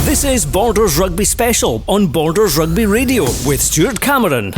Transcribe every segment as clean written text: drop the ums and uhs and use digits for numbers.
This is Borders Rugby Special on Borders Rugby Radio with Stuart Cameron.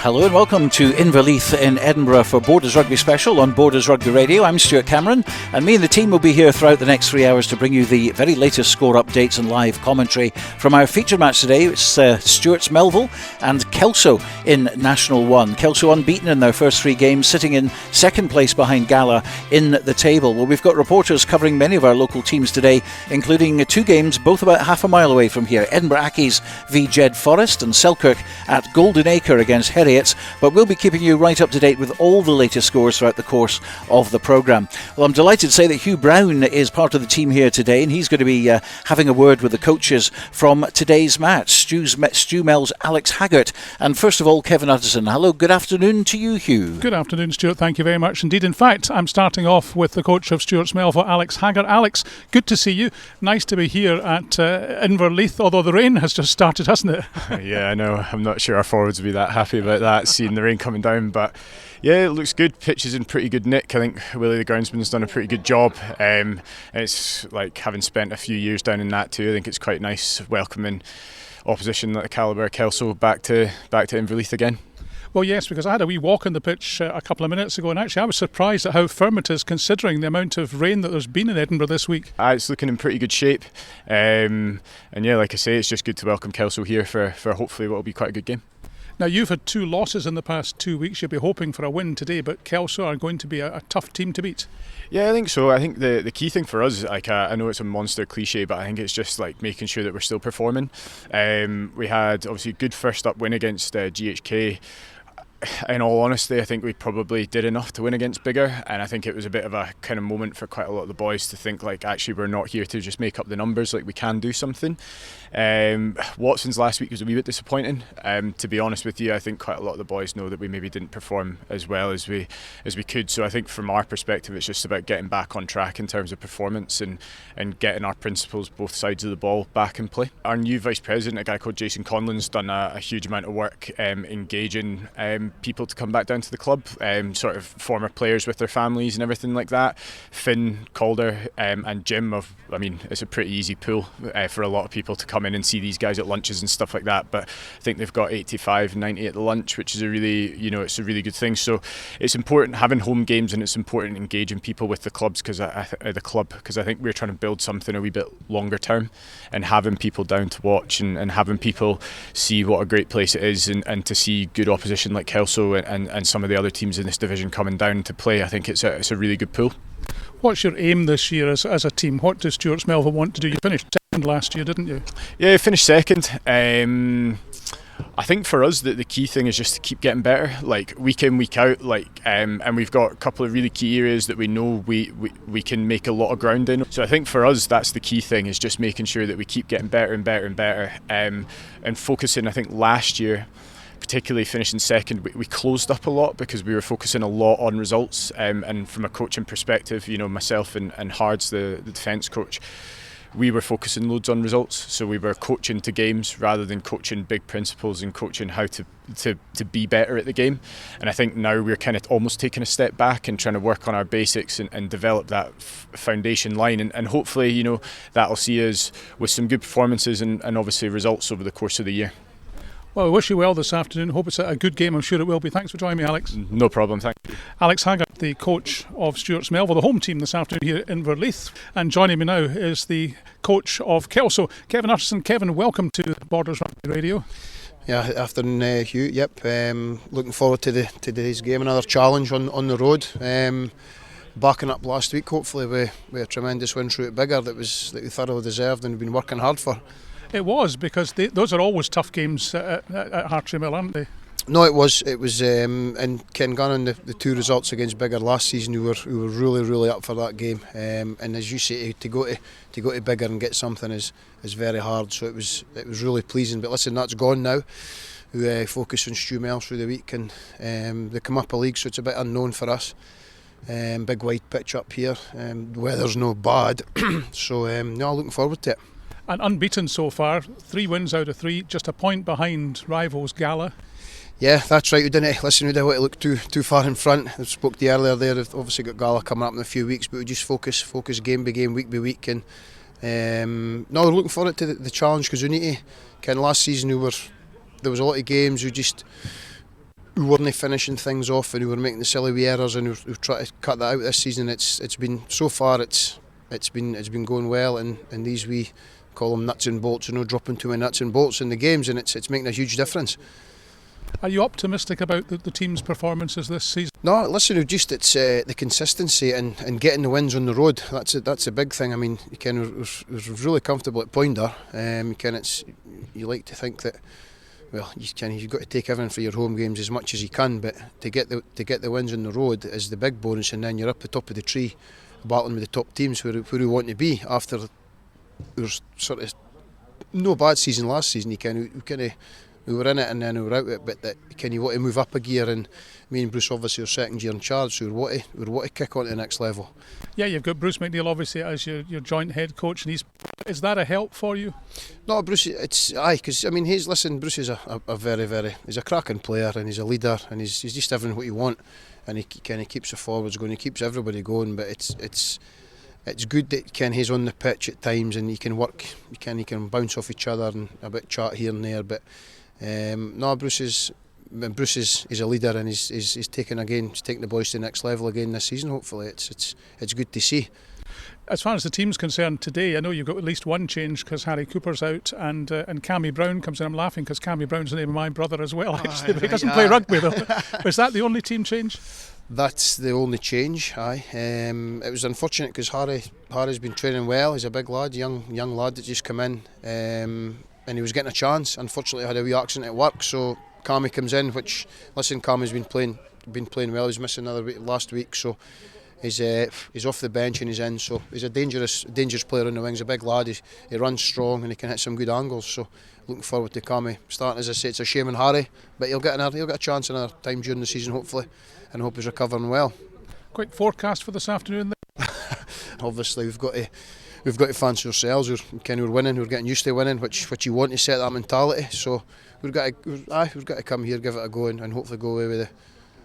Hello and welcome to Inverleith in Edinburgh for Borders Rugby Special on Borders Rugby Radio. I'm Stuart Cameron, and me and the team will be here throughout the next 3 hours to bring you the very latest score updates and live commentary from our feature match today. It's Stewart's-MELVILLE and Kelso in National 1. Kelso unbeaten in their first 3 games, sitting in second place behind Gala in the table. Well, we've got reporters covering many of our local teams today, including 2 games, both about half a mile away from here. Edinburgh Accies v Jed Forest and Selkirk at Golden Acre against Herriot. But we'll be keeping you right up to date with all the latest scores throughout the course of the programme. Well, I'm delighted to say that Hugh Brown is part of the team here today, and he's going to be having a word with the coaches from today's match. Stu Mel's Alex Haggart, and first of all Kevin Utterson. Hello, good afternoon to you, Hugh. Good afternoon, Stuart. Thank you very much indeed. In fact, I'm starting off with the coach of Stewart's-MELVILLE, Alex Haggart. Alex, good to see you. Nice to be here at Inverleith, although the rain has just started, hasn't it? Yeah, I know. I'm not sure our forwards will be that happy about that, seeing the rain coming down, but yeah, it looks good. Pitch is in pretty good nick. I think Willie the groundsman's done a pretty good job. It's like, having spent a few years down in that too, I think it's quite nice welcoming opposition like the calibre of Kelso back to Inverleith again. Well, yes, because I had a wee walk on the pitch a couple of minutes ago, and actually I was surprised at how firm it is considering the amount of rain that there's been in Edinburgh this week. It's looking in pretty good shape, and yeah, like I say, it's just good to welcome Kelso here for hopefully what will be quite a good game. Now, you've had 2 losses in the past 2 weeks. You'll be hoping for a win today, but Kelso are going to be a tough team to beat. Yeah, I think so. I think the key thing for us, like I know it's a monster cliche, but I think it's just like making sure that we're still performing. We had obviously a good first up win against GHK. In all honesty, I think we probably did enough to win against Biggar, and I think it was a bit of a kind of moment for quite a lot of the boys to think like, actually we're not here to just make up the numbers, like we can do something. Watson's last week was a wee bit disappointing. To be honest with you, I think quite a lot of the boys know that we maybe didn't perform as well as we could. So I think from our perspective, it's just about getting back on track in terms of performance and getting our principles, both sides of the ball, back in play. Our new vice president, a guy called Jason Conlon's done a huge amount of work engaging people to come back down to the club, sort of former players with their families and everything like that. Finn, Calder and Jim, it's a pretty easy pull for a lot of people to come in and see these guys at lunches and stuff like that, but I think they've got 85, 90 at the lunch, which is a really, it's a really good thing. So it's important having home games, and it's important engaging people with the clubs because I think we're trying to build something a wee bit longer term, and having people down to watch and having people see what a great place it is, and to see good opposition like Kelso and some of the other teams in this division coming down to play. I think it's a really good pull. What's your aim this year as a team? What does Stewart's-MELVILLE want to do? You finished second last year, didn't you? Yeah, I finished second. I think for us the key thing is just to keep getting better, like week in, week out, and we've got a couple of really key areas that we know we can make a lot of ground in. So I think for us that's the key thing, is just making sure that we keep getting better and better and better, and focusing. I think last year, particularly finishing second, we closed up a lot because we were focusing a lot on results, and from a coaching perspective, myself and Hards, the defence coach, we were focusing loads on results. So we were coaching to games rather than coaching big principles and coaching how to be better at the game. And I think now we're kind of almost taking a step back and trying to work on our basics and develop that foundation line, and hopefully that'll see us with some good performances and obviously results over the course of the year. Well, we wish you well this afternoon. Hope it's a good game. I'm sure it will be. Thanks for joining me, Alex. No problem, thank you. Alex Haggart, the coach of Stewart's-MELVILLE, the home team this afternoon here in Inverleith. And joining me now is the coach of Kelso, Kevin Utterson. Kevin, welcome to Borders Rugby Radio. Yeah, afternoon, Hugh. Yep, looking forward to today's game. Another challenge on the road. Backing up last week, hopefully with a tremendous win through at Biggar that we thoroughly deserved and we've been working hard for. It was, because those are always tough games at Hartree Mill, aren't they? No, it was in Kengunnon, the 2 results against Biggar last season. We were really up for that game, and as you say, to go to Biggar and get something is very hard. So it was really pleasing. But listen, that's gone now. who focus on Stuart through the week, and they come up a league, so it's a bit unknown for us. Big wide pitch up here, the weather's no bad, so no, looking forward to it. And unbeaten so far, 3 wins out of 3, just a point behind rivals Gala. Yeah, that's right. We didn't want to look too far in front. I spoke to you earlier there. We've obviously got Gala coming up in a few weeks, but we just focus game by game, week by week, and no, we're looking forward to the challenge, because we need to. Last season there was a lot of games we weren't finishing things off, and we were making the silly wee errors, and we've tried to cut that out this season. It's been so far it's been going well, and these we call them nuts and bolts, dropping too many nuts and bolts in the games, and it's making a huge difference. Are you optimistic about the team's performances this season? No, listen, it's the consistency and getting the wins on the road. That's a big thing. I mean, we're really comfortable at Poinder. You like to think that, well, you've got to take everything for your home games as much as you can, but to get the wins on the road is the big bonus, and then you're up the top of the tree, battling with the top teams where we want to be after our sort of no bad season last season. We were in it and then we were out of it, but you want to move up a gear, and me and Bruce obviously are second year in charge, so we want to kick on to the next level. Yeah, you've got Bruce McNeil obviously as your joint head coach, and is that a help for you? No, Bruce, because I mean, Bruce is a very, he's a cracking player, and he's a leader, and he's just everything what you want, and he kind of keeps the forwards going, he keeps everybody going, but it's good that he's on the pitch at times, and he can work, he can bounce off each other and a bit chat here and there, but no, Bruce is a leader, and he's taking the boys to the next level again this season. Hopefully, it's good to see. As far as the team's concerned today, I know you've got at least one change because Harry Cooper's out, and Cammy Brown comes in. I'm laughing because Cammy Brown's the name of my brother as well, actually, but he doesn't play rugby though. Is that the only team change? That's the only change. It was unfortunate because Harry's been training well. He's a big lad, young lad that just come in. And he was getting a chance. Unfortunately, I had a wee accident at work, so Cammy comes in. Cammy's been playing well. He was missing another week last week, so he's off the bench and he's in. So he's a dangerous player on the wings. A big lad. He runs strong and he can hit some good angles. So looking forward to Cammy starting. As I say, it's a shame on Harry, but he'll get a chance another time during the season, hopefully, and I hope he's recovering well. Quick forecast for this afternoon then? Obviously, we've got to fancy ourselves. We're winning. We're getting used to winning, which you want to set that mentality. So we've got to come here, give it a go, and hopefully go away with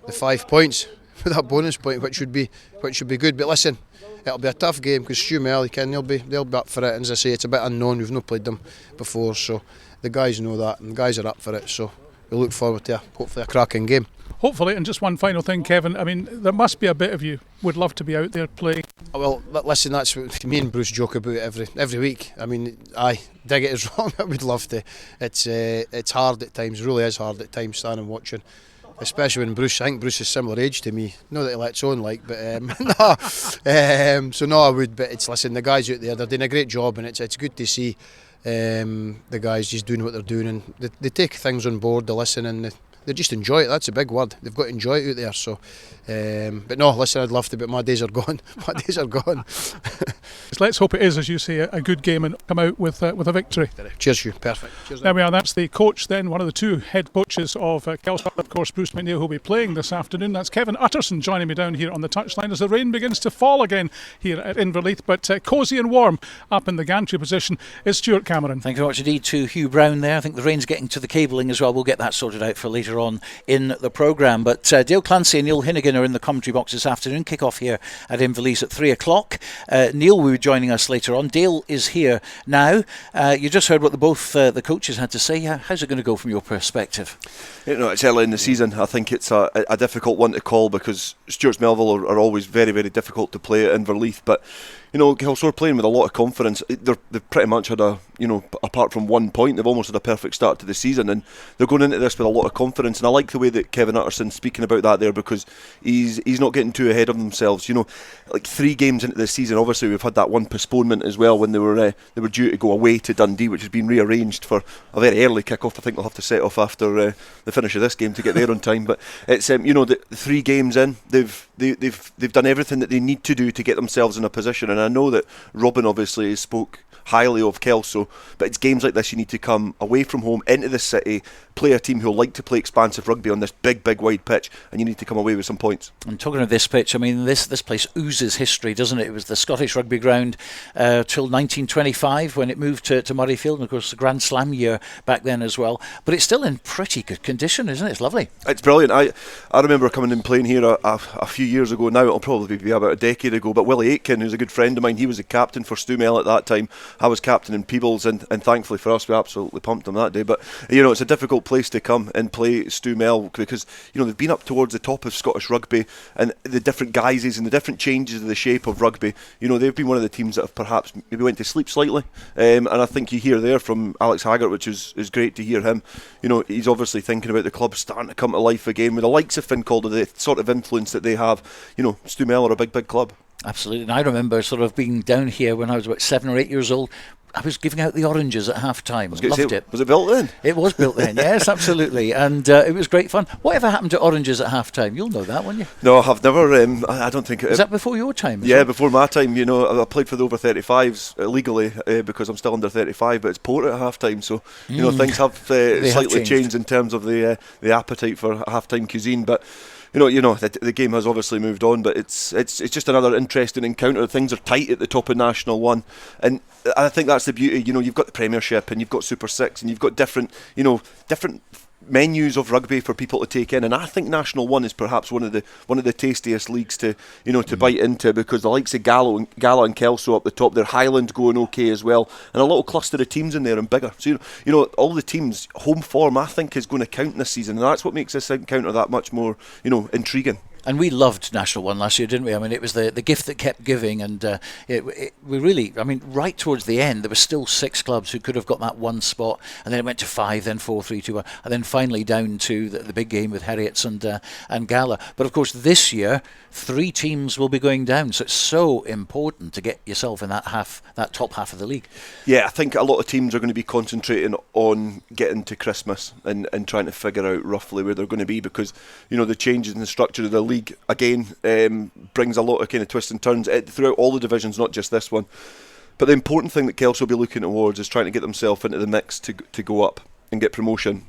the 5 points with that bonus point, which should be good. But listen, it'll be a tough game because STEWART'S-MELVILLE, they'll be up for it. And as I say, it's a bit unknown. We've not played them before, so the guys know that, and the guys are up for it. So we look forward to hopefully a cracking game. Hopefully, and just one final thing, Kevin. I mean, there must be a bit of you would love to be out there playing. Well, listen, that's what me and Bruce joke about every week. I mean, dig it is wrong. I would love to. It's hard at times. It really is hard at times standing and watching, especially when I think Bruce is similar age to me. Not that he lets on like, but no. So no, I would. But listen, the guys out there, they're doing a great job, and it's good to see the guys just doing what they're doing, and they take things on board, they listen, and they just enjoy it. That's a big word. They've got to enjoy it out there. So, but no, listen, I'd love to, but my days are gone. My days are gone. Let's hope it is, as you say, a good game and come out with a victory. Cheers, you. Perfect. Cheers. There we are. That's the coach then, one of the two head coaches of Kelso, of course, Bruce McNeil, who will be playing this afternoon. That's Kevin Utterson joining me down here on the touchline as the rain begins to fall again here at Inverleith. But cosy and warm up in the gantry position is Stuart Cameron. Thank you very much indeed to Hugh Brown there. I think the rain's getting to the cabling as well. We'll get that sorted out for later on in the programme. But Dale Clancy and Neil Hinnigan are in the commentary box this afternoon. Kick off here at Inverleith at 3 o'clock. Neil will be joining us later on. Dale is here now. You just heard what both the coaches had to say. How's it going to go from your perspective? It's early in the season. I think it's a difficult one to call because STEWART'S-MELVILLE are always very, very difficult to play at Inverleith. But Kelso are playing with a lot of confidence. They've pretty much had apart from 1 point, they've almost had a perfect start to the season, and they're going into this with a lot of confidence. And I like the way that Kevin Utterson's speaking about that there, because he's not getting too ahead of themselves. Like 3 games into this season, obviously we've had that one postponement as well when they were due to go away to Dundee, which has been rearranged for a very early kick-off. I think they'll have to set off after the finish of this game to get there on time. But it's the 3 games in, they've done everything that they need to do to get themselves in a position. And And I know that Robin obviously spoke highly of Kelso, but it's games like this you need to come away from home into the city, play a team who like to play expansive rugby on this big wide pitch, and you need to come away with some points. And talking of this pitch, I mean, this place oozes history, doesn't it? It was the Scottish Rugby Ground till 1925 when it moved to Murrayfield, and of course the Grand Slam year back then as well. But it's still in pretty good condition, isn't it? It's lovely. It's brilliant. I remember coming and playing here a few years ago now. It'll probably be about a decade ago, but Willie Aitken, who's a good friend of mine, he was the captain for STEWART'S-MELVILLE at that time. I was captain in Peebles, and thankfully for us, we absolutely pumped them that day. But it's a difficult place to come and play STEWART'S-MELVILLE because they've been up towards the top of Scottish rugby, and the different guises and the different changes of the shape of rugby. They've been one of the teams that have perhaps maybe went to sleep slightly, and I think you hear there from Alex Haggart, which is great to hear him. He's obviously thinking about the club starting to come to life again with the likes of Finn Calder, the sort of influence that they have. STEWART'S-MELVILLE are a big club. Absolutely. And I remember sort of being down here when I was about 7 or 8 years old. I was giving out the oranges at half time. Loved it. Was it built then? It was built then, yes, absolutely. And it was great fun. Whatever happened to oranges at half time? You'll know that, won't you? No, I've never. I don't think. Was that before your time? Yeah, before my time. I played for the over 35s legally because I'm still under 35, but it's port at half time. So, things have slightly changed in terms of the appetite for half time cuisine. But the game has obviously moved on, but it's just another interesting encounter. Things are tight at the top of National 1, and I think that's the beauty. You've got the Premiership, and you've got Super 6, and you've got different menus of rugby for people to take in, and I think National 1 is perhaps one of the tastiest leagues to bite into, because the likes of Gala and Kelso up the top, their Highland going okay as well, and a little cluster of teams in there and bigger. So all the teams' home form I think is going to count this season, and that's what makes this encounter that much more intriguing. And we loved National 1 last year, didn't we? I mean, it was the gift that kept giving, and we really, I mean, right towards the end, there were still 6 clubs who could have got that one spot, and then it went to 5, then 4, 3, 2, 1, and then finally down to the big game with Heriots and Gala. But of course, this year, 3 teams will be going down, so it's so important to get yourself in that top half of the league. Yeah, I think a lot of teams are going to be concentrating on getting to Christmas and trying to figure out roughly where they're going to be, because the changes in the structure of the league again brings a lot of kind of twists and turns throughout all the divisions, not just this one. But the important thing that Kelso will be looking towards is trying to get themselves into the mix to go up and get promotion.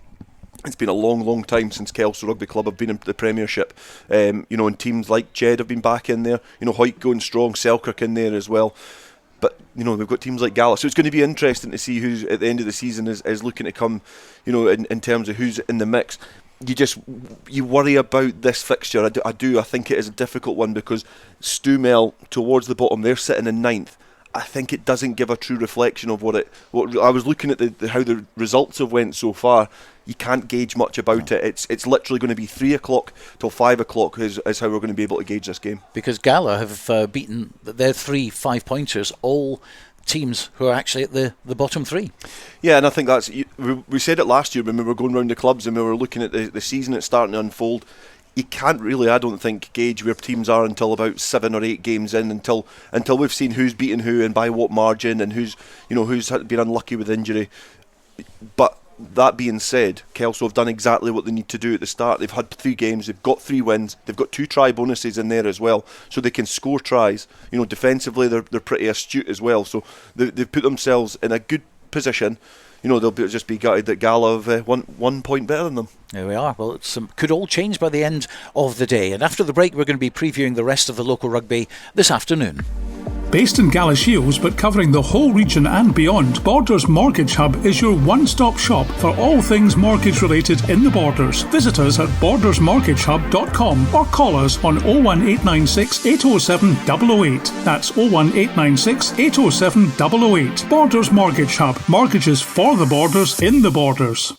It's been a long time since Kelso Rugby Club have been in the Premiership, and teams like Jed have been back in there, Hoyt going strong, Selkirk in there as well. But we've got teams like Gala, so it's going to be interesting to see who's at the end of the season is looking to come, in terms of who's in the mix. You worry about this fixture. I do. I think it is a difficult one, because STEWART'S-MELVILLE towards the bottom, they're sitting in 9th. I think it doesn't give a true reflection of what I was looking at how the results have went so far. You can't gauge much about it. It's literally going to be 3 o'clock till 5 o'clock is how we're going to be able to gauge this game. Because Gala have beaten their 3 5-pointers, all teams who are actually at the bottom 3. Yeah, and I think that's, we said it last year when we were going round the clubs and we were looking at the season that's starting to unfold. You can't really, I don't think, gauge where teams are until about 7 or 8 games in, until we've seen who's beaten who and by what margin, and who's been unlucky with injury. But that being said, Kelso have done exactly what they need to do at the start. They've had 3 games, they've got 3 wins, they've got 2 try bonuses in there as well, so they can score tries. Defensively they're pretty astute as well, so they've put themselves in a good position. They'll just be gutted that Gala have 1 point better than them. There we are. Well, it could all change by the end of the day. And after the break, we're going to be previewing the rest of the local rugby this afternoon. Based in Galashiels but covering the whole region and beyond, Borders Mortgage Hub is your one-stop shop for all things mortgage related in the Borders. Visit us at bordersmortgagehub.com or call us on 01896 807 008. That's 01896 807 008. Borders Mortgage Hub. Mortgages for the Borders in the Borders.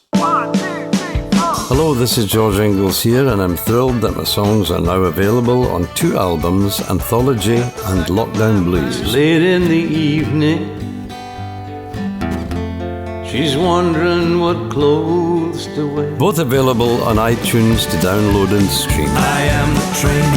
Hello, this is George Ingalls here, and I'm thrilled that my songs are now available on 2 albums, Anthology and Lockdown Blues. Late in the evening, she's wondering what clothes to wear. Both available on iTunes to download and stream. I am the train,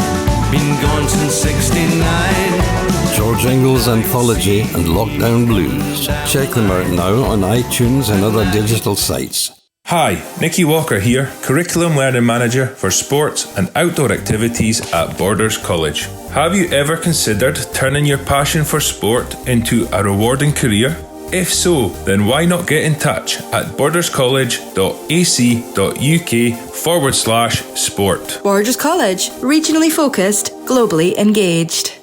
been gone since 69. George Ingalls Anthology and Lockdown Blues. Check them out now on iTunes and other digital sites. Hi, Nicky Walker here, Curriculum Learning Manager for Sports and Outdoor Activities at Borders College. Have you ever considered turning your passion for sport into a rewarding career? If so, then why not get in touch at borderscollege.ac.uk/sport. Borders College, regionally focused, globally engaged.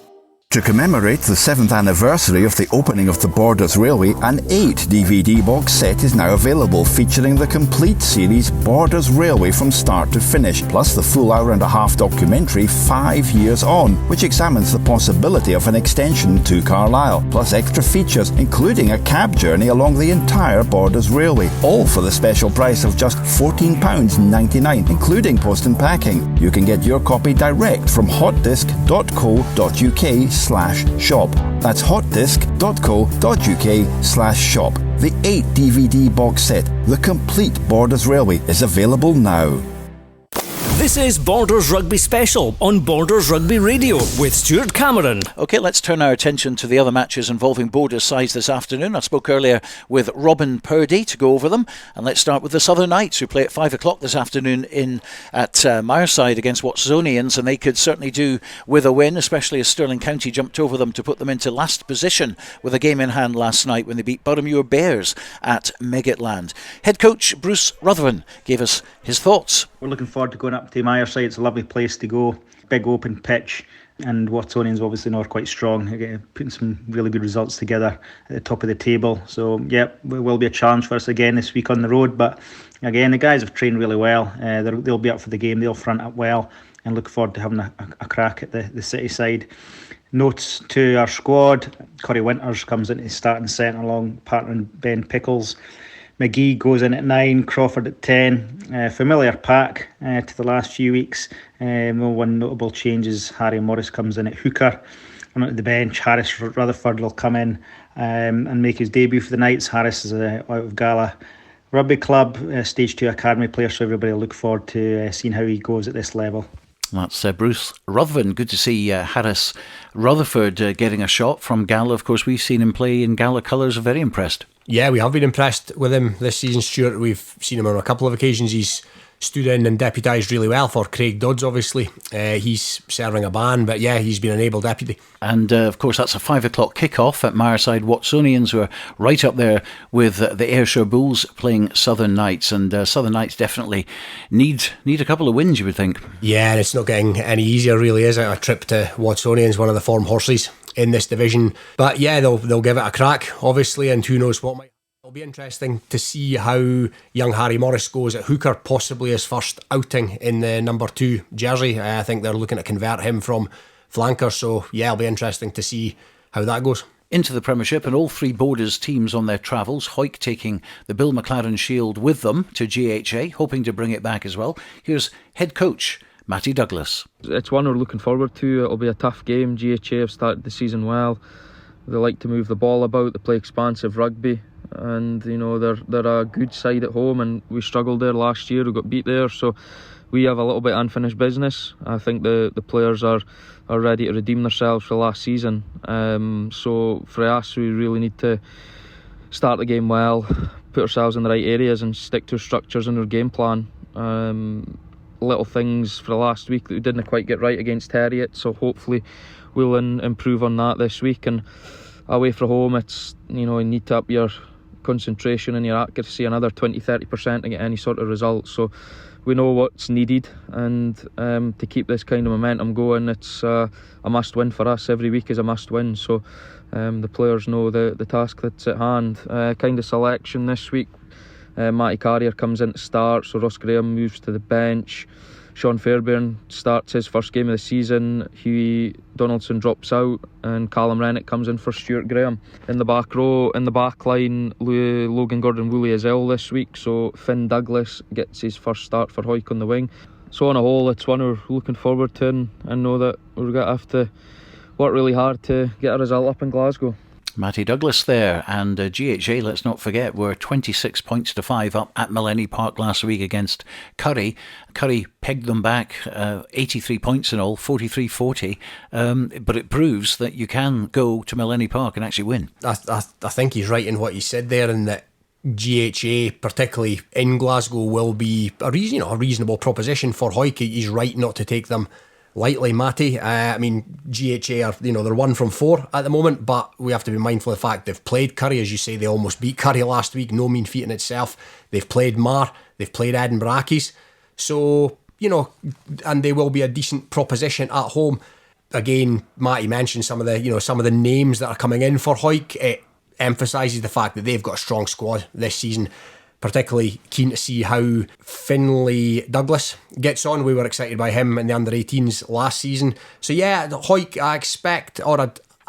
To commemorate the 7th anniversary of the opening of the Borders Railway, an 8 DVD box set is now available featuring the complete series Borders Railway from start to finish, plus the full hour-and-a-half documentary 5 Years On, which examines the possibility of an extension to Carlisle, plus extra features including a cab journey along the entire Borders Railway, all for the special price of just £14.99, including post and packing. You can get your copy direct from hotdisc.co.uk/shop. That's hotdisc.co.uk/shop. The 8 DVD box set, The Complete Borders Railway, is available now. This is Borders Rugby Special on Borders Rugby Radio with Stuart Cameron. OK, let's turn our attention to the other matches involving Borders sides this afternoon. I spoke earlier with Robin Purdy to go over them. And let's start with the Southern Knights, who play at 5 o'clock this afternoon at Myerside against Watsonians. And they could certainly do with a win, especially as Stirling County jumped over them to put them into last position with a game in hand last night when they beat Boroughmuir Bears at Meggetland. Head coach Bruce Ruthven gave us his thoughts. We're looking forward to going up to Myerside. It's a lovely place to go. Big open pitch, and Watsonians obviously are quite strong, putting some really good results together at the top of the table. So yeah, it will be a challenge for us again this week on the road, but again the guys have trained really well. They'll be up for the game. They'll front up well, and look forward to having a crack at the City side. Notes to our squad: Corey Winters comes into starting centre along partnering Ben Pickles. McGee goes in at 9, Crawford at 10. Familiar pack to the last few weeks. One notable change is Harry Morris comes in at hooker. And at the bench, Harris Rutherford will come in and make his debut for the Knights. Harris is out of Gala Rugby Club, Stage 2 Academy player, so everybody will look forward to seeing how he goes at this level. That's Bruce Ruthven. Good to see Harris Rutherford getting a shot from Gala. Of course, we've seen him play in Gala colours. Very impressed. Yeah, we have been impressed with him this season, Stuart. We've seen him on a couple of occasions. He's stood in and deputised really well for Craig Dodds, obviously. He's serving a ban, but yeah, he's been an able deputy. And of course, that's a 5 o'clock kick-off at Myerside. Watsonians, who are right up there with the Ayrshire Bulls playing Southern Knights. And Southern Knights definitely need a couple of wins, you would think. Yeah, and it's not getting any easier, really, is it? A trip to Watsonians, one of the form horses in this division. But yeah, they'll give it a crack, obviously, and who knows what might. It'll be interesting to see how young Harry Morris goes at hooker, possibly his first outing in the number 2 jersey. I think they're looking to convert him from flanker, so yeah, it'll be interesting to see how that goes. Into the Premiership, and all 3 Borders teams on their travels. Hoyk taking the Bill McLaren Shield with them to GHA, hoping to bring it back as well. Here's head coach Matty Douglas. It's one we're looking forward to. It'll be a tough game. GHA have started the season well. They like to move the ball about. They play expansive rugby, and you know they're a good side at home, and we struggled there last year. We got beat there, so we have a little bit of unfinished business. I think the players are ready to redeem themselves for last season. So for us, we really need to start the game well, put ourselves in the right areas, and stick to structures in our game plan. Little things for the last week that we didn't quite get right against Heriot, so hopefully we'll improve on that this week. And away from home, it's you need to up your concentration and your accuracy another 20-30% to get any sort of result. So we know what's needed, and to keep this kind of momentum going, it's a must win for us. Every week is a must win, so the players know the task that's at hand. Kind of selection this week, Matty Carrier comes in to start, so Ross Graham moves to the bench. Sean Fairbairn starts his first game of the season. Hughie Donaldson drops out, and Callum Rennick comes in for Stuart Graham. In the back row, in the back line, Logan Gordon-Woolley is ill this week, so Finn Douglas gets his first start for Hoyk on the wing. So on a whole, it's one we're looking forward to, and know that we're going to have to work really hard to get a result up in Glasgow. Matty Douglas there, and GHA, let's not forget, were 26 points to 5 up at Millennium Park last week against Curry. Curry pegged them back 83 points in all, 43-40, but it proves that you can go to Millennium Park and actually win. I think he's right in what he said there, in that GHA, particularly in Glasgow, will be a reasonable proposition for Hawick. He's right not to take them lightly, Matty. I mean, GHA are, they're 1 from 4 at the moment, but we have to be mindful of the fact they've played Curry. As you say, they almost beat Curry last week. No mean feat in itself. They've played Mar. They've played Edinburgh Accies. So, and they will be a decent proposition at home. Again, Matty mentioned some of the names that are coming in for Hawick. It emphasises the fact that they've got a strong squad this season. Particularly keen to see how Finlay Douglas gets on. We were excited by him in the under-18s last season. So yeah, Hawick, I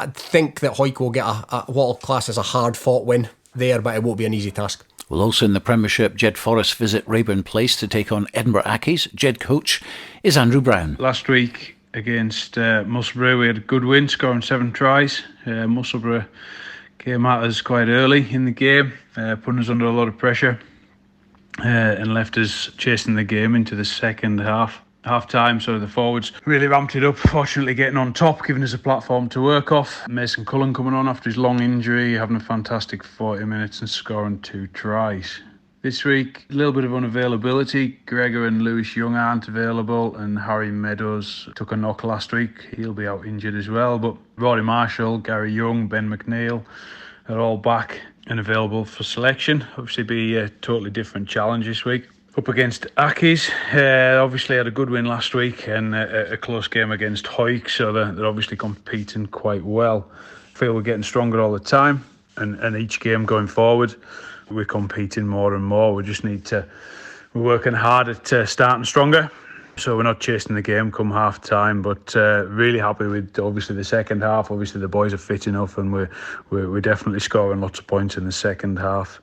think that Hawick will get what I'll class as a hard-fought win there, but it won't be an easy task. Well, also in the Premiership, Jed Forrest visit Rayburn Place to take on Edinburgh Accies. Jed coach is Andrew Brown. Last week against Musselburgh, we had a good win, scoring 7 tries. Musselburgh came at us quite early in the game, putting us under a lot of pressure, and left us chasing the game into the second half-time. So the forwards really ramped it up, fortunately getting on top, giving us a platform to work off. Mason Cullen coming on after his long injury, having a fantastic 40 minutes and scoring 2 tries. This week, a little bit of unavailability. Gregor and Lewis Young aren't available, and Harry Meadows took a knock last week. He'll be out injured as well. But Rory Marshall, Gary Young, Ben McNeil are all back and available for selection. Obviously be a totally different challenge this week. Up against Accies, obviously had a good win last week and a close game against Hawick, so they're obviously competing quite well. I feel we're getting stronger all the time, and each game going forward, we're competing more and more. We're working hard at starting stronger, so we're not chasing the game come half time, but really happy with obviously the second half. Obviously the boys are fit enough, and we're definitely scoring lots of points in the second half.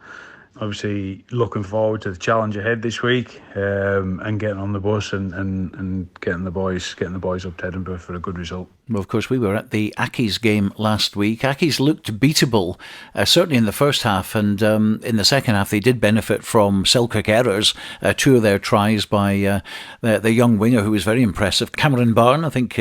Obviously looking forward to the challenge ahead this week, and getting on the bus and getting the boys up to Edinburgh for a good result. Well, of course, we were at the Accies game last week. Accies looked beatable, certainly in the first half, and in the second half they did benefit from Selkirk errors. 2 of their tries by the young winger who was very impressive. Cameron Barn, I think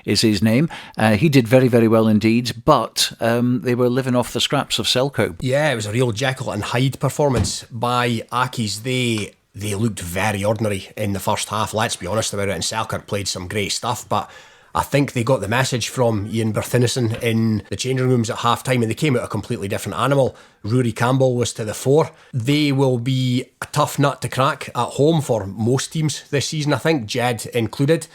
is his name. He did very, very well indeed, but they were living off the scraps of Selkirk. Yeah, it was a real Jekyll and Hyde performance by Accies. They looked very ordinary in the first half, let's be honest about it, and Selkirk played some great stuff, but I think they got the message from Ian Berthinison in the changing rooms at half-time, and they came out a completely different animal. Rory Campbell was to the fore. They will be a tough nut to crack at home for most teams this season, I think, Jed included.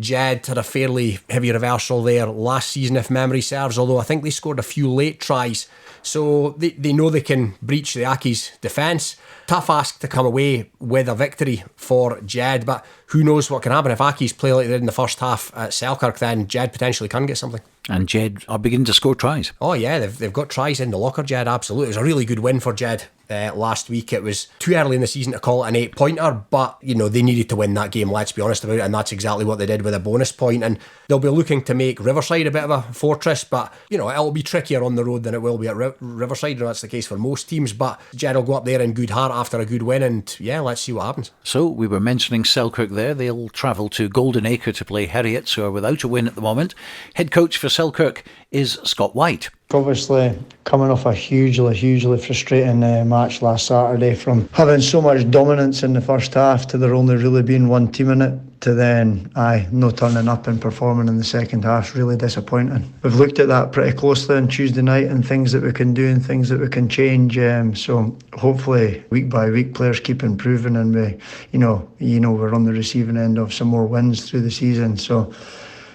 Jed had a fairly heavy reversal there last season, if memory serves, although I think they scored a few late tries. So they know they can breach the Accies defence. Tough ask to come away with a victory for Jed, but who knows what can happen. If Accies play like they did in the first half at Selkirk, then Jed potentially can get something. And Jed are beginning to score tries. Oh yeah, they've got tries in the locker, Jed, absolutely. It was a really good win for Jed last week. It was too early in the season to call it an 8-pointer, but they needed to win that game, let's be honest about it, and that's exactly what they did with a bonus point. And they'll be looking to make Riverside a bit of a fortress, but it'll be trickier on the road than it will be at Riverside. That's the case for most teams, but Jed will go up there in good heart after a good win, and yeah, let's see what happens. So we were mentioning Selkirk there. They'll travel to Golden Acre to play Heriots, who are without a win at the moment. Head coach for Selkirk is Scott White. Obviously coming off a hugely frustrating match last Saturday, from having so much dominance in the first half to there only really being one team in it, to then no turning up and performing in the second half. Really disappointing. We've looked at that pretty closely on Tuesday night and things that we can do and things that we can change, so hopefully week by week players keep improving, and we're on the receiving end of some more wins through the season. So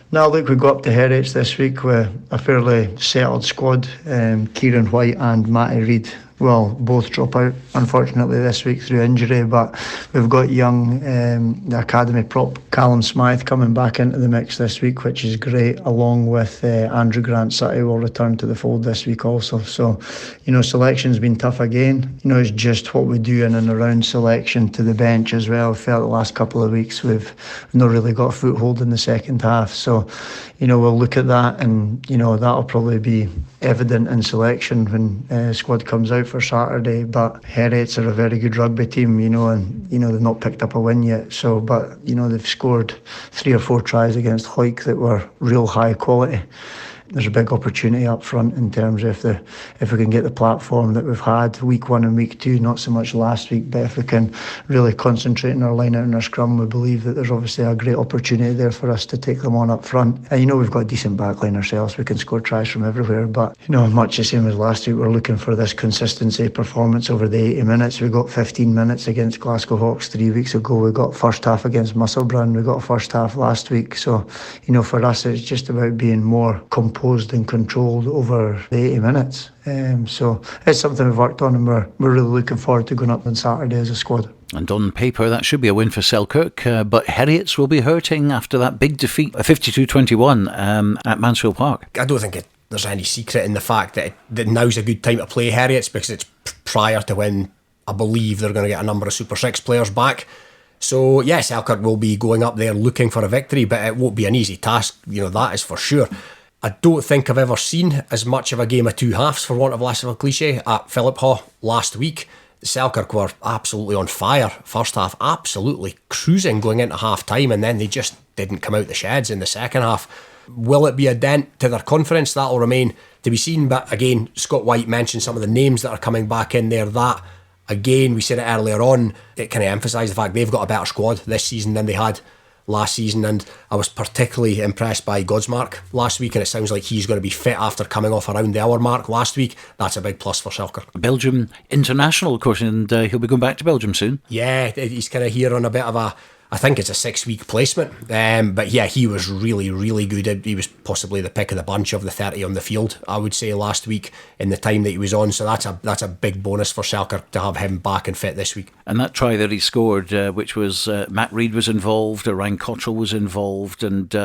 now look, we go up to Heriots this week with a fairly settled squad. Kieran White and Matty Reid will both drop out, unfortunately, this week through injury, but we've got young the academy prop Callum Smythe coming back into the mix this week, which is great, along with Andrew Grant City will return to the fold this week also. So selection's been tough again. It's just what we do in and around selection to the bench as well. I felt the last couple of weeks we've not really got a foothold in the second half, so we'll look at that, and that'll probably be evident in selection when squad comes out for Saturday. But Heriots are a very good rugby team, and they've not picked up a win yet. So, but they've scored 3 or 4 tries against Hawick that were real high quality. there's a big opportunity up front in terms of if we can get the platform that we've had week 1 and week 2, not so much last week, but if we can really concentrate on our line out and our scrum, we believe that there's obviously a great opportunity there for us to take them on up front. And we've got a decent backline ourselves, we can score tries from everywhere, but much the same as last week, we're looking for this consistency performance over the 80 minutes. We got 15 minutes against Glasgow Hawks 3 weeks ago, we got first half against Musselburgh, we got a first half last week. So for us it's just about being more composed and controlled over the 80 minutes. So it's something we've worked on, and we're really looking forward to going up on Saturday as a squad. And on paper, that should be a win for Selkirk, but Heriots will be hurting after that big defeat, 52-21 at Mansfield Park. I don't think there's any secret in the fact that now's a good time to play Heriots, because it's prior to when I believe they're going to get a number of Super 6 players back. So yeah, Selkirk will be going up there looking for a victory, but it won't be an easy task, that is for sure. I don't think I've ever seen as much of a game of two halves, for want of less of a cliche, at Philiphaugh last week. Selkirk were absolutely on fire first half, absolutely cruising going into half time, and then they just didn't come out the sheds in the second half. Will it be a dent to their confidence? That'll remain to be seen, but again, Scott White mentioned some of the names that are coming back in there. That, again, we said it earlier on, it kind of emphasised the fact they've got a better squad this season than they had last season, and I was particularly impressed by Godsmark last week, and it sounds like he's going to be fit after coming off around the hour mark last week. That's a big plus for Selkirk. Belgium international, of course, and he'll be going back to Belgium soon. Yeah, he's kind of here on a bit of I think it's a 6-week placement, but yeah, he was really, really good. He was possibly the pick of the bunch of the 30 on the field, I would say, last week in the time that he was on. So that's a big bonus for Selkirk to have him back and fit this week. And that try that he scored, which was Matt Reid was involved, Ryan Cottrell was involved, and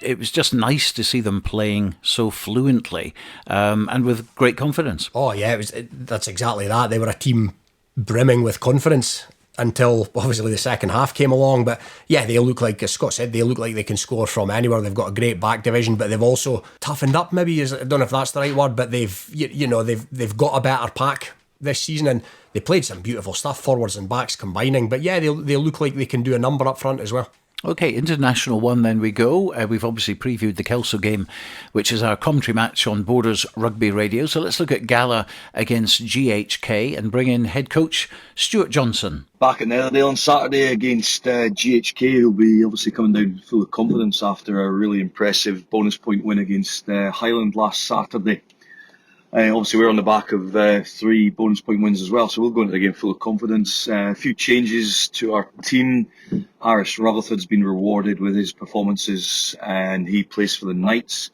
it was just nice to see them playing so fluently and with great confidence. Oh yeah, that's exactly that. They were a team brimming with confidence until obviously the second half came along. But yeah, they look like, as Scott said, they look like they can score from anywhere. They've got a great back division, but they've also toughened up, maybe, I don't know if that's the right word, but they've got a better pack this season, and they played some beautiful stuff, forwards and backs combining. But yeah, they look like they can do a number up front as well. Okay, international one then we go. We've obviously previewed the Kelso game, which is our commentary match on Borders Rugby Radio. So let's look at Gala against GHK and bring in head coach Stuart Johnson. Back at Netherday on Saturday against GHK, who'll be obviously coming down full of confidence after a really impressive bonus point win against Highland last Saturday. Obviously, we're on the back of 3 bonus point wins as well, so we'll go into the game full of confidence. A few changes to our team. Harris Rutherford's been rewarded with his performances, and he plays for the Knights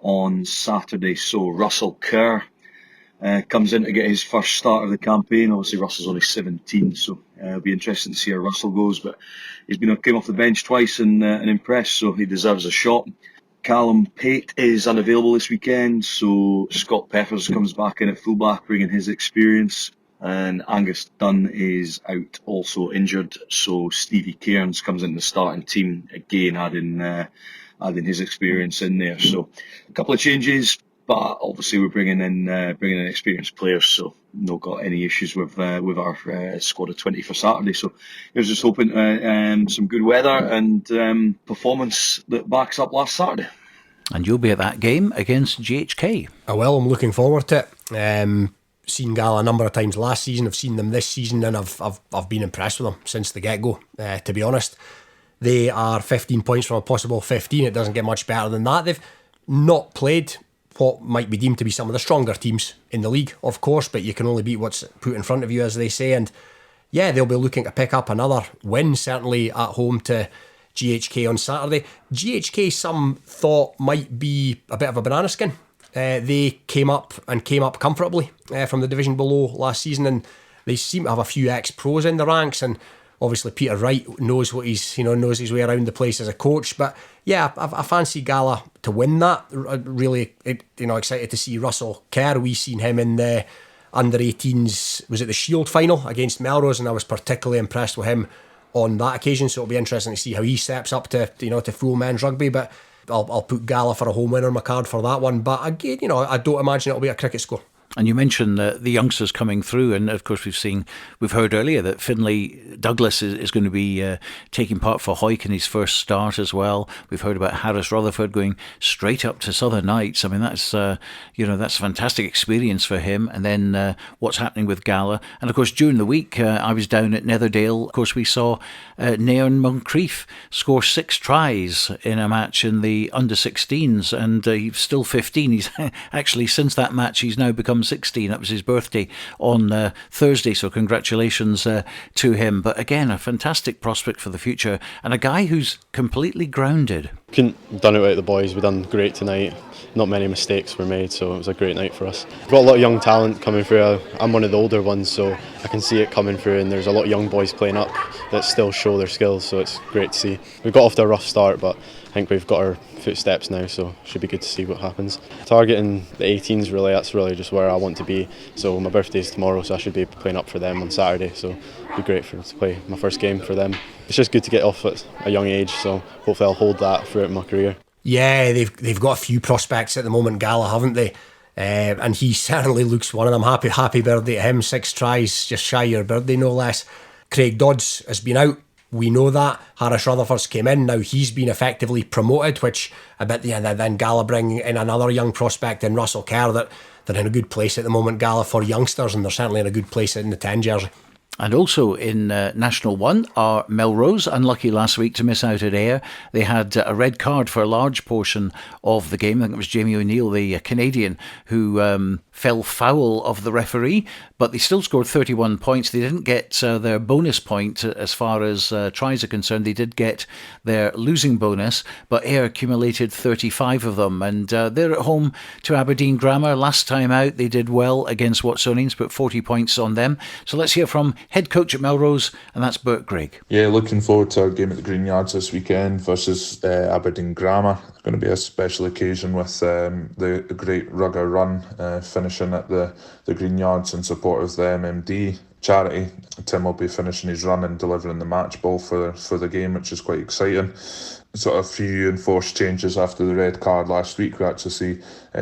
on Saturday. So Russell Kerr comes in to get his first start of the campaign. Obviously, Russell's only 17, so it'll be interesting to see how Russell goes. But he's came off the bench twice and impressed, so he deserves a shot. Callum Pate is unavailable this weekend, so Scott Peppers comes back in at fullback, bringing his experience, and Angus Dunn is out, also injured, so Stevie Cairns comes in the starting team again, adding his experience in there. So a couple of changes, but obviously we're bringing in experienced players, so not got any issues with our squad of 20 for Saturday. So I was just hoping some good weather and performance that backs up last Saturday. And you'll be at that game against GHK. I will. I'm looking forward to it. Seen Gala a number of times last season. I've seen them this season, and I've been impressed with them since the get-go. To be honest, they are 15 points from a possible 15. It doesn't get much better than that. They've not played what might be deemed to be some of the stronger teams in the league, of course, but you can only beat what's put in front of you, as they say. And yeah, they'll be looking to pick up another win, certainly at home to GHK on Saturday. GHK, some thought, might be a bit of a banana skin. They came up comfortably from the division below last season, and they seem to have a few ex-pros in the ranks, and obviously Peter Wright knows knows his way around the place as a coach. But yeah, I fancy Gala to win that. Really, excited to see Russell Kerr. We seen him in the under-18s, was it the Shield final against Melrose, and I was particularly impressed with him on that occasion. So it'll be interesting to see how he steps up to full men's rugby. But I'll put Gala for a home win on my card for that one. But again, I don't imagine it'll be a cricket score. And you mentioned the youngsters coming through, and of course we've heard earlier that Finlay Douglas is going to be taking part for Hawick in his first start as well. We've heard about Harris Rutherford going straight up to Southern Knights. I mean, that's that's a fantastic experience for him. And then what's happening with Gala, and of course during the week I was down at Netherdale. Of course we saw Nairn Moncrief score 6 tries in a match in the under-16s, and he's still 15. He's actually, since that match, he's now become 16. That was his birthday on Thursday, so congratulations to him. But again, a fantastic prospect for the future, and a guy who's completely grounded. Couldn't have done it without the boys. We've done great tonight. Not many mistakes were made, so it was a great night for us. We've got a lot of young talent coming through. I'm one of the older ones, so I can see it coming through, and there's a lot of young boys playing up that still show their skills, so it's great to see. We got off to a rough start, but I think we've got our footsteps now, so it should be good to see what happens. Targeting the 18s, really, that's really just where I want to be. So my birthday's tomorrow, so I should be playing up for them on Saturday, so it'd be great to play my first game for them. It's just good to get off at a young age, so hopefully I'll hold that throughout my career. Yeah, they've got a few prospects at the moment, Gala, haven't they? And he certainly looks one of them. Happy birthday to him. 6 tries, just shy of your birthday, no less. Craig Dodds has been out. We know that. Harris Rutherford's came in. Now he's been effectively promoted, which a bit, then Gala bring in another young prospect in Russell Kerr. That they're in a good place at the moment, Gala, for youngsters, and they're certainly in a good place in the 10 jersey. And also in National 1 are Melrose, unlucky last week to miss out at Ayr. They had a red card for a large portion of the game. I think it was Jamie O'Neill, the Canadian, who fell foul of the referee, but they still scored 31 points. They didn't get their bonus point as far as tries are concerned. They did get their losing bonus, but Ayr accumulated 35 of them. And they're at home to Aberdeen Grammar. Last time out, they did well against Watsonians, put 40 points on them. So let's hear from head coach at Melrose, and that's Bert Grigg. Yeah, looking forward to our game at the Green Yards this weekend versus Aberdeen Grammar. It's going to be a special occasion with the great Rugger Run finishing at the Green Yards in support of the MMD charity. Tim will be finishing his run and delivering the match ball for the game, which is quite exciting. Sort of a few enforced changes after the red card last week. We actually see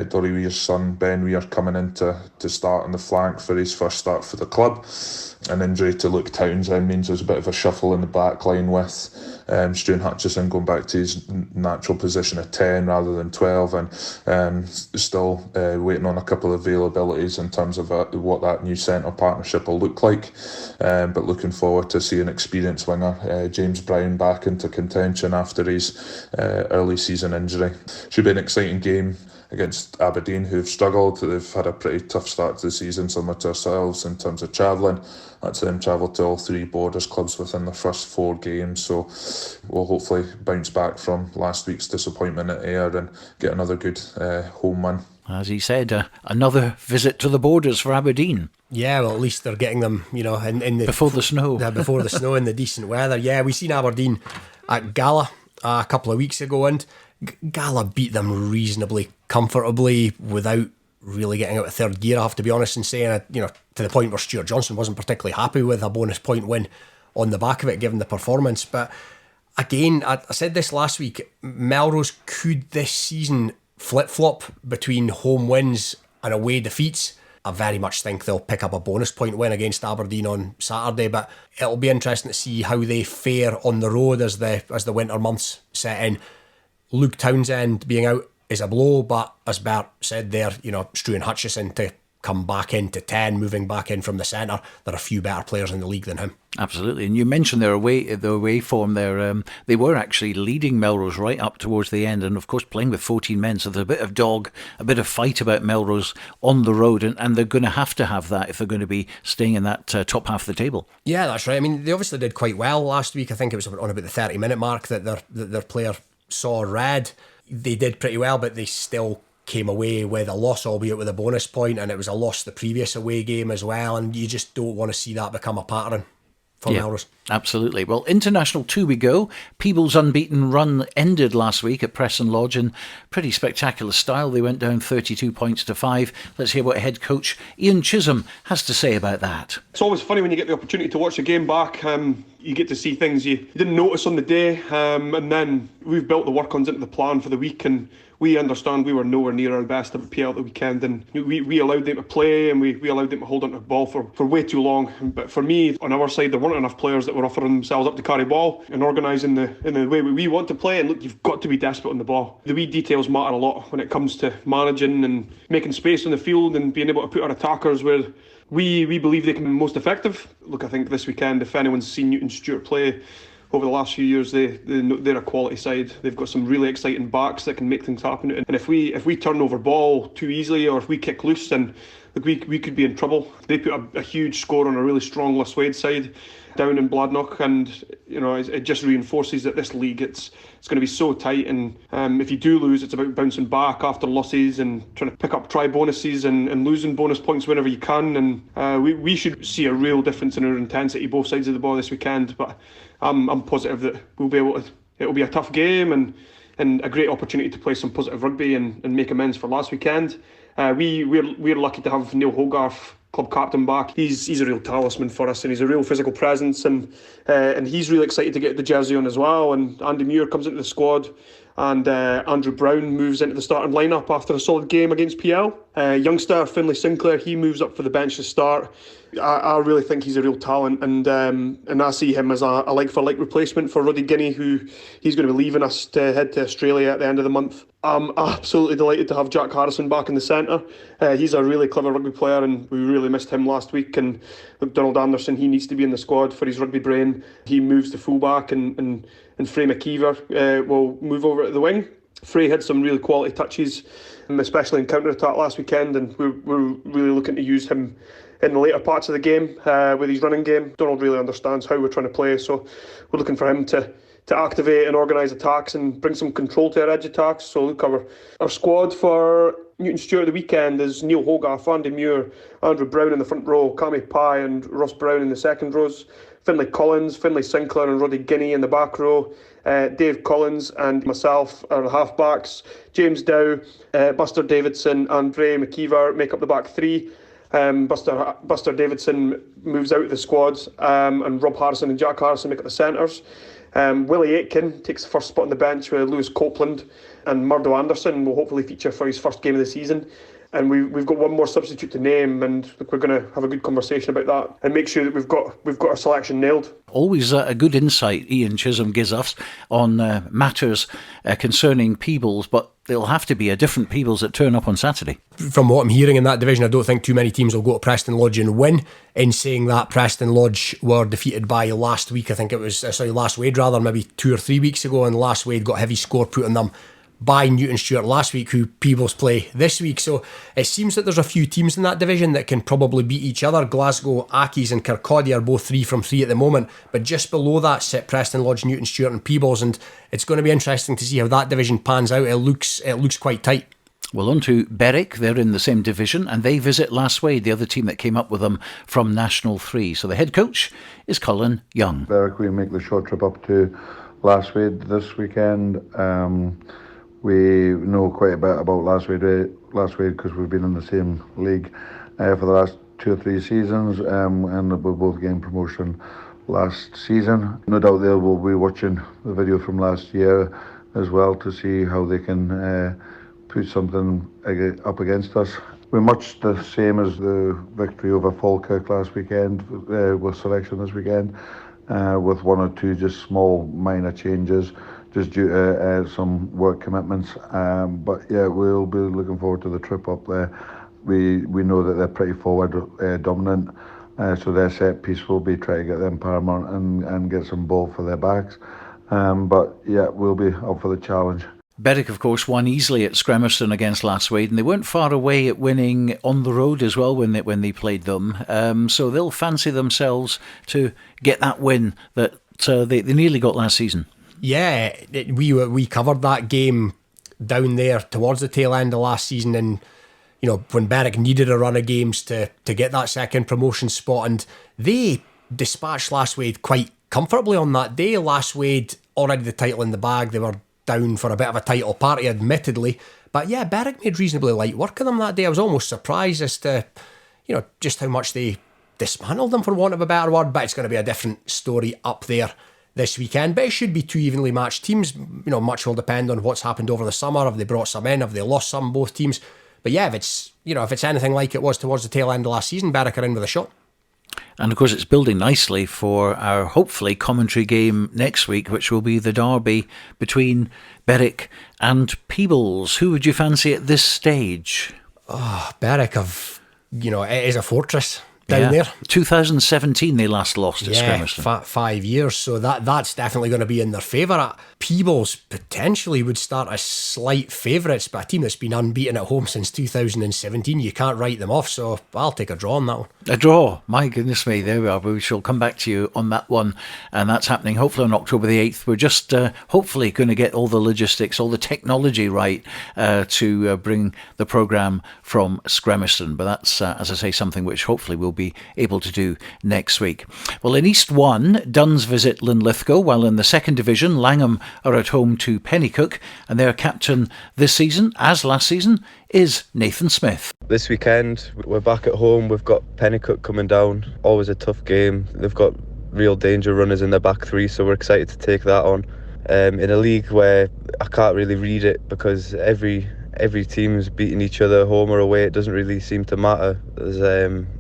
Dory Weir's son Ben Weir coming in to start on the flank for his first start for the club. An injury to Luke Townsend means there's a bit of a shuffle in the back line with Stuart Hutchison going back to his natural position of 10 rather than 12, and still waiting on a couple of availabilities in terms of what that new centre partnership will look like. But looking forward to seeing experienced winger James Brown back into contention after his early season injury. Should be an exciting game against Aberdeen, who've struggled. They've had a pretty tough start to the season, similar to ourselves in terms of travelling. That's them travelled to all 3 Borders clubs within the first 4 games, so we'll hopefully bounce back from last week's disappointment at Ayr and get another good home win. As he said, another visit to the Borders for Aberdeen. Yeah, well, at least they're getting them, in the before the snow. Before the snow in the decent weather. Yeah, we seen Aberdeen at Gala a couple of weeks ago, and Gala beat them reasonably comfortably without really getting out of third gear, I have to be honest, and saying, to the point where Stuart Johnson wasn't particularly happy with a bonus point win on the back of it, given the performance. But again, I said this last week, Melrose could this season flip-flop between home wins and away defeats. I very much think they'll pick up a bonus point win against Aberdeen on Saturday, but it'll be interesting to see how they fare on the road as the winter months set in. Luke Townsend being out is a blow, but as Bert said there, Struan Hutchison to come back into 10, moving back in from the centre, there are a few better players in the league than him. Absolutely, and you mentioned their away form there. They were actually leading Melrose right up towards the end, and of course playing with 14 men, so there's a bit of dog, a bit of fight about Melrose on the road, and they're going to have that if they're going to be staying in that top half of the table. Yeah, that's right. I mean, they obviously did quite well last week. I think it was on about the 30-minute mark that their player saw red. They did pretty well, but they still came away with a loss, albeit with a bonus point, and it was a loss the previous away game as well, and you just don't want to see that become a pattern for Melrose. Absolutely. Well, International 2 we go. Peebles' unbeaten run ended last week at Preston Lodge in pretty spectacular style. They went down 32 points to 5. Let's hear what head coach Ian Chisholm has to say about that. It's always funny when you get the opportunity to watch a game back. You get to see things you didn't notice on the day, and then we've built the work-ons into the plan for the week, and we understand we were nowhere near our best at PL at the weekend, and we allowed them to play, and we allowed them to hold on to the ball for way too long. But for me, on our side, there weren't enough players that were offering themselves up to carry ball and organising in the way we want to play. And look, you've got to be desperate on the ball. The wee details matter a lot when it comes to managing and making space on the field and being able to put our attackers where we believe they can be most effective. Look, I think this weekend, if anyone's seen Newton Stewart play over the last few years, they're a quality side. They've got some really exciting backs that can make things happen. And if we turn over ball too easily, or if we kick loose, then we could be in trouble. They put a huge score on a really strong Laswade side down in Bladnoch, and it just reinforces that this league it's going to be so tight. And if you do lose, it's about bouncing back after losses and trying to pick up try bonuses and losing bonus points whenever you can. And we should see a real difference in our intensity both sides of the ball this weekend. But I'm positive that we'll be able to. It'll be a tough game and a great opportunity to play some positive rugby and make amends for last weekend. We're lucky to have Neil Hogarth, club captain, back. He's a real talisman for us, and he's a real physical presence, and he's really excited to get the jersey on as well. And Andy Muir comes into the squad, and Andrew Brown moves into the starting lineup after a solid game against PL. Youngster Finlay Sinclair, he moves up for the bench to start. I really think he's a real talent, and I see him as a like-for-like replacement for Roddy Guinea, who he's going to be leaving us to head to Australia at the end of the month. I'm absolutely delighted to have Jack Harrison back in the centre. He's a really clever rugby player, and we really missed him last week. And Donald Anderson, he needs to be in the squad for his rugby brain. He moves to fullback, and Frey McKeever will move over to the wing. Frey had some really quality touches, especially in counter-attack last weekend, and we're really looking to use him in the later parts of the game with his running game. Donald really understands how we're trying to play, so we're looking for him to activate and organise attacks and bring some control to our edge attacks. So look, our squad for Newton Stewart the weekend is Neil Hogarth, Andy Muir, Andrew Brown in the front row, Cammy Pye and Ross Brown in the second rows, Finlay Collins, Finlay Sinclair and Roddy Guinea in the back row, Dave Collins and myself are the half-backs, James Dow, Buster Davidson and Ray McKeever make up the back three. Buster Davidson moves out of the squads, and Rob Harrison and Jack Harrison make up the centres. Willie Aitken takes the first spot on the bench with Lewis Copeland, and Murdo Anderson will hopefully feature for his first game of the season. And we've got one more substitute to name, and we're going to have a good conversation about that and make sure that we've got our selection nailed. Always a good insight Ian Chisholm gives us on matters concerning Peebles, but there'll have to be a different Peebles that turn up on Saturday. From what I'm hearing in that division, I don't think too many teams will go to Preston Lodge and win. In saying that, Preston Lodge were defeated by last week. I think it was, Laswade rather, maybe 2 or 3 weeks ago, and Laswade got a heavy score put on them by Newton Stewart last week, who Peebles play this week. So it seems that there's a few teams in that division that can probably beat each other. Glasgow, Accies and Kirkcaldy are both 3 from 3 at the moment, but just below that sit Preston Lodge, Newton Stewart and Peebles, and it's going to be interesting to see how that division pans out. It looks quite tight. Well, on to Berwick. They're in the same division, and they visit Laswade, the other team that came up with them from National 3. So the head coach is Colin Young. Berwick, we make the short trip up to Laswade this weekend. We know quite a bit about Laswade because we've been in the same league for the last 2 or 3 seasons, and we both gained promotion last season. No doubt they will be watching the video from last year as well to see how they can put something up against us. We're much the same as the victory over Falkirk last weekend with selection this weekend, with 1 or 2 just small minor changes just due to some work commitments. But yeah, we'll be looking forward to the trip up there. We know that they're pretty forward dominant, so their set piece will be trying to get them paramount and get some ball for their backs. But yeah, we'll be up for the challenge. Berwick, of course, won easily at Scremerston against Laswade, and they weren't far away at winning on the road as well when they played them. So they'll fancy themselves to get that win that they nearly got last season. Yeah, we covered that game down there towards the tail end of last season, and when Berwick needed a run of games to get that second promotion spot, and they dispatched Laswade quite comfortably on that day. Laswade already the title in the bag. They were down for a bit of a title party, admittedly, but yeah, Berwick made reasonably light work of them that day. I was almost surprised as to just how much they dismantled them, for want of a better word, but it's going to be a different story up there this weekend, but it should be two evenly matched teams. Much will depend on what's happened over the summer. Have they brought some in? Have they lost some, both teams? But yeah, if it's anything like it was towards the tail end of last season, Berwick are in with a shot. And of course, it's building nicely for our hopefully commentary game next week, which will be the derby between Berwick and Peebles. Who would you fancy at this stage? Berwick it is a fortress down there. 2017 they last lost at Scrimmerston. 5 years, so that's definitely going to be in their favour. Peebles potentially would start as slight favourites, but a team that's been unbeaten at home since 2017, you can't write them off, so I'll take a draw on that one. A draw, my goodness me, there we are. We shall come back to you on that one, and that's happening hopefully on October the 8th. We're just hopefully going to get all the logistics, all the technology right to bring the programme from Scrimmerston, but that's, as I say, something which hopefully we'll be able to do next week. Well, in East 1, Duns visit Linlithgow, while in the second division, Langham are at home to Pennycook, and their captain this season, as last season, is Nathan Smith. This weekend, we're back at home. We've got Pennycook coming down. Always a tough game. They've got real danger runners in their back three, so we're excited to take that on. In a league where I can't really read it because every team's beating each other home or away. It doesn't really seem to matter.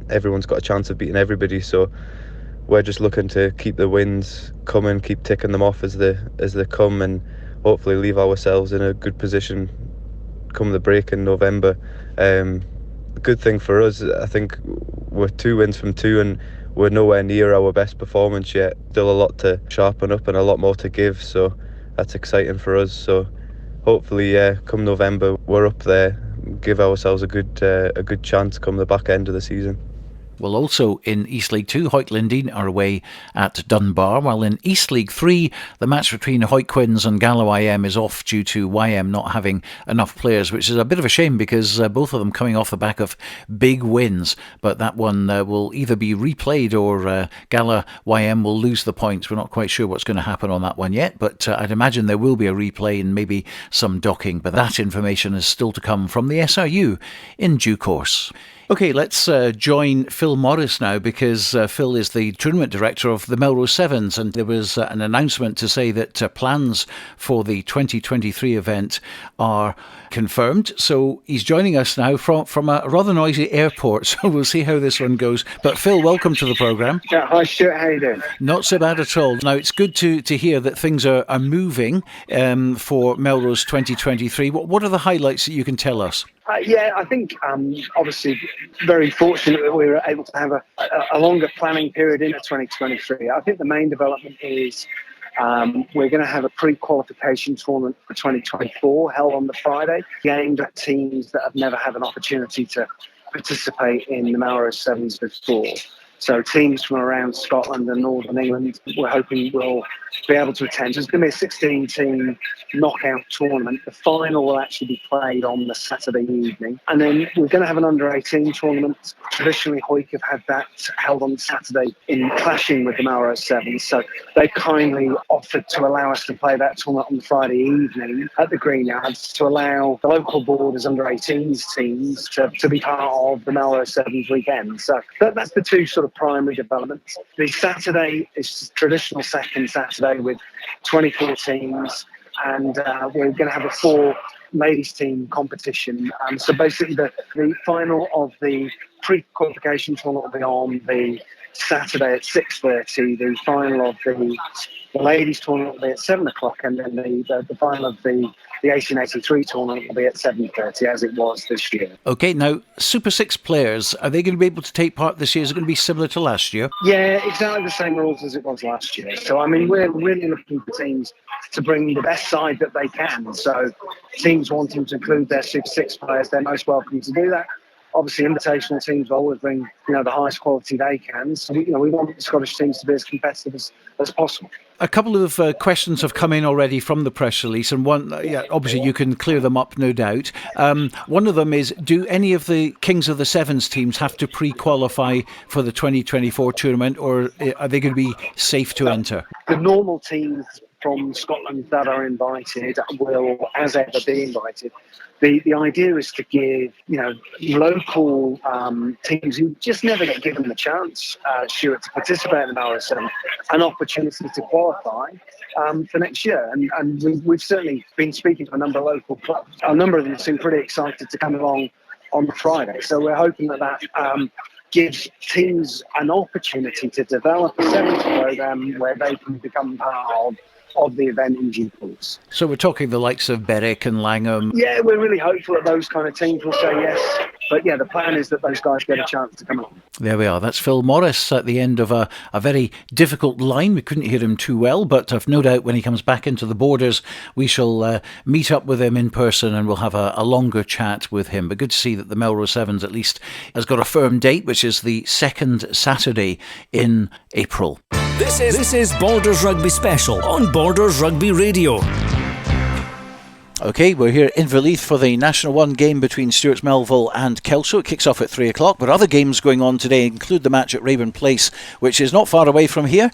Everyone's got a chance of beating everybody, so we're just looking to keep the wins coming, keep ticking them off as they come, and hopefully leave ourselves in a good position come the break in November. The good thing for us, I think we're 2 wins from 2 and we're nowhere near our best performance yet. Still a lot to sharpen up and a lot more to give, so that's exciting for us. So hopefully, come November, we're up there, give ourselves a good chance come the back end of the season. Well, also in East League 2, Hoyt Lindeen are away at Dunbar, while in East League 3, the match between Hoyt Quins and Gallo IM is off due to YM not having enough players, which is a bit of a shame because both of them coming off the back of big wins. But that one will either be replayed or Gallo YM will lose the points. We're not quite sure what's going to happen on that one yet, but I'd imagine there will be a replay and maybe some docking. But that information is still to come from the SRU in due course. OK, let's join Phil Morris now, because Phil is the tournament director of the Melrose Sevens, and there was an announcement to say that plans for the 2023 event are confirmed. So he's joining us now from a rather noisy airport, so we'll see how this one goes. But Phil, welcome to the programme. Yeah, hi Stuart, how you doing? Not so bad at all. Now, it's good to hear that things are moving for Melrose 2023. What are the highlights that you can tell us? Yeah, I think obviously very fortunate that we were able to have a longer planning period into 2023. I think the main development is we're going to have a pre-qualification tournament for 2024 held on the Friday, aimed at teams that have never had an opportunity to participate in the Melrose Sevens before. So teams from around Scotland and Northern England, we're hoping will be able to attend. So it's going to be a 16-team knockout tournament. The final will actually be played on the Saturday evening. And then we're going to have an under-18 tournament. Traditionally, Hoyk have had that held on Saturday in clashing with the Melrose Sevens. So they kindly offered to allow us to play that tournament on the Friday evening at the Greenyards to allow the local Borders under-18s teams to be part of the Melrose Sevens weekend. So that's the two sort of primary developments. The Saturday is traditional second Saturday with 24 teams, and we're going to have a 4 ladies team competition. So basically the final of the pre-qualification tournament will be on the Saturday at 6:30. The final of the ladies tournament will be at 7 o'clock, and then the final of the 1883 tournament will be at 7:30, as it was this year. OK, now, Super 6 players, are they going to be able to take part this year? Is it going to be similar to last year? Yeah, exactly the same rules as it was last year. So, I mean, we're really looking for teams to bring the best side that they can. So, teams wanting to include their Super 6 players, they're most welcome to do that. Obviously, invitational teams will always bring, the highest quality they can. So, we want the Scottish teams to be as competitive as possible. A couple of questions have come in already from the press release, and one, obviously you can clear them up, no doubt. One of them is, do any of the Kings of the Sevens teams have to pre-qualify for the 2024 tournament, or are they going to be safe to enter? The normal teams from Scotland that are invited will, as ever, be invited. The idea is to give, local teams who just never get given the chance, Stuart, to participate in the Melrose 7, an opportunity to qualify for next year. And we've certainly been speaking to a number of local clubs. A number of them seem pretty excited to come along on Friday. So we're hoping that gives teams an opportunity to develop a sevens programme where they can become part of the event in due course. So we're talking the likes of Berwick and Langham. Yeah, we're really hopeful that those kind of teams will say yes. But yeah, the plan is that those guys get a chance to come on. There we are. That's Phil Morris at the end of a very difficult line. We couldn't hear him too well, but I've no doubt when he comes back into the Borders, we shall meet up with him in person and we'll have a longer chat with him. But good to see that the Melrose Sevens at least has got a firm date, which is the second Saturday in April. This is Borders Rugby Special on Borders Rugby Radio. OK, we're here in Inverleith for the National 1 game between STEWART'S-MELVILLE and Kelso. It kicks off at 3 o'clock, but other games going on today include the match at Rayburn Place, which is not far away from here,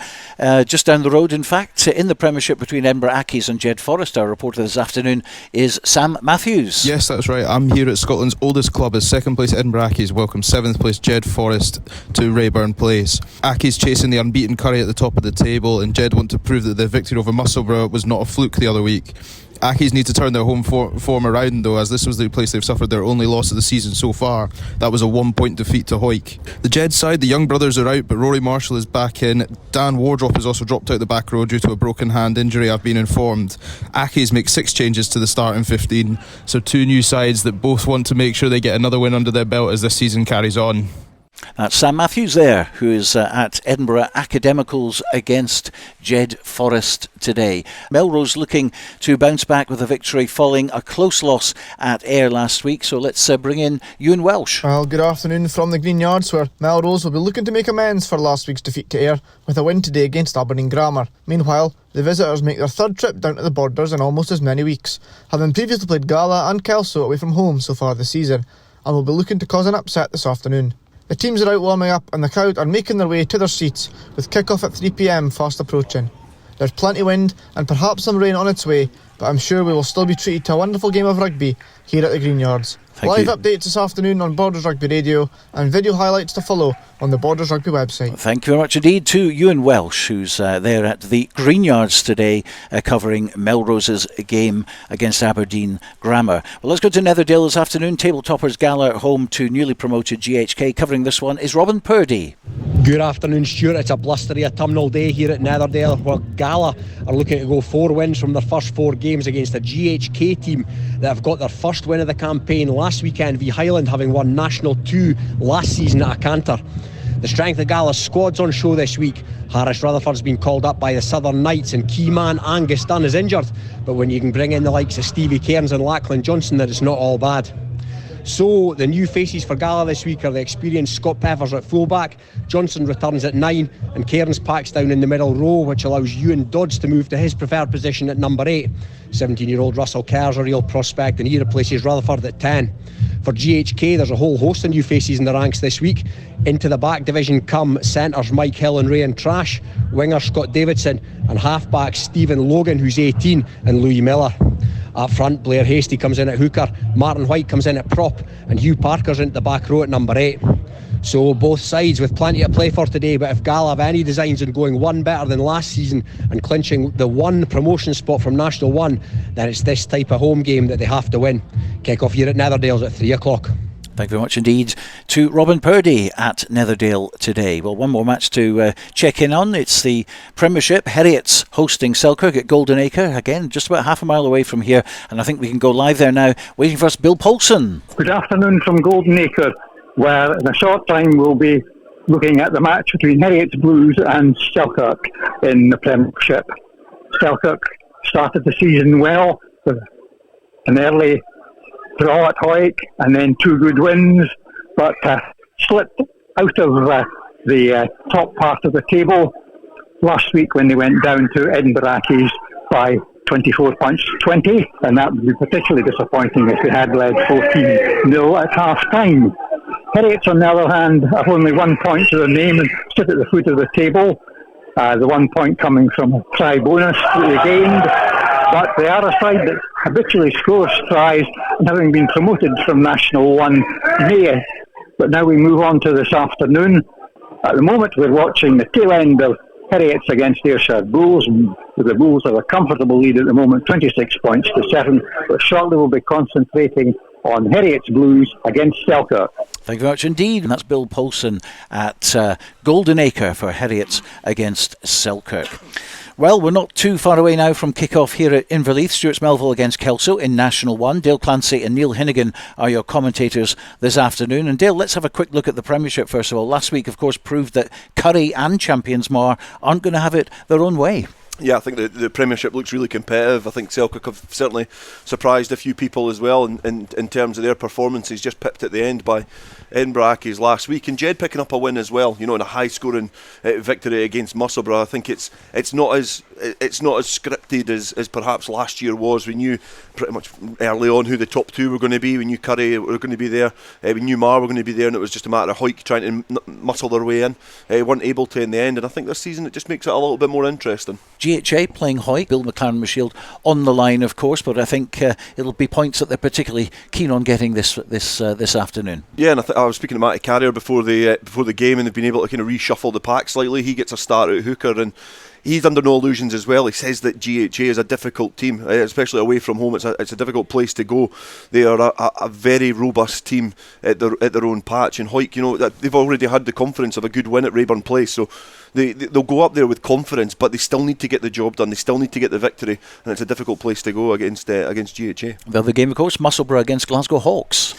just down the road in fact, in the Premiership between Edinburgh Accies and Jed Forest. Our reporter this afternoon is Sam Matthews. Yes, that's right. I'm here at Scotland's oldest club as second place Edinburgh Accies welcome 7th place Jed Forest to Rayburn Place. Accies chasing the unbeaten Curry at the top of the table, and Jed want to prove that the victory over Musselburgh was not a fluke the other week. Accies need to turn their home form around though, as this was the place they've suffered their only loss of the season so far. That was a 1-point defeat to Hawick. The Jed side, the young brothers are out, but Rory Marshall is back in. Dan Wardrop has also dropped out the back row due to a broken hand injury, I've been informed. Accies make 6 changes to the starting 15, so 2 new sides that both want to make sure they get another win under their belt as this season carries on. That's Sam Matthews there, who is at Edinburgh Academicals against Jed Forest today. Melrose looking to bounce back with a victory following a close loss at Ayr last week. So let's bring in Ewan Welsh. Well, good afternoon from the Green Yards, where Melrose will be looking to make amends for last week's defeat to Ayr with a win today against Aberdeen Grammar. Meanwhile, the visitors make their third trip down to the Borders in almost as many weeks, having previously played Gala and Kelso away from home so far this season, and will be looking to cause an upset this afternoon. The teams are out warming up and the crowd are making their way to their seats, with kick-off at 3 p.m. fast approaching. There's plenty of wind and perhaps some rain on its way, but I'm sure we will still be treated to a wonderful game of rugby here at the Green Yards. Live updates this afternoon on Borders Rugby Radio and video highlights to follow on the Borders Rugby website. Thank you very much indeed to Ewan Welsh, who's there at the Green Yards today covering Melrose's game against Aberdeen Grammar. Well, let's go to Netherdale this afternoon. Table toppers Gala home to newly promoted GHK. Covering this one is Robin Purdy. Good afternoon, Stuart. It's a blustery autumnal day here at Netherdale, where Gala are looking to go 4 wins from their first 4 games against a GHK team that have got their first win of the campaign last weekend v Highland, having won National 2 last season at a canter. The strength of Gala's squad's on show this week. Harris Rutherford's been called up by the Southern Knights and key man Angus Dunn is injured, but when you can bring in the likes of Stevie Cairns and Lachlan Johnson, that it's not all bad. So the new faces for Gala this week are the experienced Scott Peppers at fullback, Johnson returns at 9 and Cairns packs down in the middle row, which allows Ewan Dodds to move to his preferred position at number 8. 17-year-old Russell Kerr's a real prospect and he replaces Rutherford at 10. For GHK, there's a whole host of new faces in the ranks this week. Into the back division come centres Mike Hill and Ray and Trash, winger Scott Davidson and halfback Stephen Logan, who's 18, and Louis Miller. Up front, Blair Hasty comes in at hooker, Martin White comes in at prop, and Hugh Parker's into the back row at number 8. So both sides with plenty to play for today, but if Gala have any designs on going one better than last season and clinching the one promotion spot from National 1, then it's this type of home game that they have to win. Kick-off here at Netherdale's at 3 o'clock. Thank you very much indeed to Robin Purdy at Netherdale today. Well, one more match to check in on. It's the Premiership. Heriots hosting Selkirk at Golden Acre. Again, just about half a mile away from here. And I think we can go live there now. Waiting for us, Bill Paulson. Good afternoon from Golden Acre, where in a short time we'll be looking at the match between Heriots Blues and Selkirk in the Premiership. Selkirk started the season well with an early draw at Hawick and then 2 good wins, but slipped out of the top part of the table last week when they went down to Edinburgh Accies by 24 points to 20, and that would be particularly disappointing if they had led 14-0 at half time. Heriots, on the other hand, have only 1 point to their name and sit at the foot of the table. The 1 point coming from a try bonus that they gained. But they are a side that habitually scores tries, and having been promoted from National 1 May. But now we move on to this afternoon. At the moment we're watching the tail end of Heriots against Ayrshire Bulls. The Bulls have a comfortable lead at the moment, 26 points to 7. But shortly we'll be concentrating on Heriots Blues against Selkirk. Thank you very much indeed. And that's Bill Poulsen at Golden Acre for Heriots against Selkirk. Well, we're not too far away now from kick-off here at Inverleith. STEWART'S-MELVILLE against Kelso in National 1. Dale Clancy and Neil Hinnigan are your commentators this afternoon. And Dale, let's have a quick look at the Premiership first of all. Last week, of course, proved that Curry and Champions Mar aren't going to have it their own way. Yeah, I think the Premiership looks really competitive. I think Selkirk have certainly surprised a few people as well in terms of their performances, just pipped at the end by Edinburgh Accies last week. And Jed picking up a win as well, in a high-scoring victory against Musselburgh. I think it's not as scripted as perhaps last year was. We knew pretty much early on who the top two were going to be. We knew Curry were going to be there. We knew Mar were going to be there, and it was just a matter of Hoyk trying to muscle their way in. Weren't able to in the end, and I think this season it just makes it a little bit more interesting. GHA playing Hoyk, Bill McLaren-Mashield on the line, of course, but I think it'll be points that they're particularly keen on getting this afternoon. Yeah, and I was speaking to Matty Carrier before the game, and they've been able to kind of reshuffle the pack slightly. He gets a start at hooker, and he's under no illusions as well. He says that GHA is a difficult team, especially away from home. It's a difficult place to go. They are a very robust team at their own patch. And Hoyk, they've already had the confidence of a good win at Rayburn Place, so they'll go up there with confidence, but they still need to get the job done. They still need to get the victory, and it's a difficult place to go against GHA. The other game, of course, Musselburgh against Glasgow Hawks.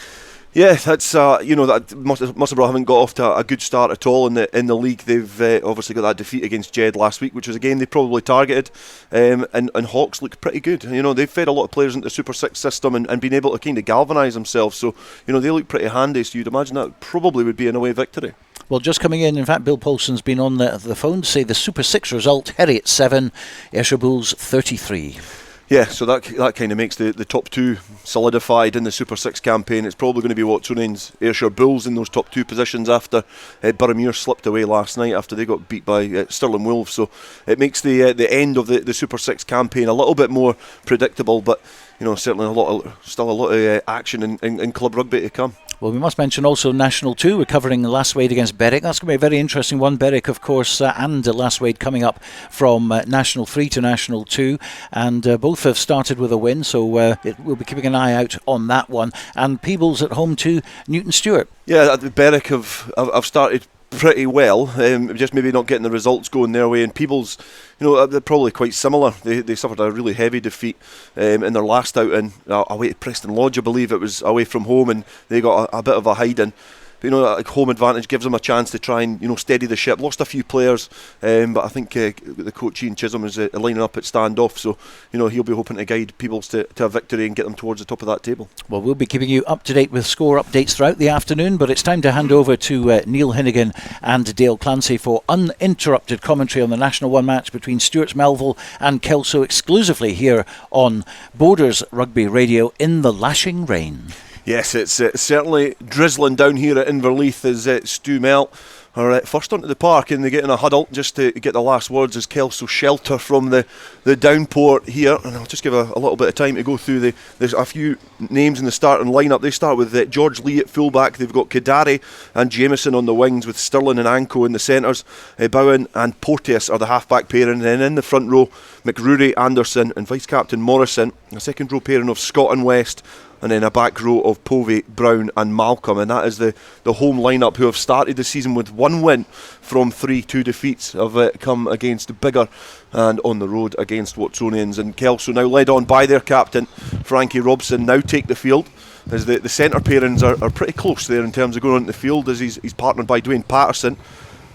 Yeah, that's that Musselburgh haven't got off to a good start at all in the league. They've obviously got that defeat against Jed last week, which was a game they probably targeted. And Hawks look pretty good. They've fed a lot of players into the Super 6 system and been able to kind of galvanise themselves. So they look pretty handy. So you'd imagine that probably would be an away victory. Well, just coming in fact, Bill Poulsen's been on the phone to say the Super 6 result: Heriots 7, Ayrshire Bulls 33. Yeah, so that kind of makes the top two solidified in the Super 6 campaign. It's probably going to be Watsonian's Ayrshire Bulls in those top two positions after Boroughmuir slipped away last night after they got beat by Stirling Wolves. So it makes the end of the Super 6 campaign a little bit more predictable, but certainly still a lot of action in club rugby to come. Well, we must mention also National 2. We're covering Last Wade against Berwick. That's going to be a very interesting one. Berwick, of course, and Last Wade coming up from National 3 to National 2. And both have started with a win, so we'll be keeping an eye out on that one. And Peebles at home to Newton Stewart. Yeah, Berwick have started pretty well, just maybe not getting the results going their way. And Peebles, they're probably quite similar. They suffered a really heavy defeat in their last outing away to Preston Lodge, I believe it was, away from home, and they got a bit of a hiding. But, home advantage gives them a chance to try and steady the ship. Lost a few players, but I think the coach Ian Chisholm is lining up at standoff, so he'll be hoping to guide Peebles to a victory and get them towards the top of that table. Well, we'll be keeping you up to date with score updates throughout the afternoon, but it's time to hand over to Neil Hinnigan and Dale Clancy for uninterrupted commentary on the National 1 match between STEWART'S-MELVILLE and Kelso, exclusively here on Borders Rugby Radio in the lashing rain. Yes, it's certainly drizzling down here at Inverleith as Stu Melt are first onto the park, and they get in a huddle just to get the last words as Kelso shelter from the downpour here. And I'll just give a little bit of time to go through there's a few names in the starting lineup. They start with George Lee at fullback. They've got Kadari and Jameson on the wings, with Stirling and Anko in the centres. Bowen and Porteous are the half-back pairing, and then in the front row, McRory, Anderson and vice-captain Morrison. A second row pairing of Scott and West, and then a back row of Povey, Brown and Malcolm. And that is the home lineup, who have started the season with one win from 2 defeats, have come against Biggar and on the road against Watsonians. And Kelso, now led on by their captain Frankie Robson, now take the field, as the centre pairings are pretty close there in terms of going on the field, as he's partnered by Dwayne Patterson,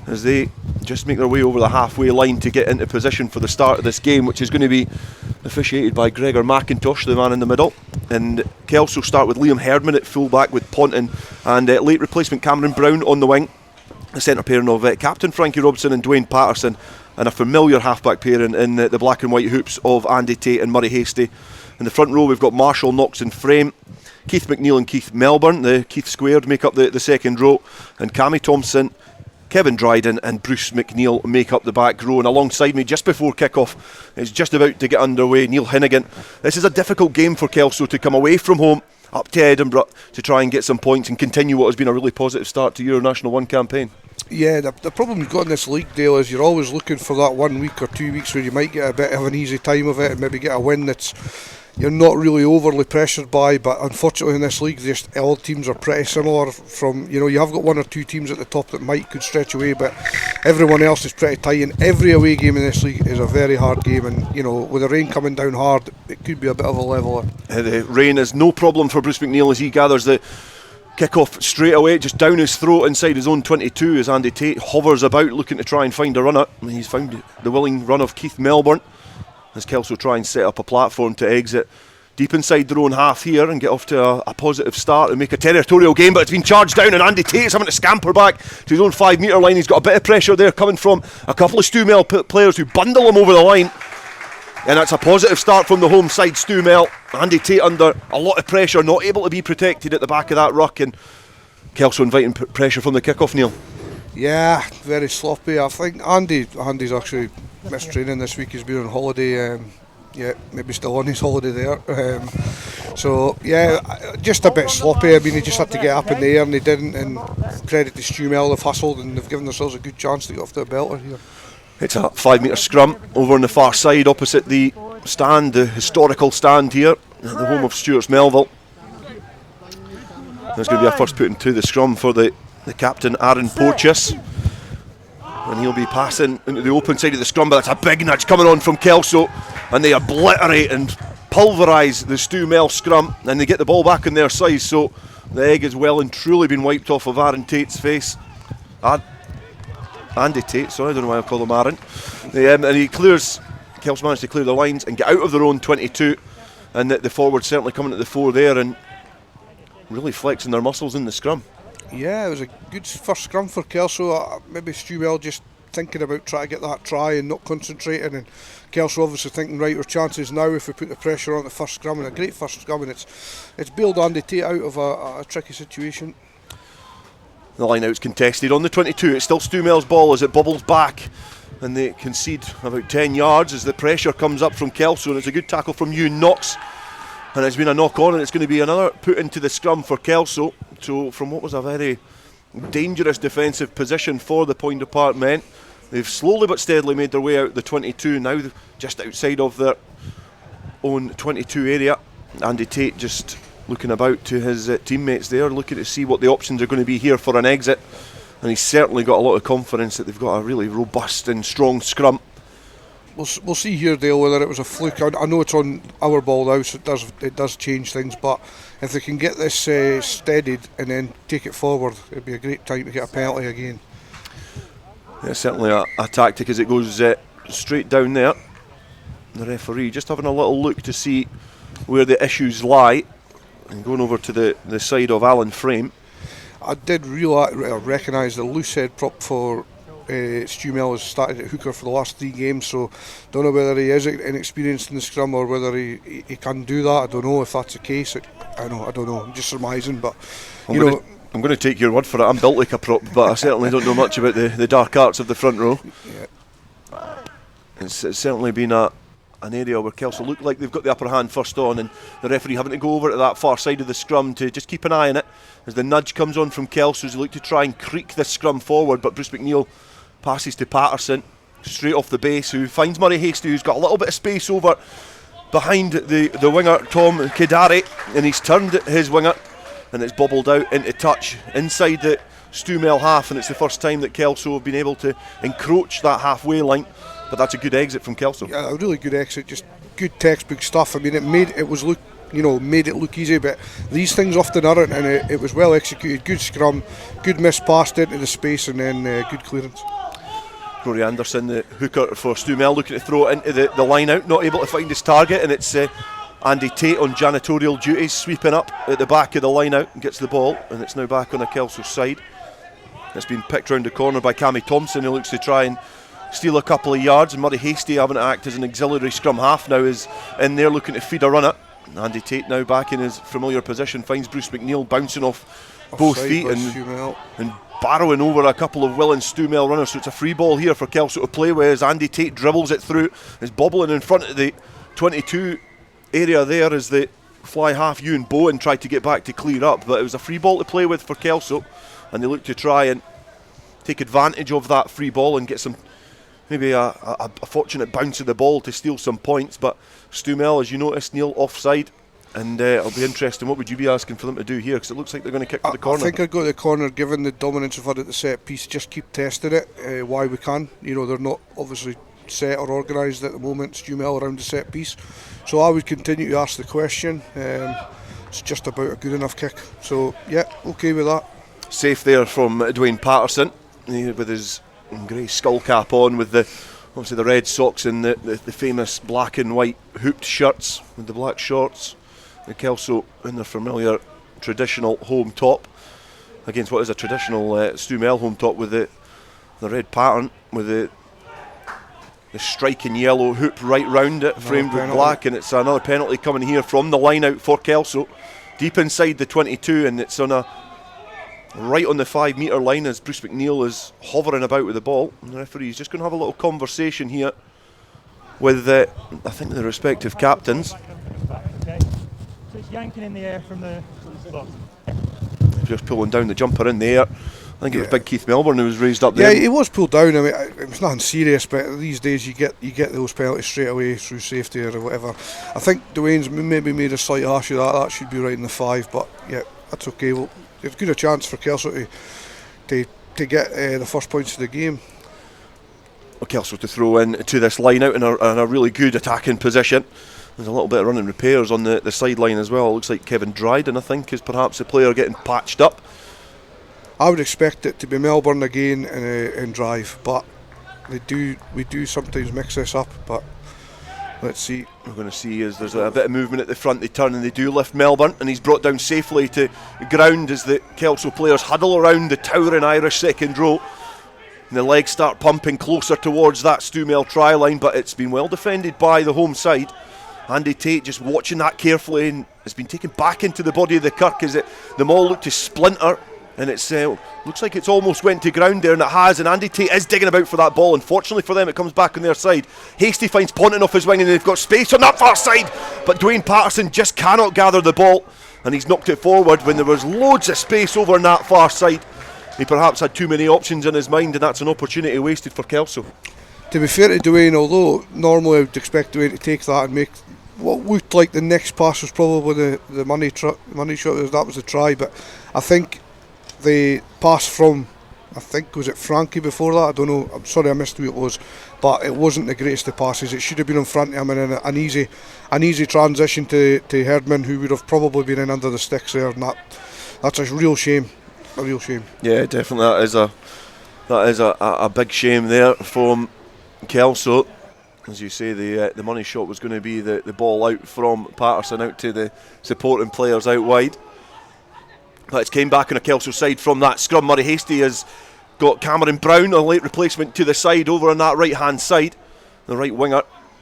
as they just make their way over the halfway line to get into position for the start of this game, which is going to be officiated by Gregor McIntosh, the man in the middle. And Kelso start with Liam Herdman at fullback, with Ponton and late replacement Cameron Brown on the wing. The centre pairing of Captain Frankie Robson and Dwayne Patterson, and a familiar halfback pairing in the black and white hoops of Andy Tate and Murray Hastie. In the front row we've got Marshall, Knox and Frame. Keith McNeil and Keith Melbourne, the Keith squared, make up the second row. And Cammy Thompson, Kevin Dryden and Bruce McNeil make up the back row, and alongside me just before kick-off, it's just about to get underway, Neil Hinnigan. This is a difficult game for Kelso to come away from home up to Edinburgh to try and get some points and continue what has been a really positive start to your National 1 campaign. Yeah, the problem you've got in this league, Dale, is you're always looking for that 1 week or 2 weeks where you might get a bit of an easy time of it and maybe get a win that's you're not really overly pressured by. But unfortunately in this league, just all teams are pretty similar. From you have got 1 or 2 teams at the top that could stretch away, but everyone else is pretty tight. And every away game in this league is a very hard game. And with the rain coming down hard, it could be a bit of a leveler. The rain is no problem for Bruce McNeil as he gathers the kick-off straight away, just down his throat inside his own 22 as Andy Tate hovers about looking to try and find a runner. And he's found the willing run of Keith Melbourne as Kelso try and set up a platform to exit deep inside their own half here and get off to a positive start and make a territorial game, but it's been charged down and Andy Tate's having to scamper back to his own 5 metre line. He's got a bit of pressure there coming from a couple of Stu-Mel players who bundle him over the line, and that's a positive start from the home side. Stu-Mel, Andy Tate under a lot of pressure, not able to be protected at the back of that ruck, and Kelso inviting pressure from the kick-off. Neil? Yeah, very sloppy. I think Andy's actually missed training this week. He's been on holiday. Maybe still on his holiday there. So yeah, just a bit sloppy. I mean, he just had to get up in the air and he didn't. And credit to Stu-Mel, they've hustled and they've given themselves a good chance to get off to a belter here. It's a 5 metre scrum over on the far side opposite the stand, the historical stand here at the home of Stewart's-Melville. There's going to be a first put into the scrum for the captain, Aaron Porteous. And he'll be passing into the open side of the scrum, but that's a big nudge coming on from Kelso, and they obliterate and pulverise the Stu-Mel scrum, and they get the ball back on their side, so the egg has well and truly been wiped off of Aaron Tate's face. Andy Tate, sorry, I don't know why I call him Aaron. And Kelso managed to clear the lines and get out of their own 22, and the forward certainly coming to the fore there and really flexing their muscles in the scrum. Yeah, it was a good first scrum for Kelso. Maybe Stu-Mel just thinking about trying to get that try and not concentrating, and Kelso obviously thinking, right, our chances now if we put the pressure on the first scrum, and a great first scrum, and it's bailed Andy Tate out of a tricky situation. The line out's contested on the 22. It's still Stu-Mel's ball as it bubbles back, and they concede about 10 yards as the pressure comes up from Kelso, and it's a good tackle from Ewan Knox. And it's been a knock on, and it's going to be another put into the scrum for Kelso. So from what was a very dangerous defensive position for the Point Apart men, they've slowly but steadily made their way out the 22, now just outside of their own 22 area. Andy Tate just looking about to his teammates there, looking to see what the options are going to be here for an exit. And he's certainly got a lot of confidence that they've got a really robust and strong scrum. We'll see here, Dale, whether it was a fluke. I know it's on our ball now, so it does change things, but if they can get this steadied and then take it forward, it'd be a great time to get a penalty again. Yeah, certainly a tactic as it goes straight down there. The referee just having a little look to see where the issues lie, and going over to the side of Alan Frame. I did recognise the loose head prop for Stu-Mel has started at hooker for the last 3 games, so don't know whether he is inexperienced in the scrum or whether he can do that. I don't know if that's the case. I don't know. I'm just surmising, but I'm going to take your word for it. I'm built like a prop, but I certainly don't know much about the dark arts of the front row. Yeah. It's certainly been an area where Kelso look like they've got the upper hand first on, and the referee having to go over to that far side of the scrum to just keep an eye on it as the nudge comes on from Kelso as they look to try and creak this scrum forward, but Bruce McNeil passes to Patterson straight off the base, who finds Murray Hastie, who's got a little bit of space over behind the winger Tom Kidari, and he's turned his winger and it's bobbled out into touch inside the Stu-Mel half, and it's the first time that Kelso have been able to encroach that halfway line. But that's a good exit from Kelso. Yeah, a really good exit, just good textbook stuff. I mean, it made it look easy, but these things often aren't, and it was well executed. Good scrum, good miss passed into the space, and then good clearance. Rory Anderson, the hooker for Stu-Mel, looking to throw it into the line out, not able to find his target, and it's Andy Tate on janitorial duties, sweeping up at the back of the line out and gets the ball, and it's now back on the Kelso side. It's been picked round the corner by Cammy Thompson, who looks to try and steal a couple of yards, and Murray Hastie, having to act as an auxiliary scrum half now, is in there looking to feed a runner. Andy Tate now back in his familiar position, finds Bruce McNeil bouncing off both feet and barrowing over a couple of willing Stu'Mel runners. So it's a free ball here for Kelso to play with as Andy Tate dribbles it through. Is bobbling in front of the 22 area there as the fly half Ewan Bowen tried to get back to clear up, but it was a free ball to play with for Kelso, and they look to try and take advantage of that free ball and get some, maybe a fortunate bounce of the ball to steal some points. But Stu'Mel, as you noticed, Neil, offside, and it'll be interesting. What would you be asking for them to do here? Because it looks like they're going to kick to the corner. I think I'd go to the corner, given the dominance we've had at the set piece. Just keep testing it while we can. You know, they're not obviously set or organised at the moment, Stu'Mel, around the set piece. So I would continue to ask the question. It's just about a good enough kick. So yeah, okay with that. Safe there from Dwayne Patterson, with his grey skull cap on, with obviously the red socks and the famous black and white hooped shirts with the black shorts. The Kelso in their familiar traditional home top against what is a traditional Stu'Mel home top with the red pattern with the striking yellow hoop right round it, framed with black, and it's another penalty coming here from the line out for Kelso, deep inside the 22, and it's on right on the 5 metre line as Bruce McNeil is hovering about with the ball, and the referee is just going to have a little conversation here with I think the respective captains. Okay. So it's yanking in the air from the just pulling down the jumper in the air. I think it was Big Keith Melbourne who was raised up there. Yeah, he was pulled down. I mean, it was nothing serious, but these days you get those penalties straight away through safety or whatever. I think Dwayne's maybe made a slight hash of that. That should be right in the 5, but yeah, that's okay. Well, it's good a chance for Kelso to get the first points of the game. Well, Kelso to throw in to this line out in a really good attacking position. There's a little bit of running repairs on the sideline as well. It looks like Kevin Dryden, I think, is perhaps the player getting patched up. I would expect it to be Melbourne again in drive, but we do sometimes mix this up, but let's see. We're going to see as there's a bit of movement at the front. They turn and they do lift Melbourne, and he's brought down safely to ground as the Kelso players huddle around the towering Irish second row. And the legs start pumping closer towards that Stu'Mel try line, but it's been well defended by the home side. Andy Tate just watching that carefully, and it's been taken back into the body of the Kirk as the maul looked to splinter. And it's looks like it's almost went to ground there, and it has, and Andy Tate is digging about for that ball. Unfortunately for them, it comes back on their side. Hasty finds Ponting off his wing, and they've got space on that far side, but Dwayne Patterson just cannot gather the ball, and he's knocked it forward when there was loads of space over on that far side. He perhaps had too many options in his mind, and that's an opportunity wasted for Kelso. To be fair to Dwayne, although normally I would expect Dwayne to take that and make what looked like the next pass was probably the money shot, that was the try, but I think the pass from, I think, was it Frankie before that? I don't know. I'm sorry I missed who it was, but it wasn't the greatest of passes. It should have been in front of him and an easy transition to Herdman, who would have probably been in under the sticks there. And that's a real shame. A real shame. Yeah, definitely. That is a big shame there from Kelso. As you say, the money shot was going to be the ball out from Patterson out to the supporting players out wide. But it's came back on a Kelso side from that scrum. Murray Hastie has got Cameron Brown, a late replacement, to the side over on that right hand side, the right winger,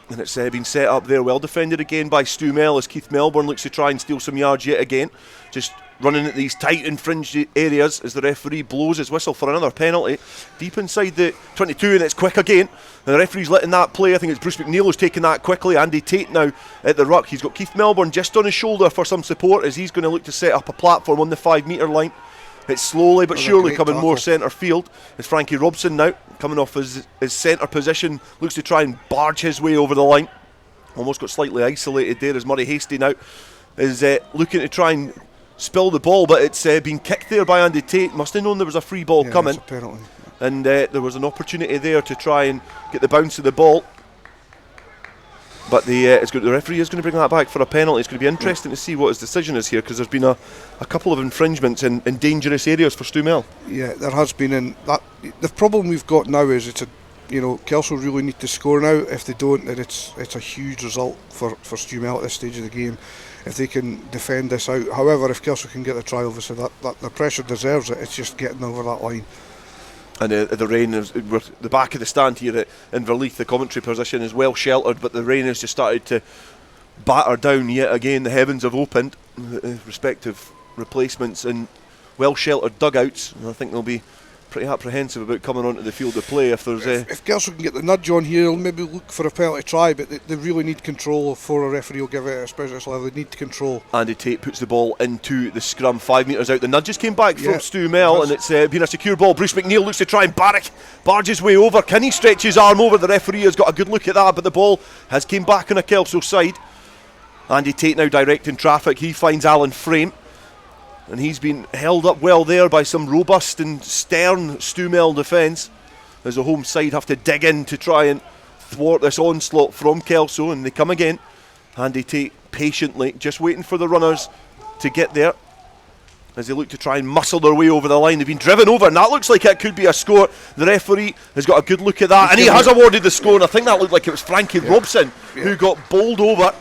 and it's been set up there, well defended again by Stu'Mel as Keith Melbourne looks to try and steal some yards yet again, just running at these tight and fringe areas as the referee blows his whistle for another penalty deep inside the 22, and it's quick again, and the referee's letting that play. I think it's Bruce McNeil who's taking that quickly. Andy Tate now at the ruck. He's got Keith Melbourne just on his shoulder for some support as he's going to look to set up a platform on the 5 metre line. It's slowly but surely coming more centre field as Frankie Robson now coming off his centre position looks to try and barge his way over the line. Almost got slightly isolated there as Murray Hastie now is looking to try and spill the ball, but it's been kicked there by Andy Tate. Must have known there was a free ball coming. It's a penalty. And there was an opportunity there to try and get the bounce of the ball, but the referee is going to bring that back for a penalty. It's going to be interesting to see what his decision is here, because there's been a couple of infringements in dangerous areas for Stu'Mel. Yeah, there has been, and that the problem we've got now is Kelso really need to score now. If they don't, then it's a huge result for Stu'Mel at this stage of the game if they can defend this out. However, if Kelso can get the try, obviously that the pressure deserves it. It's just getting over that line. And the rain is the back of the stand here at Inverleith. The commentary position is well sheltered, but the rain has just started to batter down yet again. The heavens have opened, the respective replacements in well sheltered dugouts, and I think they'll be pretty apprehensive about coming onto the field of play. If there's if Kelso can get the nudge on here, he'll maybe look for a penalty try, but they really need control before a referee will give it, especially at this level. They need control. Andy Tate puts the ball into the scrum 5 metres out. The nudges came back from Stu Mel, and it's been a secure ball. Bruce McNeil looks to try and barge his way over. Can he stretch his arm over? The referee has got a good look at that, but the ball has came back on a Kelso side. Andy Tate now directing traffic. He finds Alan Frame, and he's been held up well there by some robust and stern Stu Mel defence, as the home side have to dig in to try and thwart this onslaught from Kelso, and they come again. Andy Tate patiently just waiting for the runners to get there as they look to try and muscle their way over the line. They've been driven over, and that looks like it could be a score. The referee has got a good look at that, and he has awarded the score, and I think that looked like it was Frankie Robson who got bowled over,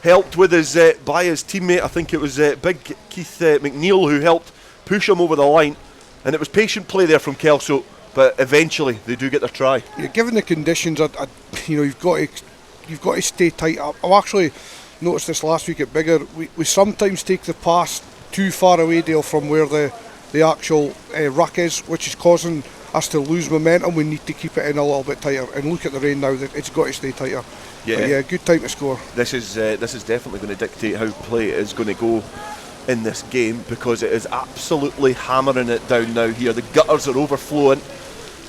helped with his by his teammate. I think it was Big Keith McNeil who helped push him over the line, and it was patient play there from Kelso, but eventually they do get their try. Yeah, given the conditions, you've got to stay tight up. I've actually noticed this last week at Biggar. We sometimes take the pass too far away, Dale, from where the actual ruck is, which is causing us to lose momentum. We need to keep it in a little bit tighter. And look at the rain now; it's got to stay tighter. Yeah, good time to score. This is definitely going to dictate how play is going to go in this game, because it is absolutely hammering it down now here. The gutters are overflowing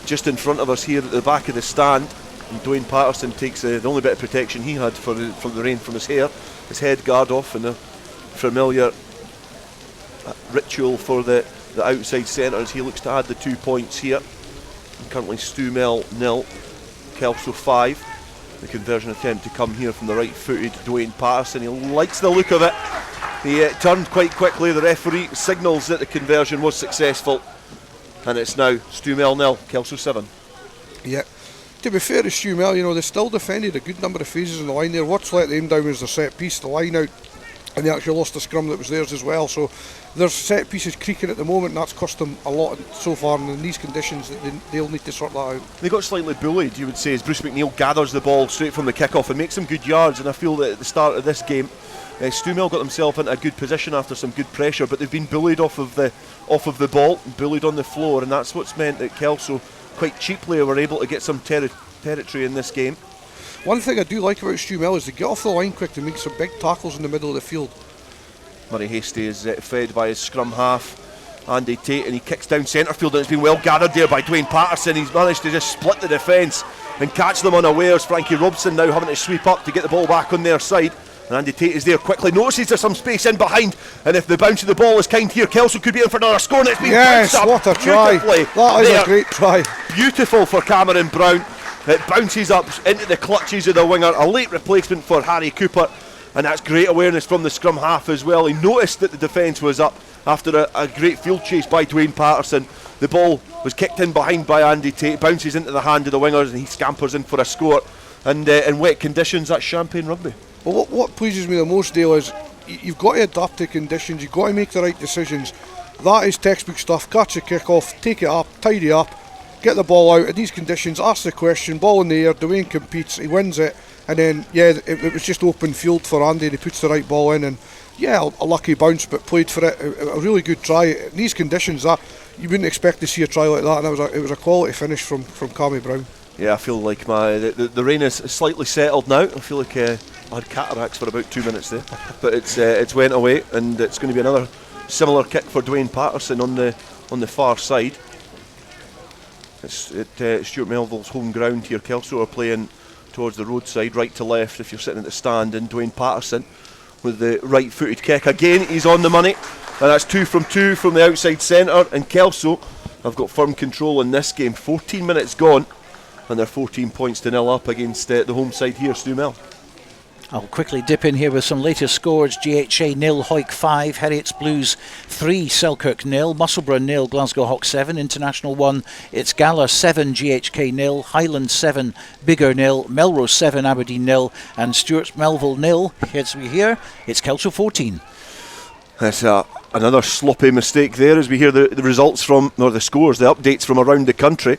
just in front of us here at the back of the stand. And Dwayne Patterson takes the only bit of protection he had from the rain from his hair, his head guard off, and the familiar ritual for the outside centres. He looks to add the 2 points here. And currently Stu Mel 0, Kelso 5. The conversion attempt to come here from the right-footed Dwayne Patterson. He likes the look of it. He turned quite quickly. The referee signals that the conversion was successful, and it's now Stu Mel 0, Kelso 7. Yeah. To be fair to Stu Mel, they still defended a good number of phases in the line there. What's let them down was their set piece, the line out, and they actually lost the scrum that was theirs as well. So their set pieces creaking at the moment, and that's cost them a lot so far, and in these conditions they'll need to sort that out. They got slightly bullied, you would say, as Bruce McNeil gathers the ball straight from the kick-off and makes some good yards. And I feel that at the start of this game, Stu Mel got themselves into a good position after some good pressure, but they've been bullied off of the ball, bullied on the floor, and that's what's meant that Kelso quite cheaply were able to get some territory in this game. One thing I do like about Stu Mel is they get off the line quick to make some big tackles in the middle of the field. Murray Hastie is fed by his scrum half, Andy Tate, and he kicks down centre field, and it's been well gathered there by Dwayne Patterson. He's managed to just split the defence and catch them unawares. Frankie Robson now having to sweep up to get the ball back on their side, and Andy Tate is there quickly, notices there's some space in behind, and if the bounce of the ball is kind here, Kelso could be in for another score, and it's been bounced up. What a try! That is a great try. Beautiful for Cameron Brown. It bounces up into the clutches of the winger, a late replacement for Harry Cooper, and that's great awareness from the scrum half as well. He noticed that the defence was up after a great field chase by Dwayne Patterson. The ball was kicked in behind by Andy Tate, bounces into the hand of the wingers, and he scampers in for a score. And in wet conditions, that's champagne rugby. Well, what pleases me the most, Dale, is you've got to adapt to conditions, you've got to make the right decisions. That is textbook stuff. Catch the kick off, take it up, tidy up, get the ball out in these conditions, ask the question, ball in the air, Dwayne competes, he wins it, and then it was just open field for Andy, and he puts the right ball in, and a lucky bounce, but played for it. A really good try in these conditions. That you wouldn't expect to see a try like that, and it was a quality finish from Cammy Brown. Yeah, I feel like the rain is slightly settled now. I feel like I had cataracts for about 2 minutes there, but it's went away, and it's going to be another similar kick for Dwayne Patterson on the far side. It's at Stuart Melville's home ground here. Kelso are playing towards the roadside, right to left if you're sitting at the stand, and Dwayne Patterson with the right-footed kick. Again, he's on the money, and that's 2 from 2 from the outside centre, and Kelso have got firm control in this game. 14 minutes gone, and they're 14 points to 0 up against the home side here, Stu Mel. I'll quickly dip in here with some latest scores. GHA 0, Hawick 5, Heriots Blues 3, Selkirk 0, Musselburgh 0, Glasgow Hawks 7, International 1, It's Gala 7, GHK 0, Highland 7, Biggar 0, Melrose 7, Aberdeen 0, and Stewart's-Melville 0. As we hear, it's Kelso 14. That's another sloppy mistake there as we hear the results from, or the scores, the updates from around the country.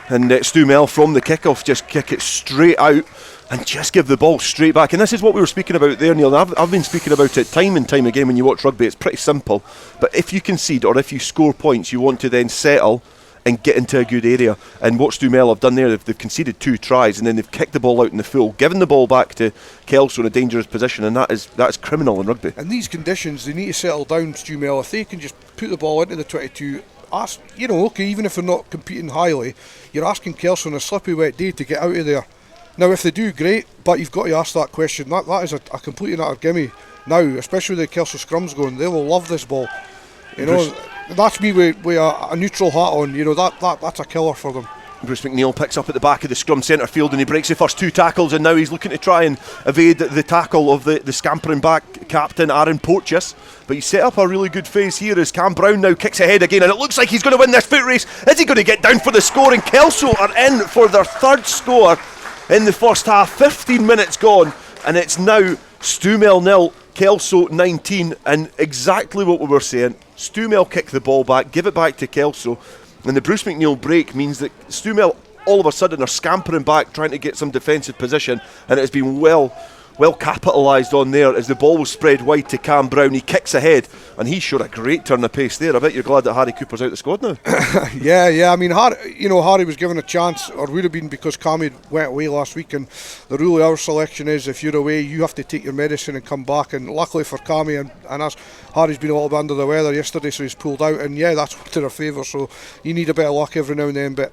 And Stu Mel from the kickoff just kick it straight out and just give the ball straight back. And this is what we were speaking about there, Neil. I've been speaking about it time and time again when you watch rugby. It's pretty simple. But if you concede or if you score points, you want to then settle and get into a good area. And what STEWART'S-MELVILLE have done there, they've conceded 2 tries, and then they've kicked the ball out in the full, given the ball back to Kelso in a dangerous position, and that is criminal in rugby. In these conditions, they need to settle down, STEWART'S-MELVILLE. If they can just put the ball into the 22, ask, okay, even if they're not competing highly, you're asking Kelso on a slippy wet day to get out of there. Now, if they do, great, but you've got to ask that question. That is a complete and utter gimme now, especially with the Kelso scrums going. They will love this ball. That's me with a neutral hat on. That's a killer for them. Bruce McNeill picks up at the back of the scrum centre field, and he breaks the first 2 tackles, and now he's looking to try and evade the tackle of the scampering back captain Aaron Porteous. But he set up a really good phase here as Cam Brown now kicks ahead again, and it looks like he's going to win this foot race. Is he going to get down for the score? And Kelso are in for their 3rd score in the first half. 15 minutes gone, and it's now STEWART'S-MELVILLE 0, Kelso 19, and exactly what we were saying. STEWART'S-MELVILLE kick the ball back, give it back to Kelso, and the Bruce McNeill break means that STEWART'S-MELVILLE all of a sudden are scampering back, trying to get some defensive position, and it has been well capitalised on there as the ball was spread wide to Cam Brown. He kicks ahead, and he showed a great turn of pace there. I bet you're glad that Harry Cooper's out the squad now. Yeah. I mean, Harry was given a chance, or would have been, because Cammy went away last week, and the rule of our selection is if you're away, you have to take your medicine and come back. And luckily for Cammy and us, Harry's been a little bit under the weather yesterday, so he's pulled out. And yeah, that's to their favour. So you need a bit of luck every now and then. But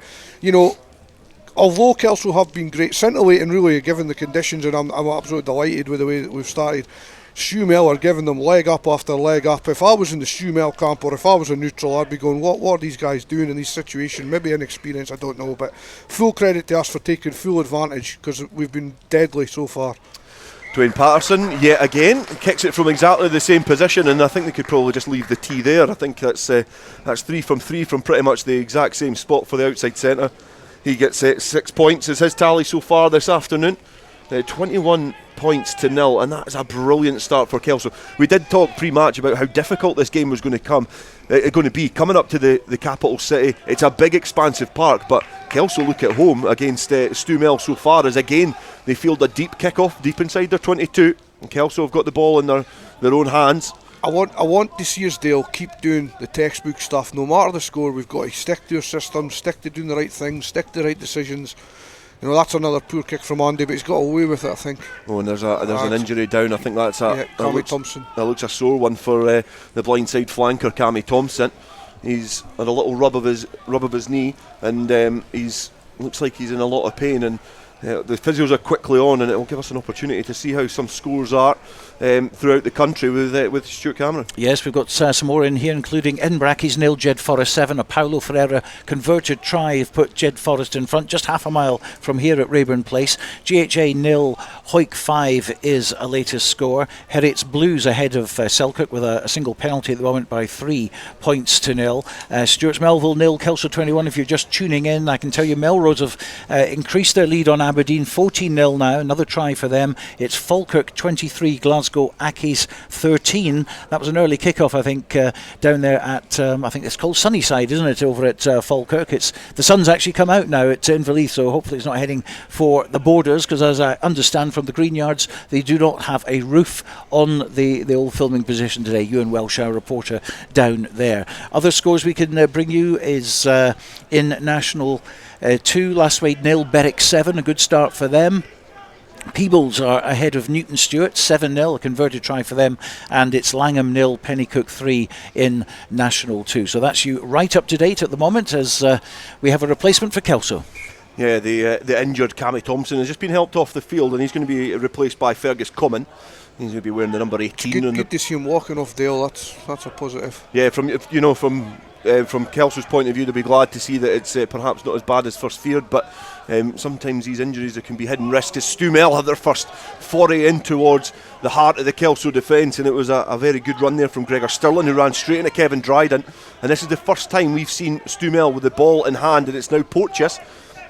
although Kelso have been great, scintillating really given the conditions, and I'm absolutely delighted with the way that we've started. STEWART'S-MELVILLE are giving them leg up after leg up. If I was in the STEWART'S-MELVILLE camp, or if I was a neutral, I'd be going, what are these guys doing in these situations? Maybe inexperience, I don't know, but full credit to us for taking full advantage, because we've been deadly so far. Dwayne Patterson, yet again, kicks it from exactly the same position, and I think they could probably just leave the tee there. I think that's 3 from 3 from pretty much the exact same spot for the outside centre. He gets 6 points as his tally so far this afternoon. 21 points to 0, and that is a brilliant start for Kelso. We did talk pre-match about how difficult this game was going to be coming up to the capital city. It's a big, expansive park, but Kelso look at home against STEWART'S-MELVILLE so far as again they field a deep kick-off deep inside their 22, and Kelso have got the ball in their own hands. I want to see us, Dale, keep doing the textbook stuff. No matter the score, we've got to stick to our system, stick to doing the right things, stick to the right decisions. That's another poor kick from Andy, but he's got away with it, I think. Oh, and there's an injury down. I think that's Cammy Thompson. That looks a sore one for the blindside flanker, Cammy Thompson. He's had a little rub of his knee, and he's looks like he's in a lot of pain. And the physios are quickly on, and it will give us an opportunity to see how some scores are throughout the country with Stuart Cameron. Yes, we've got some more in here, including Inverleith 0, Jed Forest 7. A Paulo Ferreira converted try have put Jed Forest in front, just half a mile from here at Rayburn Place. GHA 0, Hoyk 5 is a latest score. Heriots Blues ahead of Selkirk with a single penalty at the moment by 3 points to 0. STEWART'S-MELVILLE 0, Kelso 21. If you're just tuning in, I can tell you Melrose have increased their lead on Aberdeen, 14-0 now, another try for them. It's Falkirk 23, Glasgow Accies 13. That was an early kick-off, I think, down there at, I think it's called Sunnyside, isn't it, over at Falkirk. The sun's actually come out now at Inverleith, so hopefully it's not heading for the borders, because as I understand from the Green Yards, they do not have a roof on the old filming position today. Ewan Welsh, our reporter down there. Other scores we can bring you is in National 2, Lastwade 0, Berwick 7, a good start for them. Peebles are ahead of Newton Stewart, 7-0, a converted try for them, and it's Langham 0, Pennycook 3 in National 2. So that's you right up to date at the moment, as we have a replacement for Kelso. Yeah, the injured Cammy Thompson has just been helped off the field, and he's going to be replaced by Fergus Common. He's going to be wearing the number 18. Good to see him walking off Dale. That's a positive. Yeah, from Kelso's point of view, they'll be glad to see that it's perhaps not as bad as first feared, but sometimes these injuries there can be hidden risks. As STEWART'S-MELVILLE had their first foray in towards the heart of the Kelso defence, and it was a very good run there from Gregor Stirling, who ran straight into Kevin Dryden. And this is the first time we've seen STEWART'S-MELVILLE with the ball in hand, and it's now Porteous.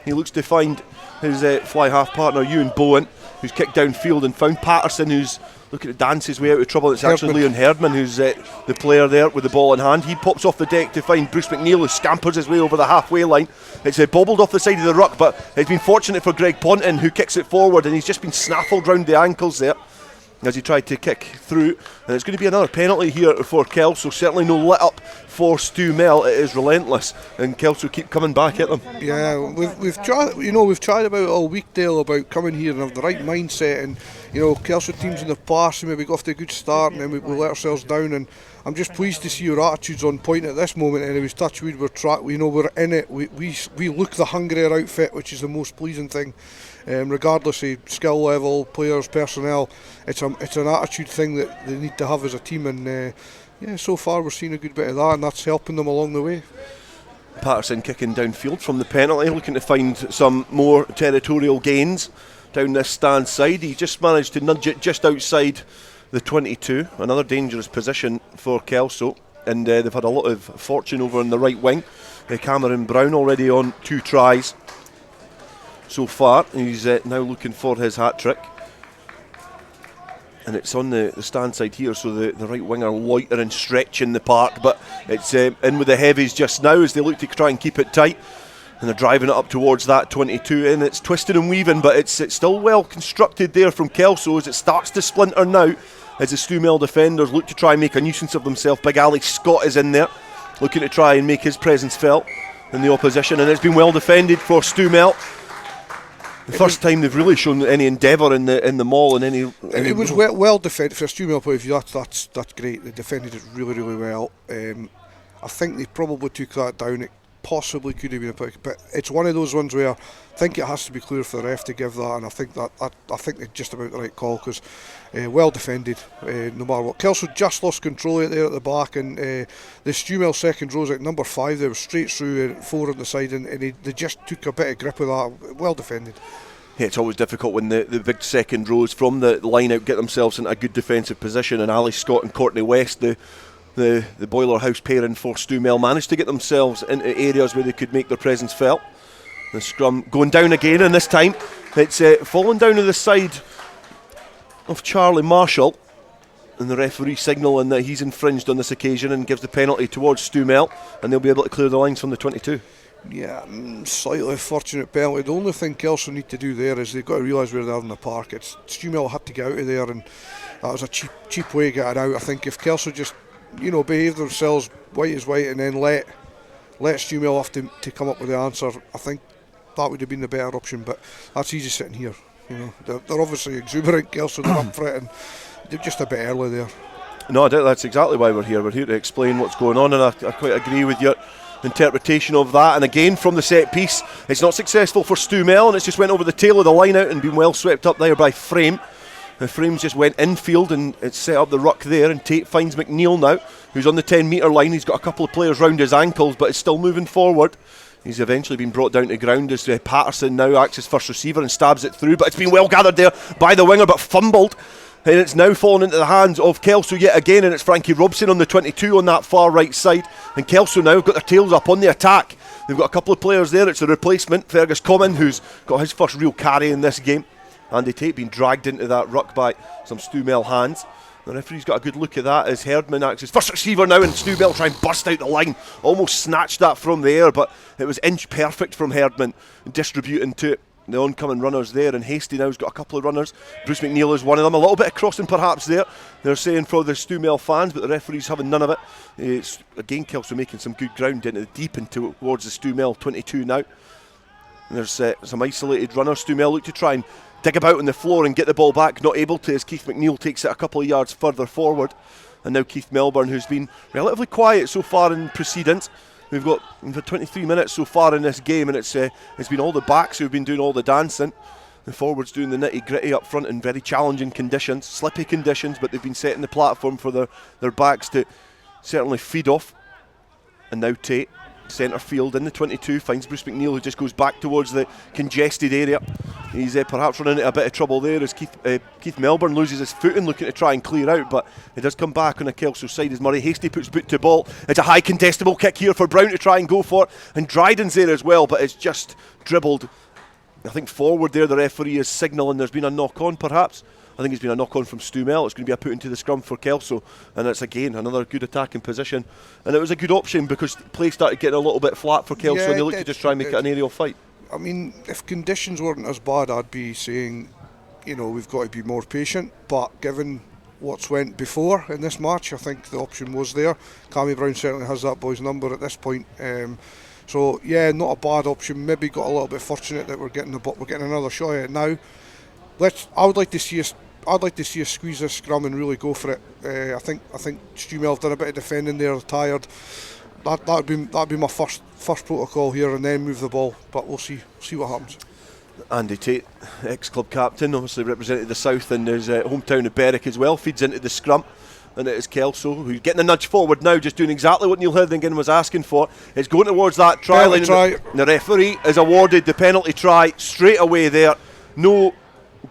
He looks to find his fly half partner Ewan Bowen, who's kicked downfield, and found Patterson, who's looking to dance his way out of trouble. It's actually Leon Herdman who's the player there with the ball in hand. He pops off the deck to find Bruce McNeill, who scampers his way over the halfway line. It's bobbled off the side of the ruck, but it's been fortunate for Greg Ponton, who kicks it forward, and he's just been snaffled round the ankles there. as he tried to kick through, and it's going to be another penalty here for Kelso. Certainly no let up for Stu Mel. It is relentless, and Kelso keep coming back at them. Yeah, we've tried, we've tried about it all week, Dale, about coming here and have the right mindset, and Kelso teams in the past maybe got off to a good start and then we let ourselves down, and I'm just pleased to see your attitudes on point at this moment. Anyways, touch wood, we're in it. We look the hungrier outfit, which is the most pleasing thing. Regardless of skill level, players, personnel, it's an attitude thing that they need to have as a team, and so far we're seeing a good bit of that, and that's helping them along the way. Patterson kicking downfield from the penalty, looking to find some more territorial gains down this stand side. He just managed to nudge it just outside the 22, another dangerous position for Kelso, and they've had a lot of fortune over on the right wing. Cameron Brown already on 2 tries so far. He's now looking for his hat-trick, and it's on the stand side here, so the right winger loitering, stretching the park, but it's in with the heavies just now as they look to try and keep it tight, and they're driving it up towards that 22, and it's twisting and weaving, but it's still well constructed there from Kelso as it starts to splinter now as the Stu Mel defenders look to try and make a nuisance of themselves. Big Ali Scott is in there looking to try and make his presence felt in the opposition, and it's been well defended for Stu Mel. The first time they've really shown any endeavour in the maul and any. It was well defended for a Stu Mel point of view. That's great. They defended it really, really well. I think they probably took that down. It possibly could have been a pick, but it's one of those ones where I think it has to be clear for the ref to give that, and I think they're just about the right call, because well defended, no matter what. Kelso just lost control of it there at the back, and the Stu Mel second rows at number 5, they were straight through 4 on the side, and they just took a bit of grip of that. Well defended. Yeah, it's always difficult when the big second rows from the line out get themselves into a good defensive position, and Ali Scott and Courtney West, the Boiler House pairing for Stu Mel, managed to get themselves into areas where they could make their presence felt. The scrum going down again, and this time it's fallen down to the side of Charlie Marshall, and the referee signalling that he's infringed on this occasion and gives the penalty towards Stu Mel, and they'll be able to clear the lines from the 22. Yeah, slightly fortunate penalty. The only thing Kelso need to do there is they've got to realise where they are in the park. Stu Mel had to get out of there, and that was a cheap way of getting out. I think if Kelso just behave themselves white as white and then let Stu Mel have to come up with the answer, I think that would have been the better option, but that's easy sitting here. They're obviously exuberant, Kelso, they're up for it, and they're just a bit early there. No, that's exactly why we're here. We're here to explain what's going on, and I quite agree with your interpretation of that. And again, from the set piece, it's not successful for Stu Mel, and it's just went over the tail of the line out and been well swept up there by Frame. The Frames just went infield, and it's set up the ruck there, and Tate finds McNeil now, who's on the 10-metre line. He's got a couple of players round his ankles, but is still moving forward. He's eventually been brought down to ground as Patterson now acts as first receiver and stabs it through, but it's been well gathered there by the winger, but fumbled, and it's now fallen into the hands of Kelso yet again, and it's Frankie Robson on the 22 on that far right side, and Kelso now got their tails up on the attack. They've got a couple of players there. It's a replacement, Fergus Common, who's got his first real carry in this game. Andy Tate being dragged into that ruck by some Stu Mel hands. The referee's got a good look at that as Herdman acts as first receiver now, and Stu Mel try and burst out the line. Almost snatched that from the air, but it was inch perfect from Herdman, distributing to the oncoming runners there, and Hasty now's got a couple of runners. Bruce McNeil is one of them. A little bit of crossing perhaps there, they're saying, for the Stu Mel fans, but the referee's having none of it. It's again Kelso making some good ground into the deep and towards the Stu Mel 22 now. And there's some isolated runners. Stu Mel look to try and dig about on the floor and get the ball back, not able to, as Keith McNeil takes it a couple of yards further forward. And now Keith Melbourne, who's been relatively quiet so far in precedence. We've had 23 minutes so far in this game, and it's been all the backs who've been doing all the dancing. The forwards doing the nitty gritty up front in very challenging conditions, slippy conditions, but they've been setting the platform for their backs to certainly feed off. And now Tate, centre field in the 22, finds Bruce McNeil, who just goes back towards the congested area. He's perhaps run into a bit of trouble there as Keith Melbourne loses his footing looking to try and clear out, but it does come back on a Kelso side as Murray Hasty puts boot to ball. It's a high contestable kick here for Brown to try and go for, and Dryden's there as well, but it's just dribbled, I think, forward there. The referee is signalling there's been a knock on perhaps. I think it's been a knock on from Stu Mel. It's going to be a put into the scrum for Kelso, and it's again another good attacking position, and it was a good option because play started getting a little bit flat for Kelso, and they looked to just try and make it an aerial fight. I mean, if conditions weren't as bad, I'd be saying, we've got to be more patient. But given what's went before in this match, I think the option was there. Cammy Brown certainly has that boy's number at this point. So yeah, not a bad option. Maybe got a little bit fortunate that we're getting another shot at it now. I'd like to see us squeeze this scrum and really go for it. I think Stewmel have done a bit of defending there, tired. That'd be my first protocol here, and then move the ball. But we'll see what happens. Andy Tate, ex-club captain, obviously represented the South in his hometown of Berwick as well, feeds into the scrum, and it is Kelso who's getting a nudge forward now, just doing exactly what Neil Hinnigan was asking for. It's going towards that try line. The referee is awarded the penalty try straight away there. No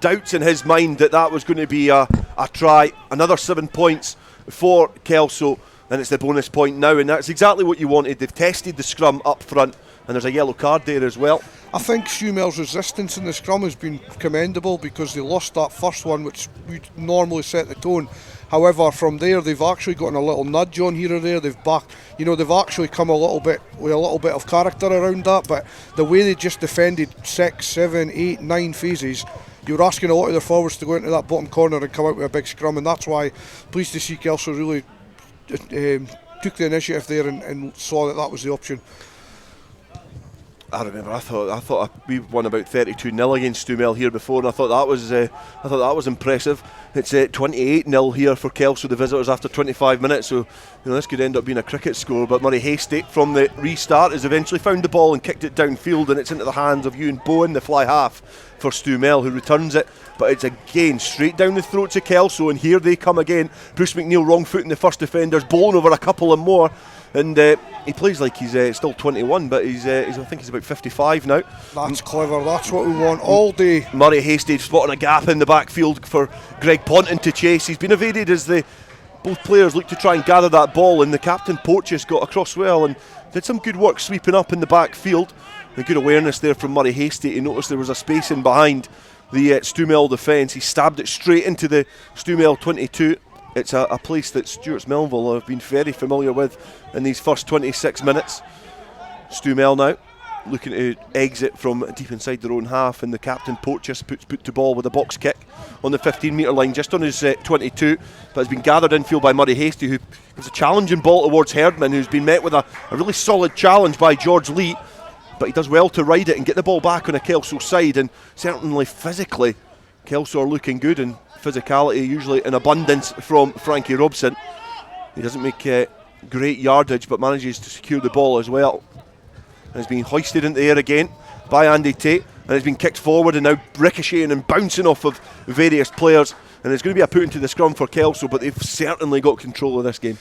doubts in his mind that was going to be a try. Another 7 points for Kelso, and it's the bonus point now, and that's exactly what you wanted. They've tested the scrum up front, and there's a yellow card there as well. I think Stewmel's resistance in the scrum has been commendable because they lost that first one, which would normally set the tone. However, from there they've actually gotten a little nudge on here or there. They've actually come a little bit with a little bit of character around that. But the way they just defended 6, 7, 8, 9 phases, you were asking a lot of their forwards to go into that bottom corner and come out with a big scrum, and that's why pleased to see Kelso really took the initiative there and saw that was the option. I remember. I thought we won about 32-0 against Stewmel here before, and I thought that was impressive. It's 28-0 here for Kelso, the visitors, after 25 minutes. So this could end up being a cricket score. But Murray Hastie from the restart has eventually found the ball and kicked it downfield, and it's into the hands of Ewan Bowen, the fly half for Stewmel, who returns it. But it's again straight down the throats of Kelso, and here they come again. Bruce McNeil wrong footing the first defenders, bowling over a couple of more. And he plays like he's still 21, but I think he's about 55 now. That's clever. That's what we want all day. Murray Hastie spotting a gap in the backfield for Greg Ponton to chase. He's been evaded as both players look to try and gather that ball, and the captain Porteous got across well and did some good work sweeping up in the backfield. A good awareness there from Murray Hastie. He noticed there was a space in behind the Stewmel defence. He stabbed it straight into the Stewmel 22. It's a place that STEWART'S-MELVILLE have been very familiar with in these first 26 minutes. Stewmel now looking to exit from deep inside their own half, and the captain Porteous puts to ball with a box kick on the 15-metre line, just on his 22, but has been gathered infield by Murray Hastie, who gives a challenging ball towards Herdman, who's been met with a really solid challenge by George Lee, but he does well to ride it and get the ball back on a Kelso side, and certainly physically Kelso are looking good, and physicality usually in abundance from Frankie Robson. He doesn't make great yardage, but manages to secure the ball as well. And it's been hoisted into the air again by Andy Tate, and it's been kicked forward and now ricocheting and bouncing off of various players, and it's going to be a put into the scrum for Kelso, but they've certainly got control of this game.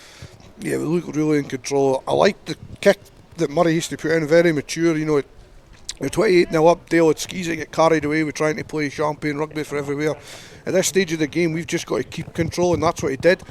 Yeah, we look really in control. I like the kick that Murray used to put in, very mature. You're 28-0 up, Dale had skis it, get carried away with trying to play champagne rugby for everywhere. At this stage of the game, we've just got to keep control, and that's what he did.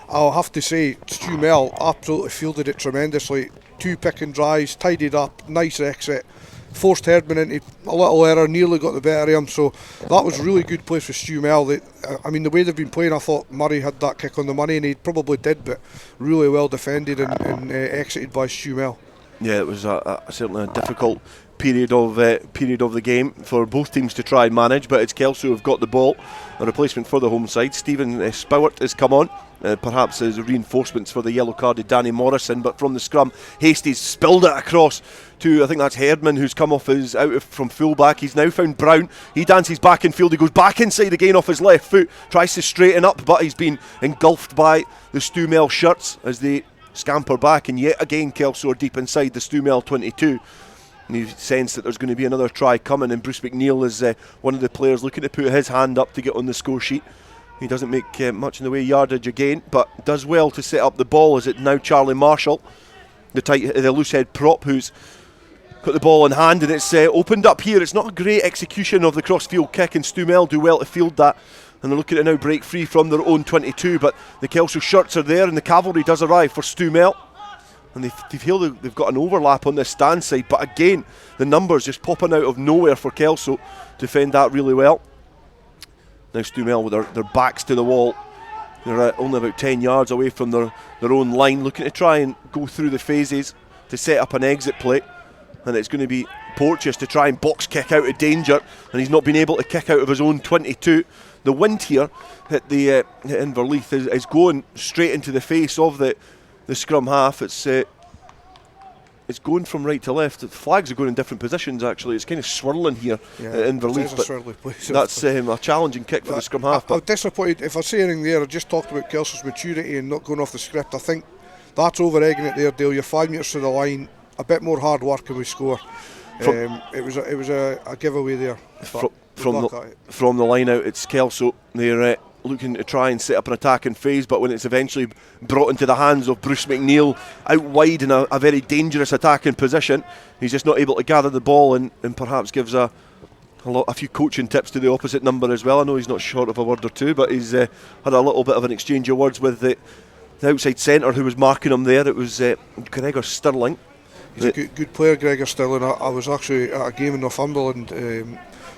I'll have to say, Stewmel absolutely fielded it tremendously. 2 pick and drives, tidied up, nice exit, forced Herdman into a little error, nearly got the better of him. So that was really good play for Stewmel. The way they've been playing, I thought Murray had that kick on the money, and he probably did, but really well defended and exited by Stewmel. Yeah, it was certainly a difficult period of the game for both teams to try and manage, but it's Kelso who've got the ball. A replacement for the home side. Stephen Stewart has come on, perhaps as reinforcements for the yellow carded Danny Morrison, but from the scrum, Hastie's spilled it across to, I think that's Herdman, who's come off from fullback. He's now found Brown. He dances back in field. He goes back inside again off his left foot, tries to straighten up, but he's been engulfed by the Stewmel shirts as they scamper back, and yet again Kelso are deep inside the Stewmel 22. And you sense that there's going to be another try coming, and Bruce McNeil is one of the players looking to put his hand up to get on the score sheet. He doesn't make much in the way of yardage again, but does well to set up the ball. Is it now Charlie Marshall, the loose head prop, who's got the ball in hand, and it's opened up here. It's not a great execution of the cross-field kick, and Stewmel do well to field that. And they're looking to now break free from their own 22, but the Kelso shirts are there, and the cavalry does arrive for Stewmel. And they feel they've got an overlap on this stand side, but again, the numbers just popping out of nowhere for Kelso. Defend that really well. Now Stewmel with their backs to the wall. They're only about 10 yards away from their own line, looking to try and go through the phases to set up an exit play. and it's going to be Porteous to try and box kick out of danger, and he's not been able to kick out of his own 22. The wind here at the Inverleith is going straight into the face of the scrum half. It's going from right to left. The flags are going in different positions, actually. It's kind of swirling here at Inverleith. But that's a challenging kick for the scrum half. I'm disappointed. If I say anything there, I just talked about Kelso's maturity and not going off the script. I think that's over-egging it there, Dale. You're 5 metres to the line, a bit more hard work and we score. It was a giveaway there. From the line out, it's Kelso. They're looking to try and set up an attacking phase, but when it's eventually brought into the hands of Bruce McNeil out wide in a very dangerous attacking position, he's just not able to gather the ball and perhaps gives a few coaching tips to the opposite number as well. I know he's not short of a word or two, but he's had a little bit of an exchange of words with the outside centre who was marking him there. It was Gregor Stirling. He's a good player, Gregor Stirling. I was actually at a game in Northumberland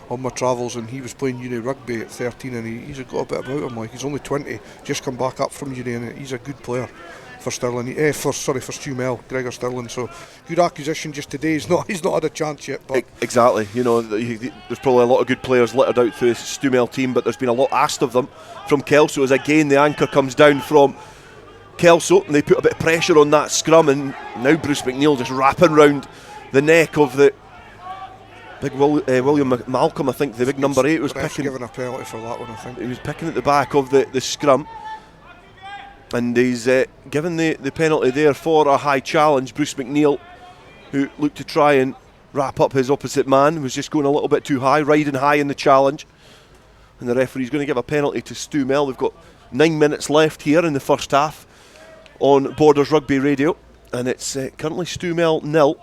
on my travels, and he was playing uni rugby at 13, and he's got a bit about him. Like, he's only 20, just come back up from uni, and he's a good player for Stirling. For STEWART'S-MELVILLE, Gregor Stirling. So good acquisition just today. He's not had a chance yet. But exactly. You know, there's probably a lot of good players littered out through the STEWART'S-MELVILLE team, but there's been a lot asked of them from Kelso, as again the anchor comes down from Kelso, and they put a bit of pressure on that scrum, and now Bruce McNeil just wrapping round the neck of the big William Malcolm, I think, the big number 8 was picking. Given a penalty for that one, I think. He was picking at the back of the scrum, and he's given the penalty there for a high challenge. Bruce McNeil, who looked to try and wrap up his opposite man, was just going a little bit too high, riding high in the challenge, and the referee's going to give a penalty to STEWART'S-MELVILLE. We've got 9 minutes left here in the first half on Borders Rugby Radio, and it's currently STEWART'S-MELVILLE 0,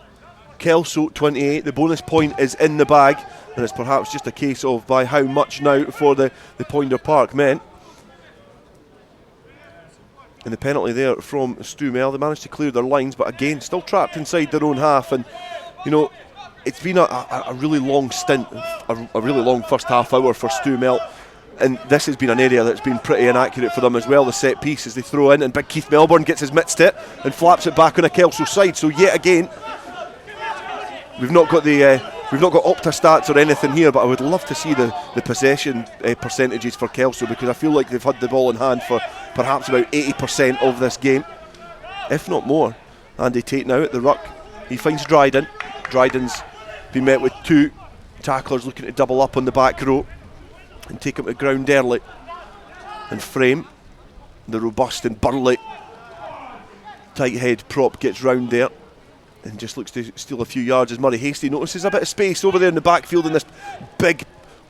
Kelso 28. The bonus point is in the bag, and it's perhaps just a case of by how much now for the Pointer Park men. And the penalty there from STEWART'S-MELVILLE. They managed to clear their lines, but again still trapped inside their own half. And you know, it's been a really long stint, a really long first half hour for STEWART'S-MELVILLE, and this has been an area that's been pretty inaccurate for them as well. The set piece as they throw in, and big Keith Melbourne gets his mitts to it and flaps it back on a Kelso side. So yet again, we've not got Opta stats or anything here, but I would love to see the possession percentages for Kelso, because I feel like they've had the ball in hand for perhaps about 80% of this game, if not more. Andy Tate now at the ruck. He finds Dryden. Dryden's been met with 2 tacklers looking to double up on the back row and take him to ground early. And Frame, the robust and burly tight head prop, gets round there and just looks to steal a few yards as Murray Hastie notices a bit of space over there in the backfield in this big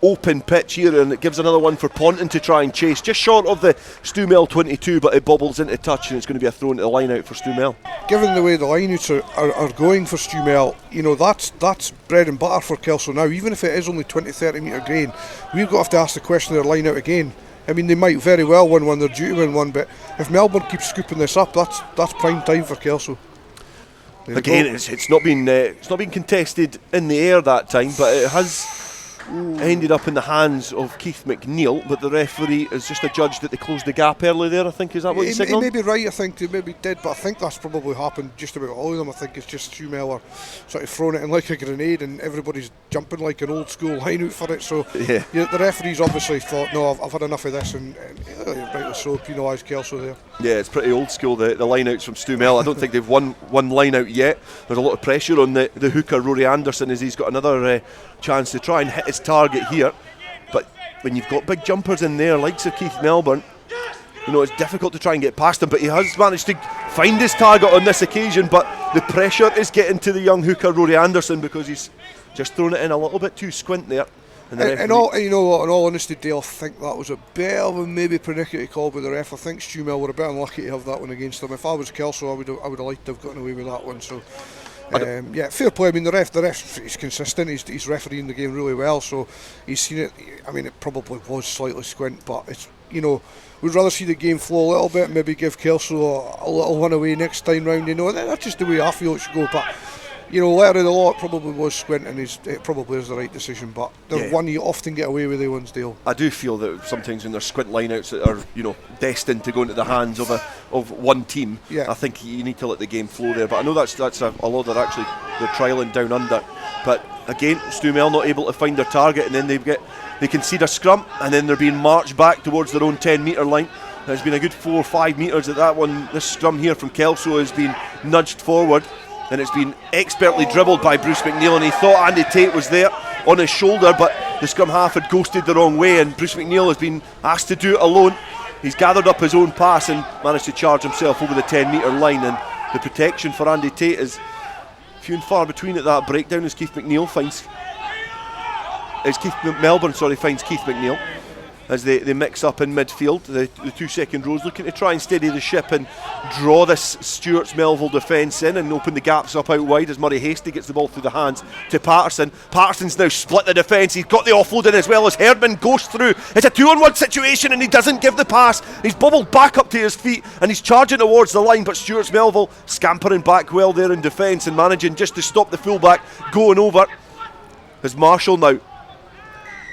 open pitch here, and it gives another one for Ponton to try and chase, just short of the STEWART'S-MELVILLE 22, but it bobbles into touch, and it's going to be a throw into the line out for STEWART'S-MELVILLE. Given the way the lineouts are going for STEWART'S-MELVILLE, you know, that's bread and butter for Kelso now. Even if it is only 20-30 metre gain, we've got to have to ask the question of their line out again. I mean, they might very well win one, they're due to win one, but if Melbourne keeps scooping this up, that's prime time for Kelso. Again, it's not been contested in the air that time, but it has ended up in the hands of Keith McNeil, but the referee has just adjudged that they closed the gap early there, I think. Is that what he signalled? He may be right, I think they maybe did, but I think that's probably happened just about all of them. I think it's just STEWART'S-MELVILLE sort of throwing it in like a grenade, and everybody's jumping like an old school line out for it. So yeah, the referee's obviously thought, no, I've had enough of this, and rightly so, penalised Kelso there. Yeah, it's pretty old school, the line outs from STEWART'S-MELVILLE. I don't think they've won one line out yet. There's a lot of pressure on the hooker Rory Anderson, as he's got another chance to try and hit his target here. But when you've got big jumpers in there, likes of Keith Melbourne, you know, it's difficult to try and get past him, but he has managed to find his target on this occasion. But the pressure is getting to the young hooker Rory Anderson, because he's just thrown it in a little bit too squint there. And all, you know what, in all honesty, Dale, I think that was a bit of a maybe pernickety call by the ref. I think STEWART'S-MELVILLE were a bit unlucky to have that one against them. If I was Kelso, I would have liked to have gotten away with that one. So yeah, fair play. I mean, the ref is consistent. He's refereeing the game really well, so he's seen it. I mean, it probably was slightly squint, but it's, you know, we'd rather see the game flow a little bit, maybe give Kelso a little one away next time round, you know, and that's just the way I feel it should go. But Letter of the law, it probably was squinting. It probably is the right decision, but they're one you often get away with the ones, Dale. I do feel that sometimes when there's squint lineouts that are, destined to go into the hands of one team, I think you need to let the game flow there. But I know that's a law they're trialling down under. But again, STEWART'S-MELVILLE not able to find their target, and then they concede a scrum, and then they're being marched back towards their own 10-metre line. There's been a good 4 or 5 metres at that one. This scrum here from Kelso has been nudged forward, and it's been expertly dribbled by Bruce McNeil, and he thought Andy Tate was there on his shoulder, but the scrum half had ghosted the wrong way, and Bruce McNeil has been asked to do it alone. He's gathered up his own pass and managed to charge himself over the 10-metre line, and the protection for Andy Tate is few and far between at that breakdown as Melbourne finds Keith McNeil as they mix up in midfield. The 2 second rows looking to try and steady the ship and draw this Stewart's-Melville defence in and open the gaps up out wide as Murray Hastie gets the ball through the hands to Patterson. Patterson's now split the defence. He's got the offload in as well as Herdman goes through. It's a 2-on-1 situation and he doesn't give the pass. He's bobbled back up to his feet and he's charging towards the line, but Stewart's-Melville scampering back well there in defence and managing just to stop the fullback going over. As Marshall now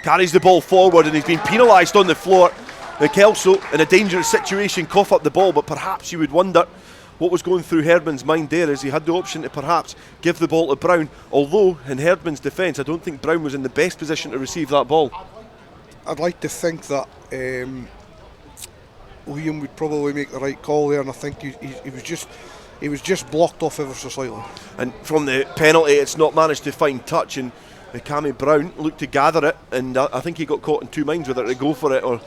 carries the ball forward and he's been penalised on the floor. Kelso, in a dangerous situation, cough up the ball, but perhaps you would wonder what was going through Herdman's mind there, as he had the option to perhaps give the ball to Brown, although in Herdman's defence I don't think Brown was in the best position to receive that ball. I'd like to think that Liam would probably make the right call there, and I think he was just blocked off ever so slightly. And from the penalty it's not managed to find touch, and Cammy Brown looked to gather it, and I think he got caught in two minds whether to go for it or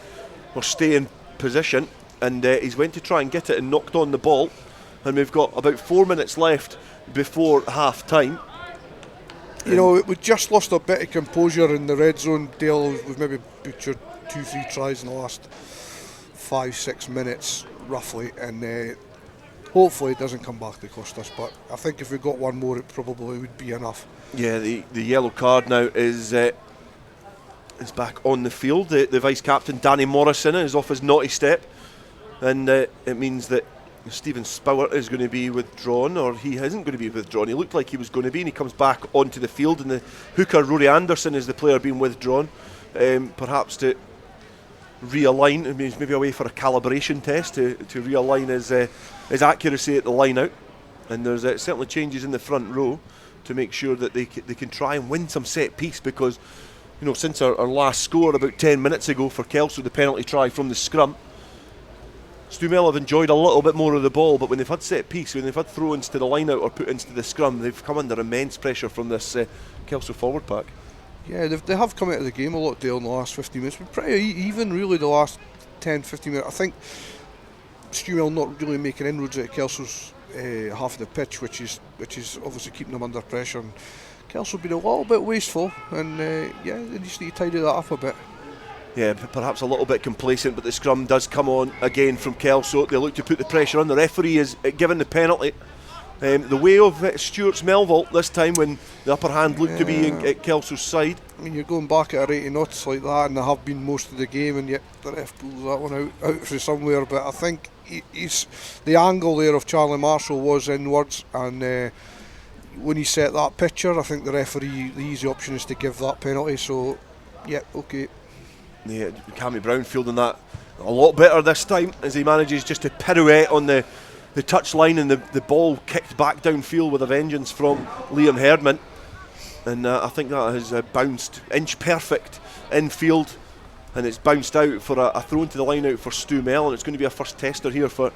stay in position, and he's went to try and get it and knocked on the ball, and we've got about 4 minutes left before half time. We just lost a bit of composure in the red zone, Dale. We've maybe butchered 2-3 tries in the last 5-6 minutes roughly, and hopefully it doesn't come back to cost us, but I think if we got one more it probably would be enough. Yeah, the yellow card now is back on the field. The vice-captain Danny Morrison is off his naughty step, and it means that Stephen Spowert is going to be withdrawn, or he isn't going to be withdrawn. He looked like he was going to be, and he comes back onto the field, and the hooker Rory Anderson is the player being withdrawn, perhaps to realign. I mean, he's maybe away for a calibration test to realign his accuracy at the line out, and there's certainly changes in the front row to make sure that they can try and win some set piece, because since our last score about 10 minutes ago for Kelso, the penalty try from the scrum, STEWART'S-MELVILLE have enjoyed a little bit more of the ball, but when they've had set piece, when they've had throw-ins to the line out or put into the scrum, they've come under immense pressure from this Kelso forward pack. Yeah, they have come out of the game a lot, Dale, in the last 15 minutes, but pretty even really the last 10-15 minutes. I think STEWART'S not really making inroads at Kelso's half of the pitch, which is obviously keeping them under pressure. And Kelso been a little bit wasteful, and they just need to tidy that up a bit. Yeah, perhaps a little bit complacent, but the scrum does come on again from Kelso. They look to put the pressure on. The referee is given the penalty. The way of Stewart's-Melville this time, when the upper hand looked to be at Kelso's side. I mean, you're going back at 80 knots like that, and they have been most of the game, and yet the ref pulls that one out from somewhere. But I think he's the angle there of Charlie Marshall was inwards, and when he set that picture, I think the referee, the easy option is to give that penalty. So, yeah, okay. Yeah, Cammy Brown fielding that a lot better this time, as he manages just to pirouette on the touchline, and the ball kicked back downfield with a vengeance from Liam Herdman, and I think that has bounced inch perfect infield, and it's bounced out for a throw into the line out for Stew-Mel, and it's going to be a first tester here for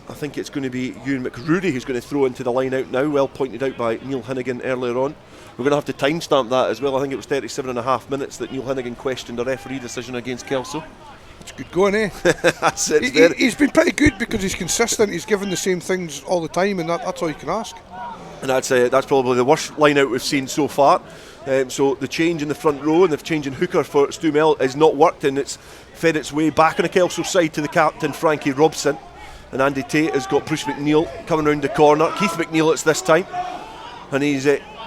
I think it's going to be Ewan McRory who's going to throw into the line out now, well pointed out by Neil Hinnigan earlier on. We're going to have to timestamp that as well. I think it was 37.5 minutes that Neil Hinnigan questioned a referee decision against Kelso. It's good going, eh? That's it. He's been pretty good because he's consistent. He's given the same things all the time, and that's all you can ask. And that's probably the worst line out we've seen so far. So the change in the front row and the change in hooker for Stew-Mel has not worked, and it's fed its way back on the Kelso side to the captain Frankie Robson. And Andy Tate has got Bruce McNeil coming round the corner. Keith McNeil it's this time, and he's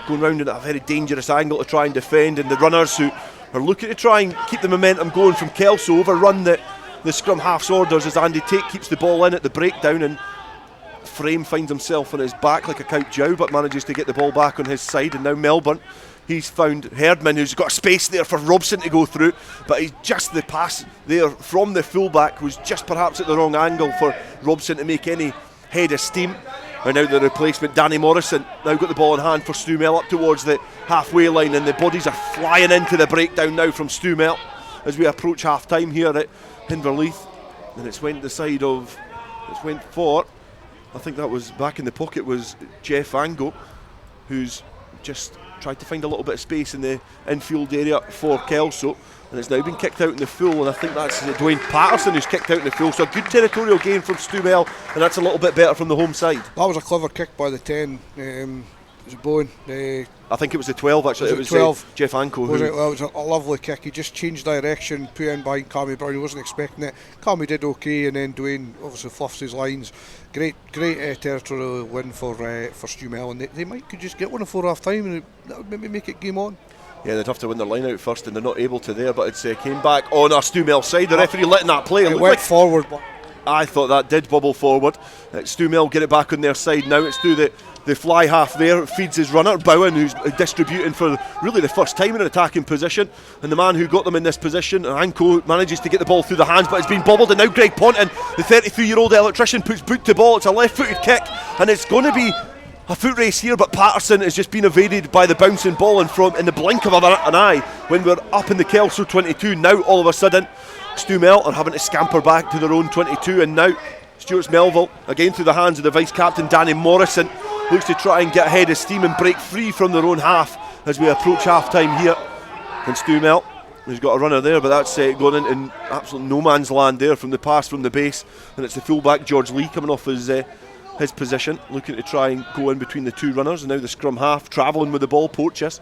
going round at a very dangerous angle to try and defend, and the runners who are looking to try and keep the momentum going from Kelso overrun the scrum half's orders as Andy Tate keeps the ball in at the breakdown and frame, finds himself on his back like a cow jow, but manages to get the ball back on his side. And now Melbourne, he's found Herdman, who's got space there for Robson to go through, but he's just the pass there from the fullback was just perhaps at the wrong angle for Robson to make any head of steam. And now the replacement, Danny Morrison, now got the ball in hand for Stu Mel up towards the halfway line, and the bodies are flying into the breakdown now from Stu Mel as we approach half time here at Inverleith. And it's went for, I think that was back in the pocket was Jeff Ango, who's just tried to find a little bit of space in the infield area for Kelso, and it's now been kicked out in the full, and I think that's Dwayne Patterson who's kicked out in the full. So a good territorial gain from Stu Mel, and that's a little bit better from the home side. That was a clever kick by the 10. Was it Bowen? I think it was the 12 actually. It was 12. Jeff Anko. Well, it was a lovely kick. He just changed direction, put in behind Cammy Brown. He wasn't expecting it. Cammy did okay, and then Dwayne obviously fluffs his lines. Great territorial win for Stu Mel, and they could just get one before half time, and that would maybe make it game on. Yeah, they'd have to win their line out first, and they're not able to there, but it's came back on our Stu Mel side. The referee letting that play. It went forward. I thought that did bubble forward. Stu Mel get it back on their side now. It's through the fly half there, feeds his runner, Bowen, who's distributing for really the first time in an attacking position. And the man who got them in this position, Anko, manages to get the ball through the hands, but it's been bobbled. And now Greg Ponton, the 33-year-old electrician, puts boot to ball. It's a left-footed kick, and it's going to be a foot race here, but Patterson has just been evaded by the bouncing ball in the blink of an eye when we're up in the Kelso 22. Now all of a sudden Stu Mel are having to scamper back to their own 22, and now STEWART'S-MELVILLE, again through the hands of the vice-captain Danny Morrison, looks to try and get ahead of steam and break free from their own half as we approach half-time here. And Stu Mel, who's got a runner there, but that's going into absolute no man's land there from the pass from the base, and it's the full-back George Lee coming off his position, looking to try and go in between the two runners, and now the scrum half travelling with the ball, Porteous.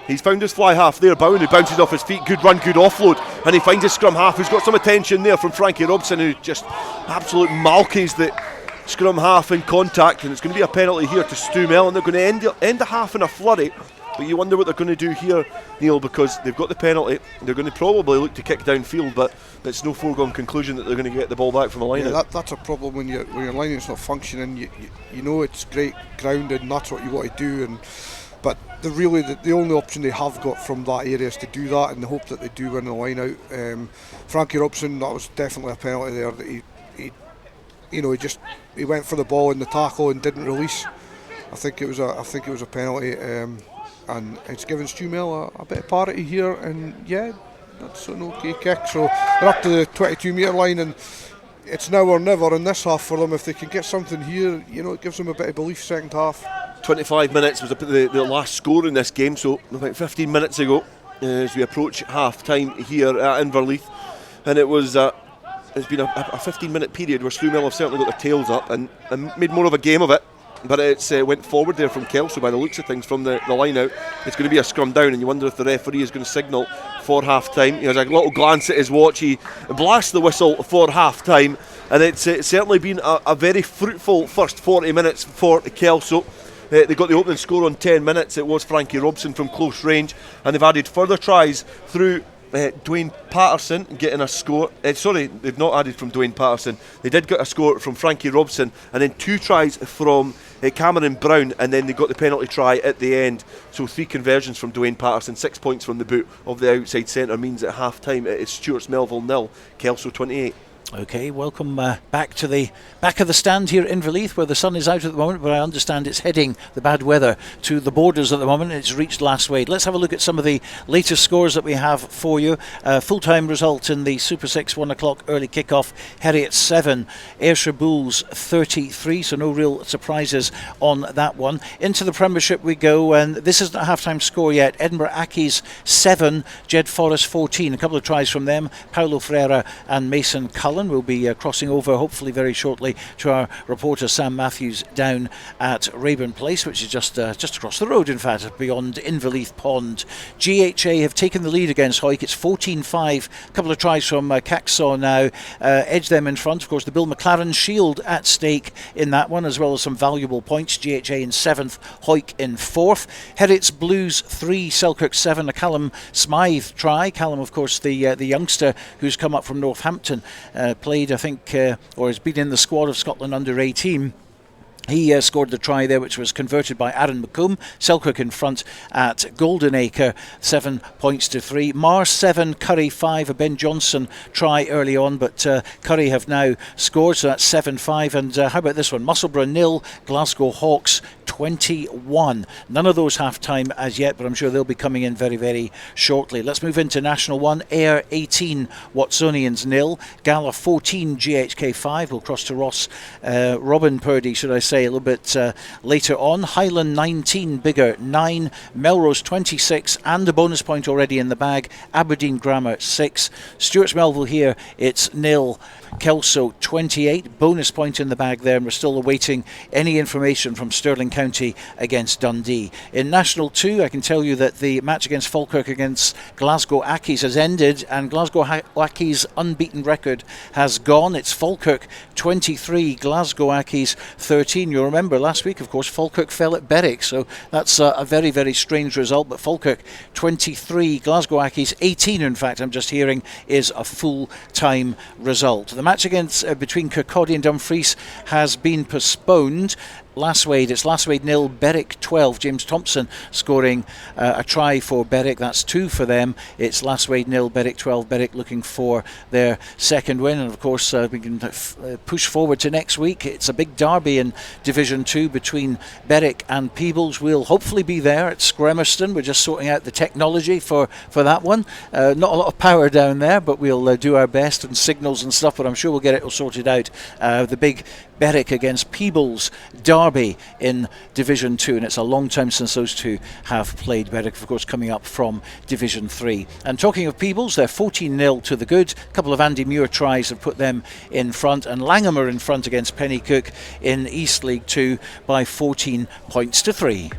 He's found his fly half there, Bowen, who bounces off his feet, good run, good offload, and he finds his scrum half, who's got some attention there from Frankie Robson, who just absolute malkies the scrum half in contact, and it's going to be a penalty here to Stu Mel, and they're going to end the half in a flurry. But you wonder what they're going to do here, Neil, because they've got the penalty. They're going to probably look to kick downfield, but it's no foregone conclusion that they're going to get the ball back from a line out. That's a problem when your line out's not functioning. You know it's great grounded, and that's what you want to do. But the only option they have got from that area is to do that, in the hope that they do win the line out. Frankie Robson, that was definitely a penalty there. That he went for the ball in the tackle and didn't release. I think it was a penalty. And it's given Stu Mel a bit of parity here, and yeah, that's an okay kick. So they're up to the 22 metre line, and it's now or never in this half for them. If they can get something here, it gives them a bit of belief second half. 25 minutes was the last score in this game, so about 15 minutes ago, as we approach half time here at Inverleith, and it's been a 15-minute period where Stu Mel have certainly got their tails up and made more of a game of it. But it's went forward there from Kelso by the looks of things from the line out. It's going to be a scrum down, and you wonder if the referee is going to signal for half time. He has a little glance at his watch, he blasts the whistle for half time, and it's certainly been a very fruitful first 40 minutes for Kelso. They got the opening score on 10 minutes. It was Frankie Robson from close range, and they've added further tries through Dwayne Patterson getting a score. Sorry, they've not added from Dwayne Patterson. They did get a score from Frankie Robson, and then 2 tries from Cameron Brown, and then they got the penalty try at the end. So 3 conversions from Dwayne Patterson, 6 points from the boot of the outside centre means at half time it is STEWART'S-MELVILLE 0, Kelso 28. Okay, welcome back to the back of the stand here in Inverleith, where the sun is out at the moment, but I understand it's heading, the bad weather, to the borders at the moment. It's reached last wade. Let's have a look at some of the latest scores that we have for you. Full-time result in the Super 6 1 o'clock early kick-off. Heriot 7, Ayrshire Bulls 33, so no real surprises on that one. Into the Premiership we go, and this isn't a half-time score yet. Edinburgh Accies 7, Jed Forest 14. A couple of tries from them, Paulo Ferreira and Mason Cullen. Will be crossing over hopefully very shortly to our reporter Sam Matthews down at Rayburn Place, which is just across the road, in fact, beyond Inverleith Pond. GHA have taken the lead against Hawick. It's 14-5. A couple of tries from Caxaw now edge them in front. Of course, the Bill McLaren Shield at stake in that one, as well as some valuable points. GHA in 7th, Hawick in 4th. Heriots Blues 3, Selkirk 7. A Callum Smythe try. Callum, of course, the youngster who's come up from Northampton, played, I think, or has been in the squad of Scotland under 18. He scored the try there, which was converted by Aaron McComb. Selkirk in front at Golden Acre, 7 points to 3. Mars 7, Curry 5. A Ben Johnson try early on, but Curry have now scored, so that's 7-5. And how about this one? Musselburgh 0, Glasgow Hawks 21. None of those half-time as yet, but I'm sure they'll be coming in very, very shortly. Let's move into National 1. Ayr 18, Watsonians 0. Gala 14, GHK 5. We'll cross to Ross Robin Purdy, should I say, a little bit later on. Highland 19, Biggar 9. Melrose 26, and a bonus point already in the bag. Aberdeen Grammar 6. Stewart's-Melville here, it's 0. Kelso 28, bonus point in the bag there, and we're still awaiting any information from Stirling County against Dundee. In National 2, I can tell you that the match against Falkirk against Glasgow Accies has ended, and Glasgow Accies' unbeaten record has gone. It's Falkirk 23, Glasgow Accies 13. You'll remember last week, of course, Falkirk fell at Berwick, so that's a very, very strange result. But Falkirk 23, Glasgow Accies 18, in fact, I'm just hearing, is a full-time result. The match against between Kirkcaldy and Dumfries has been postponed. It's Lasswade 0, Berwick 12. James Thompson scoring a try for Berwick. That's 2 for them. It's Lasswade 0, Berwick 12. Berwick looking for their second win. And of course, we can push forward to next week. It's a big derby in Division 2 between Berwick and Peebles. We'll hopefully be there at Scremerston. We're just sorting out the technology for that one. Not a lot of power down there, but we'll do our best, and signals and stuff, but I'm sure we'll get it all sorted out. The big Berwick against Peebles derby in Division 2, and it's a long time since those two have played. Berwick, of course, coming up from Division 3. And talking of Peebles, they're 14-0 to the good. A couple of Andy Muir tries have put them in front, and Langham are in front against Pennycook in East League 2 by 14 points to 3.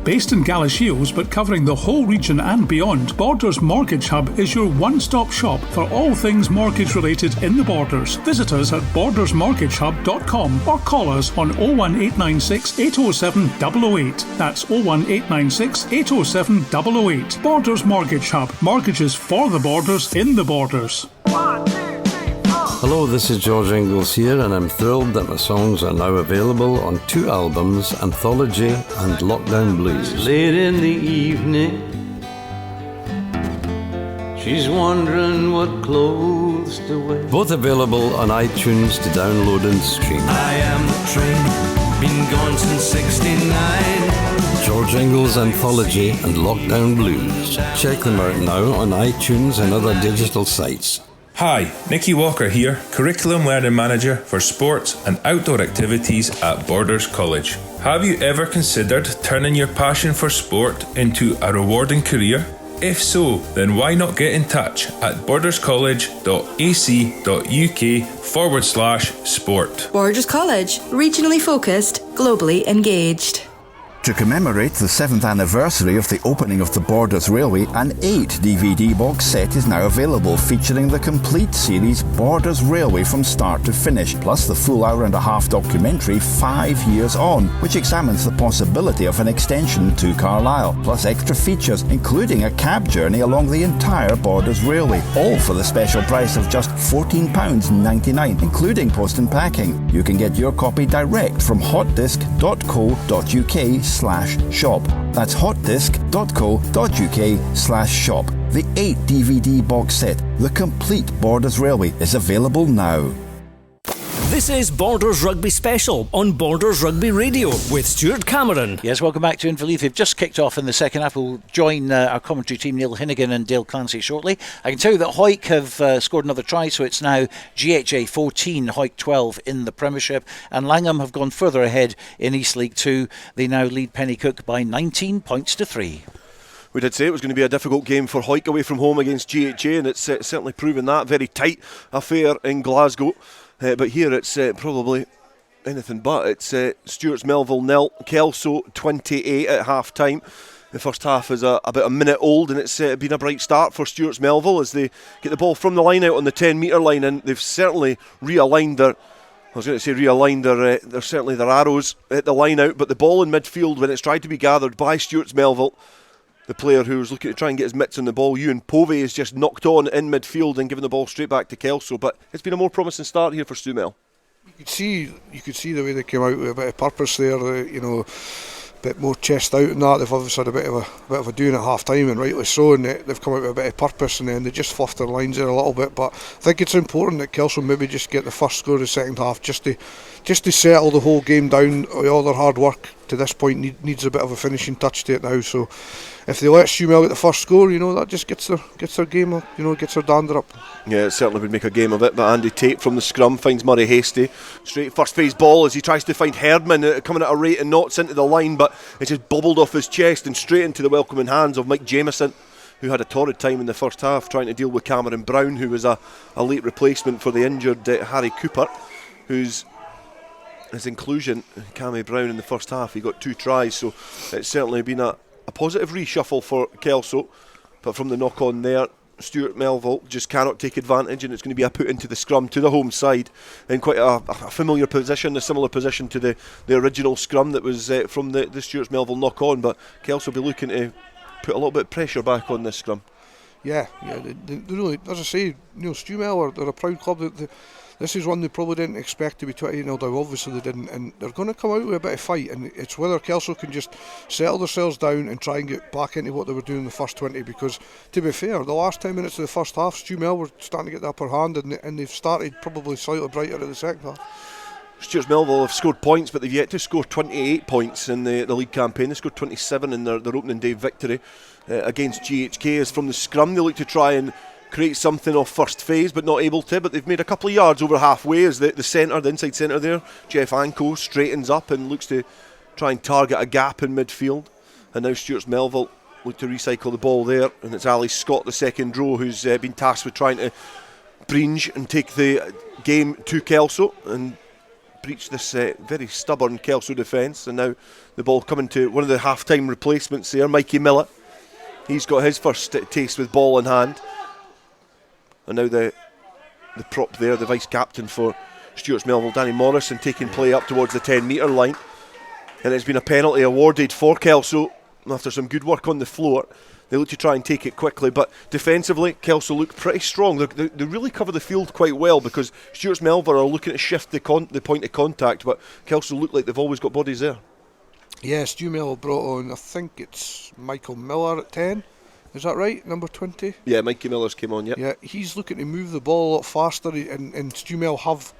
Based in Galashiels but covering the whole region and beyond, Borders Mortgage Hub is your one-stop shop for all things mortgage related in the Borders. Visit us at bordersmortgagehub.com or call us on 01896 807 008. That's 01896 807 008. Borders Mortgage Hub. Mortgages for the Borders in the Borders. Hello, this is George Ingles here, and I'm thrilled that my songs are now available on 2 albums, Anthology and Lockdown Blues. Late in the evening, she's wondering what clothes to wear. Both available on iTunes to download and stream. I am the train, been gone since 69. George Ingles Anthology and Lockdown Blues. Check them out now on iTunes and other digital sites. Hi, Nicky Walker here, Curriculum Learning Manager for Sports and Outdoor Activities at Borders College. Have you ever considered turning your passion for sport into a rewarding career? If so, then why not get in touch at borderscollege.ac.uk/sport. Borders College, regionally focused, globally engaged. To commemorate the 7th anniversary of the opening of the Borders Railway, an 8 DVD box set is now available, featuring the complete series Borders Railway from start to finish, plus the full hour-and-a-half documentary 5 Years On, which examines the possibility of an extension to Carlisle, plus extra features, including a cab journey along the entire Borders Railway, all for the special price of just £14.99, including post and packing. You can get your copy direct from hotdisc.co.uk/shop. That's hotdisc.co.uk/shop. The 8 DVD box set, The Complete Borders Railway, is available now. This is Borders Rugby Special on Borders Rugby Radio with Stuart Cameron. Yes, welcome back to Inverleith. We've just kicked off in the second half. We'll join our commentary team, Neil Hinnigan and Dale Clancy, shortly. I can tell you that Hawick have scored another try, so it's now GHA 14, Hawick 12 in the Premiership. And Langham have gone further ahead in East League 2. They now lead Pennycook by 19 points to 3. We did say it was going to be a difficult game for Hawick away from home against GHA, and it's certainly proven that. Very tight affair in Glasgow. But here it's probably anything but. It's Stewart's-Melville 0, Kelso 28 at half time. The first half is about a minute old, and it's been a bright start for Stewart's-Melville as they get the ball from the line out on the 10-metre line, and they've certainly realigned their certainly their arrows at the line out, but the ball in midfield, when it's tried to be gathered by Stewart's-Melville, the player who was looking to try and get his mitts on the ball, Ewan Povey, is just knocked on in midfield and given the ball straight back to Kelso. But it's been a more promising start here for Stu Mel. You could see the way they came out with a bit of purpose there. A bit more chest out and that. They've obviously had a bit of a doing at half time, and rightly so, and they've come out with a bit of purpose, and then they just fluffed their lines there a little bit. But I think it's important that Kelso maybe just get the first score of the second half, just to settle the whole game down. All their hard work to this point needs a bit of a finishing touch to it now. So if they let STEWART'S-MELVILLE get the first score, that just gets their game up, gets their dander up. Yeah, it certainly would make a game of it. But Andy Tate from the scrum finds Murray Hasty straight first phase ball as he tries to find Herdman coming at a rate and knots into the line, but it just bubbled off his chest and straight into the welcoming hands of Mike Jamieson, who had a torrid time in the first half trying to deal with Cameron Brown, who was a late replacement for the injured Harry Cooper, whose inclusion, Cammy Brown, in the first half, he got 2 tries, so it's certainly been a positive reshuffle for Kelso. But from the knock on there, Stuart-Melville just cannot take advantage, and it's going to be a put into the scrum to the home side in quite a familiar position, a similar position to the original scrum that was from the Stuart-Melville knock on. But Kelso will be looking to put a little bit of pressure back on this scrum. Yeah, they really, as I say, Stuart-Melville, they're a proud club. This is one they probably didn't expect to be 28-0 down. Obviously they didn't, and they're going to come out with a bit of fight, and it's whether Kelso can just settle themselves down and try and get back into what they were doing in the first 20, because to be fair, the last 10 minutes of the first half, Stuart-Melville were starting to get the upper hand, and they've started probably slightly brighter in the second half. Stuart-Melville have scored points, but they've yet to score 28 points in the league campaign. They scored 27 in their opening day victory against GHK. As from the scrum, they look to try and create something off first phase, but not able to. But they've made a couple of yards over halfway as the inside centre there, Jeff Anko, straightens up and looks to try and target a gap in midfield. And now Stuart-Melville look to recycle the ball there, and it's Ali Scott, the second row, who's been tasked with trying to breach and take the game to Kelso and breach this very stubborn Kelso defence. And now the ball coming to one of the half-time replacements there, Mikey Miller. He's got his first taste with ball in hand. And now the prop there, the vice-captain for Stuart-Melville, Danny Morrison, taking play up towards the 10-metre line. And it's been a penalty awarded for Kelso after some good work on the floor. They look to try and take it quickly, but defensively, Kelso look pretty strong. They really cover the field quite well, because Stuart-Melville are looking to shift the point of contact, but Kelso look like they've always got bodies there. Yeah, Stuart-Melville brought on, I think it's Michael Miller at 10. Is that right? Number 20? Yeah, Mikey Miller's came on, Yeah, he's looking to move the ball a lot faster, and Stuart-Melville have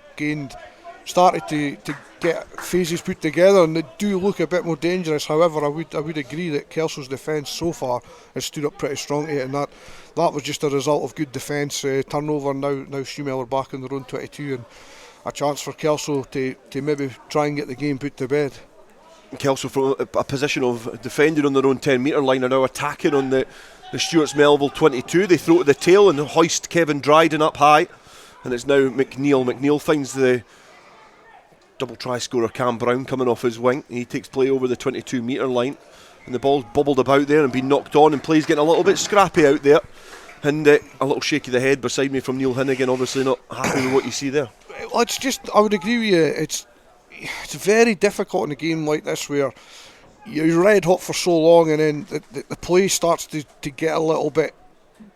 started to get phases put together, and they do look a bit more dangerous. However, I would agree that Kelso's defence so far has stood up pretty strongly, and that was just a result of good defence. Turnover, now Stuart-Melville are back in their own 22, and a chance for Kelso to maybe try and get the game put to bed. Kelso from a position of defending on their own 10-metre line are now attacking on the Stuart-Melville 22. They throw to the tail and hoist Kevin Dryden up high, and it's now McNeil. McNeil finds the double try scorer Cam Brown coming off his wing. He takes play over the 22-metre line, and the ball's bubbled about there and been knocked on, and play's getting a little bit scrappy out there. And a little shake of the head beside me from Neil Hinnigan, obviously not happy with what you see there. Well, it's just, I would agree with you, it's very difficult in a game like this where you're red hot for so long, and then the play starts to get a little bit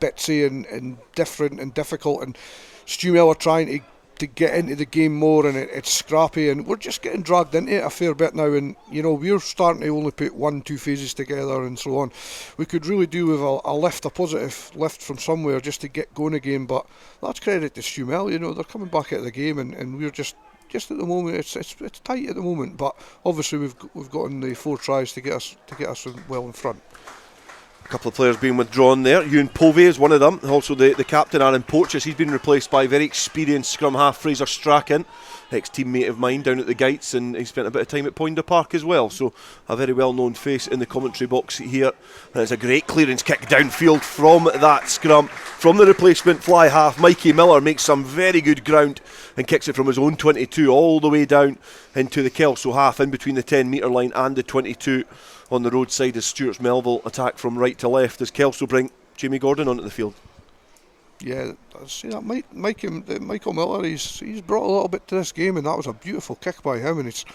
bitsy and different and difficult, and Stuart-Melville are trying to get into the game more, and it's scrappy, and we're just getting dragged into it a fair bit now, and we're starting to only put 1-2 phases together and so on. We could really do with a positive lift from somewhere just to get going again, but that's credit to Stuart-Melville. They're coming back at the game, and we're just at the moment it's tight at the moment, but obviously we've gotten the 4 tries to get us well in front. A couple of players being withdrawn there. Ewan Povey is one of them. Also the captain, Aaron Porteous, he's been replaced by very experienced scrum half Fraser Strachan, ex-teammate of mine down at the Gates, and he spent a bit of time at Poynter Park as well, so a very well-known face in the commentary box here. And it's a great clearance kick downfield from that scrum. From the replacement fly half, Mikey Miller makes some very good ground and kicks it from his own 22 all the way down into the Kelso half, in between the 10-metre line and the 22 on the roadside, as Stuart-Melville attack from right to left as Kelso bring Jamie Gordon onto the field. Yeah, I see that Michael Miller, he's brought a little bit to this game, and that was a beautiful kick by him, and it's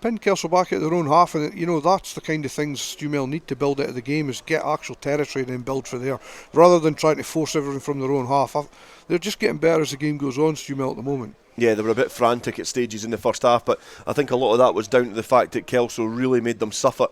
pinned Kelso back at their own half, and that's the kind of things Stuart-Melville need to build out of the game, is get actual territory and then build for there, rather than trying to force everything from their own half. They're just getting better as the game goes on, Stuart-Melville, at the moment. Yeah, they were a bit frantic at stages in the first half, but I think a lot of that was down to the fact that Kelso really made them suffer.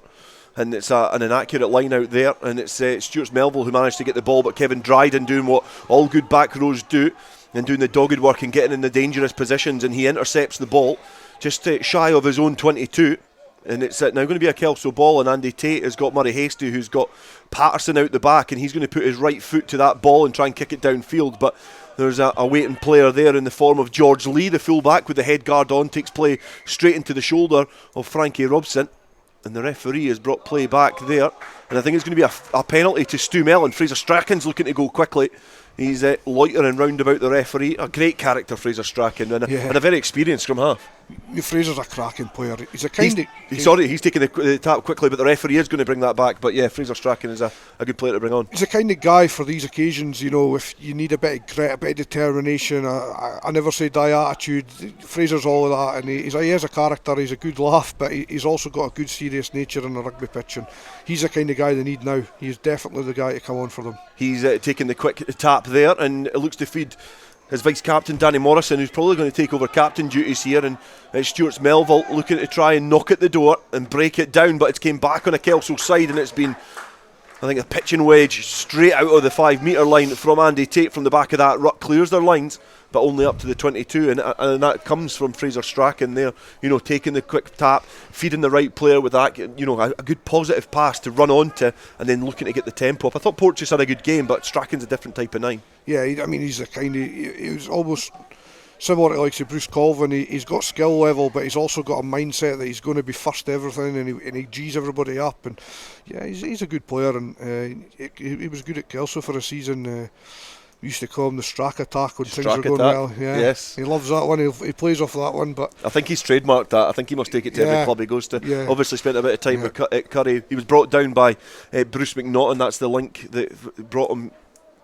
And it's an inaccurate line out there, and it's Stewart's-Melville who managed to get the ball, but Kevin Dryden doing what all good back rows do, and doing the dogged work and getting in the dangerous positions, and he intercepts the ball just shy of his own 22. And it's now going to be a Kelso ball, and Andy Tate has got Murray Hasty, who's got Patterson out the back, and he's going to put his right foot to that ball and try and kick it downfield. But there's a waiting player there in the form of George Lee, the fullback, with the head guard on, takes play straight into the shoulder of Frankie Robson, and the referee has brought play back there. And I think it's going to be a penalty to Stu-Mel, and Fraser Strachan's looking to go quickly. He's loitering round about the referee. A great character, Fraser Strachan, and a very experienced scrum half. Fraser's a cracking player. He's a kind of... He's taking the tap quickly, but the referee is going to bring that back. But yeah, Fraser Strachan is a good player to bring on. He's the kind of guy for these occasions, if you need a bit of grit, a bit of determination, I never say die attitude. Fraser's all of that, and he is a character. He's a good laugh, but he's also got a good serious nature on the rugby pitch, and he's the kind of guy they need now. He's definitely the guy to come on for them. He's taking the quick tap there, and it looks to feed his vice-captain Danny Morrison, who's probably going to take over captain duties here, and Stewart's-Melville looking to try and knock at the door and break it down, but it's came back on a Kelso side, and it's been, I think, a pitching wedge straight out of the 5 metre line from Andy Tate from the back of that ruck, clears their lines, but only up to the 22, and that comes from Fraser Strachan there, taking the quick tap, feeding the right player with that, a good positive pass to run onto, and then looking to get the tempo up. I thought Porteous had a good game, but Strachan's a different type of 9. Yeah, he's the kind of, he was almost similar to like Bruce Colvin. He's got skill level, but he's also got a mindset that he's going to be first to everything, and he G's everybody up, and yeah, he's a good player, and he was good at Kelso for a season. We used to call him the Strack attack when things were going well. Yeah. Yes. He loves that one. He plays off that one. But I think he's trademarked that. I think he must take it to every club he goes to. Yeah. Obviously spent a bit of time at Curry. He was brought down by Bruce McNaughton. That's the link that brought him